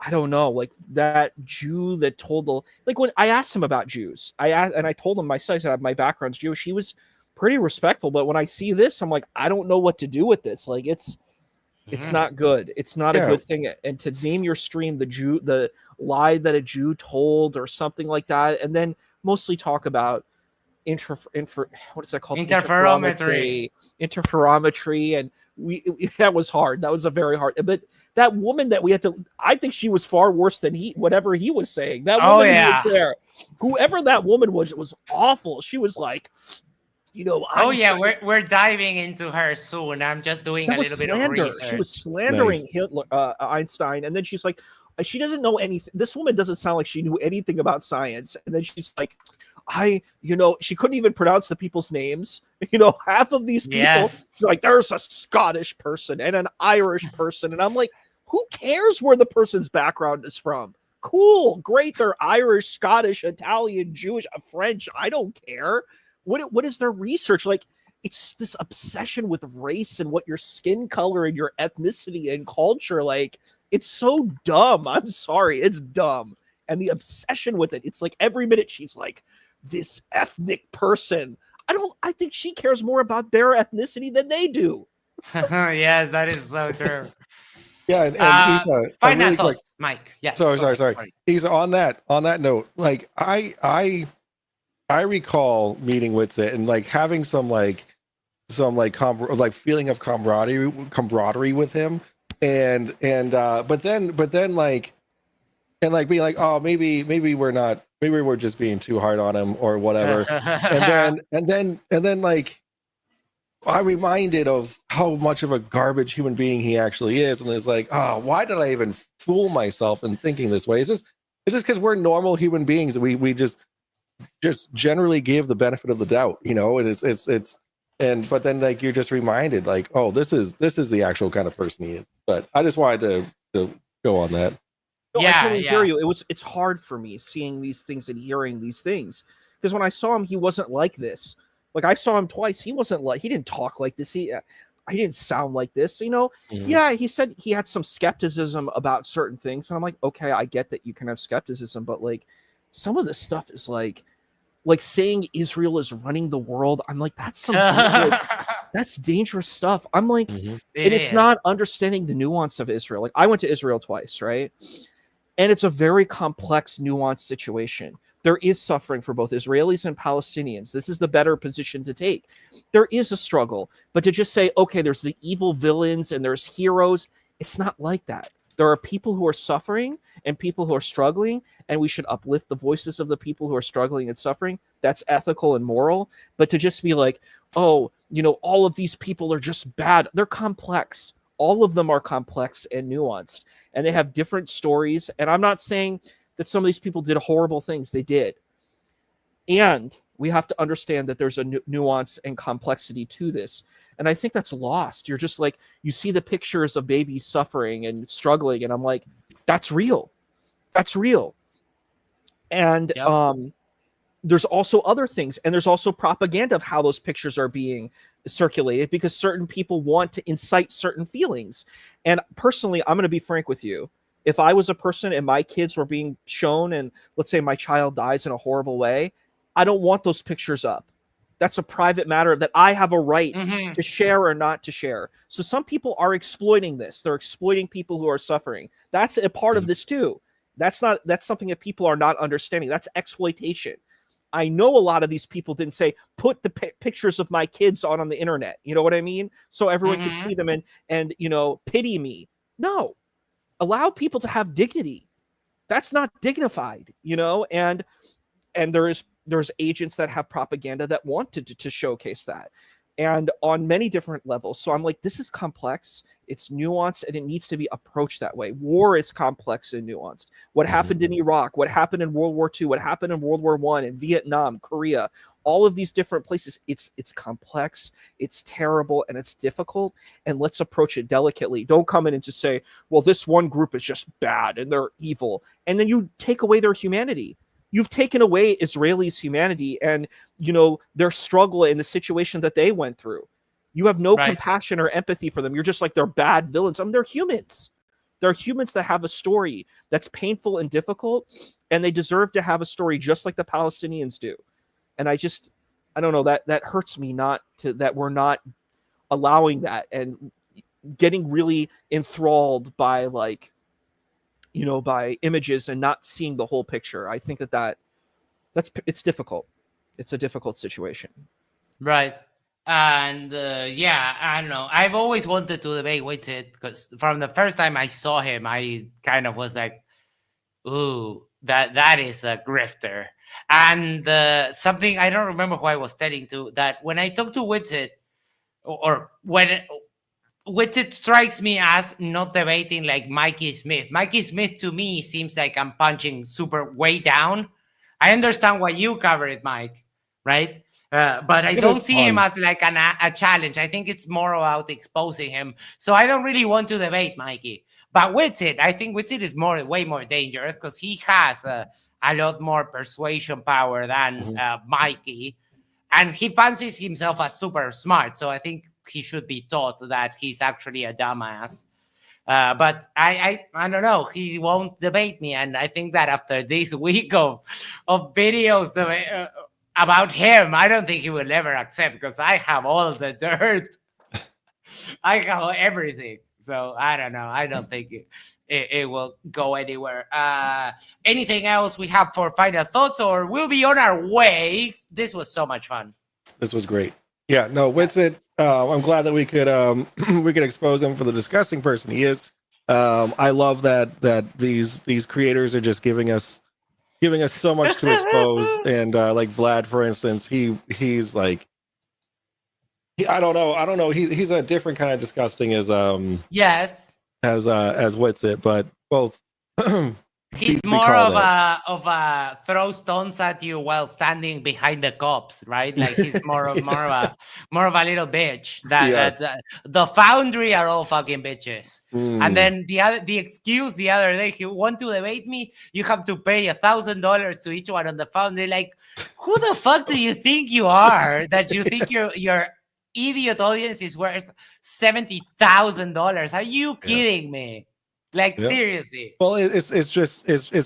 I don't know, like that Jew that told like when I asked him about Jews, I told him my background's Jewish. He was pretty respectful, but when I see this, I'm like, I don't know what to do with this. Like it's not good. It's not a good thing. And to name your stream the lie that a Jew told or something like that, and then mostly talk about what is that called? Interferometry, and that was hard. That was a very hard. But that woman that we had to, I think she was far worse than whatever he was saying. That woman who was there, whoever that woman was awful. She was like, you know, we're diving into her soon. I'm just doing a little bit of research. She was slandering Hitler, Einstein, and then she's like, she doesn't know anything. This woman doesn't sound like she knew anything about science. And then she's like, she couldn't even pronounce the people's names. You know, half of these people, like, there's a Scottish person and an Irish person. And I'm like, who cares where the person's background is from? Cool, great. They're Irish, Scottish, Italian, Jewish, French. I don't care. What is their research? Like, it's this obsession with race and what your skin color and your ethnicity and culture. Like, it's so dumb. I'm sorry. It's dumb. And the obsession with it. It's like every minute she's like, this ethnic person. I think she cares more about their ethnicity than they do. Yes, that is so true. Yeah, and he's final thoughts, Mike. Yeah. Sorry. He's on that note. Like I recall meeting Witsit and like having some feeling of camaraderie with him, and but then like being like, oh, maybe we're just being too hard on him or whatever. and then like I'm reminded of how much of a garbage human being he actually is, and it's like, oh, why did I even fool myself in thinking this way? It's just because we're normal human beings. We just generally give the benefit of the doubt, you know. And but then like you're just reminded, like, oh, this is the actual kind of person he is. But I just wanted to go on that. No, I totally hear you. It's hard for me seeing these things and hearing these things, because when I saw him, he wasn't like this. Like, I saw him twice. He didn't talk like this. He didn't sound like this, you know? Mm-hmm. Yeah, he said he had some skepticism about certain things. And I'm like, okay, I get that you can have skepticism, but like some of this stuff is like saying Israel is running the world. I'm like, that's that's dangerous stuff. I'm like, it's not understanding the nuance of Israel. Like, I went to Israel twice, right? And it's a very complex, nuanced situation. There is suffering for both Israelis and Palestinians. This is the better position to take. There is a struggle, but to just say, okay, there's the evil villains and there's heroes, it's not like that. There are people who are suffering and people who are struggling, and we should uplift the voices of the people who are struggling and suffering. That's ethical and moral. But to just be like, oh, you know, all of these people are just bad. They're complex. All of them are complex and nuanced, and they have different stories. And I'm not saying that some of these people did horrible things. They did. And we have to understand that there's a nuance and complexity to this. And I think that's lost. You're just like, you see the pictures of babies suffering and struggling, and I'm like, that's real. That's real. And there's also other things, and there's also propaganda of how those pictures are being circulated, because certain people want to incite certain feelings. And personally, I'm going to be frank with you. If I was a person and my kids were being shown, and let's say my child dies in a horrible way, I don't want those pictures up. That's a private matter that I have a right to share or not to share. So some people are exploiting this. They're exploiting people who are suffering. That's a part of this too. That's something that people are not understanding. That's exploitation. I know a lot of these people didn't say, put the pictures of my kids on the internet. You know what I mean? So everyone can see them and, you know, pity me. No. Allow people to have dignity. That's not dignified, you know? And there's agents that have propaganda that want to showcase that, and on many different levels. So I'm like, this is complex, it's nuanced, and it needs to be approached that way. War is complex and nuanced. What happened in Iraq, what happened in World War II, what happened in World War I, in Vietnam, Korea, all of these different places. It's complex, it's terrible, and it's difficult. And let's approach it delicately. Don't come in and just say, well, this one group is just bad and they're evil. And then you take away their humanity. You've taken away Israelis' humanity and, their struggle in the situation that they went through. You have no compassion or empathy for them. You're just like, they're bad villains. I mean, they're humans. They're humans that have a story that's painful and difficult, and they deserve to have a story just like the Palestinians do. And I don't know, that hurts me that we're not allowing that and getting really enthralled by by images and not seeing the whole picture. I think it's difficult. It's a difficult situation. Right. And I don't know. I've always wanted to debate Witsit because from the first time I saw him, I kind of was like, ooh, that is a grifter. And something, I don't remember who I was telling to, that when I talk to Witsit, or when Witsit strikes me as not debating like Mikey Smith. Mikey Smith to me seems like I'm punching super way down. I understand why you cover it, Mike, right? But I don't see him as like a challenge. I think it's more about exposing him. So I don't really want to debate Mikey. But Witsit, I think Witsit is way more dangerous because he has a lot more persuasion power than Mikey. And he fancies himself as super smart. So I think he should be taught that he's actually a dumbass. But I don't know. He won't debate me. And I think that after this week of videos about him, I don't think he will ever accept because I have all the dirt. I have everything. So I don't know. I don't think it will go anywhere. Anything else we have for final thoughts, or we'll be on our way? This was so much fun. This was great. Yeah, no, Witsit. I'm glad that we could expose him for the disgusting person he is. I love that these creators are just giving us so much to expose. And like Vlad, for instance, he's like, I don't know. He's a different kind of disgusting as yes, as Witsit, but both. He's more of a throw stones at you while standing behind the cops, right? Like he's more of a little bitch. The Foundry are all fucking bitches. And then the excuse the other day, he want to debate me, you have to pay $1,000 to each one on the Foundry. Like, who the fuck do you think you are that you think your idiot audience is worth $70,000? Are you kidding me? Like, seriously. Well, it's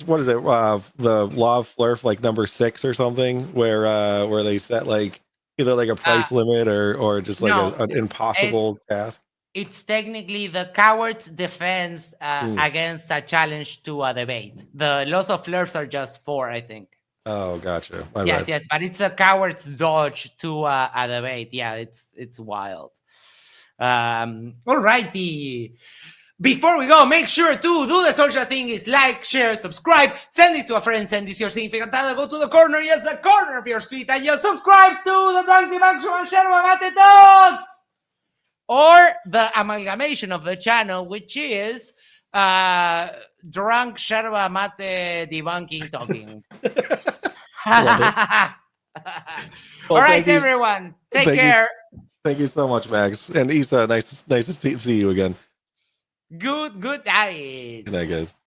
what is it? The law of Flurf, like number 6 or something, where they set like either like a price limit or just like an impossible task. It's technically the coward's defense against a challenge to a debate. The laws of Flurfs are just 4, I think. Oh, gotcha. Yes, but it's a coward's dodge to a debate. Yeah, it's wild. All righty. Before we go, make sure to do the social thing is like, share, subscribe, send this to a friend, send this to your significant other, go to the corner, yes, the corner of your street, and just subscribe to the Drunk Debunking and Yerba Mate Talks! Or the amalgamation of the channel, which is Drunk Yerba Mate Debunking Talking. All right, everyone. Take care. Thank you so much, Max. And Isa, nice to see you again. Good night. Good night, guys.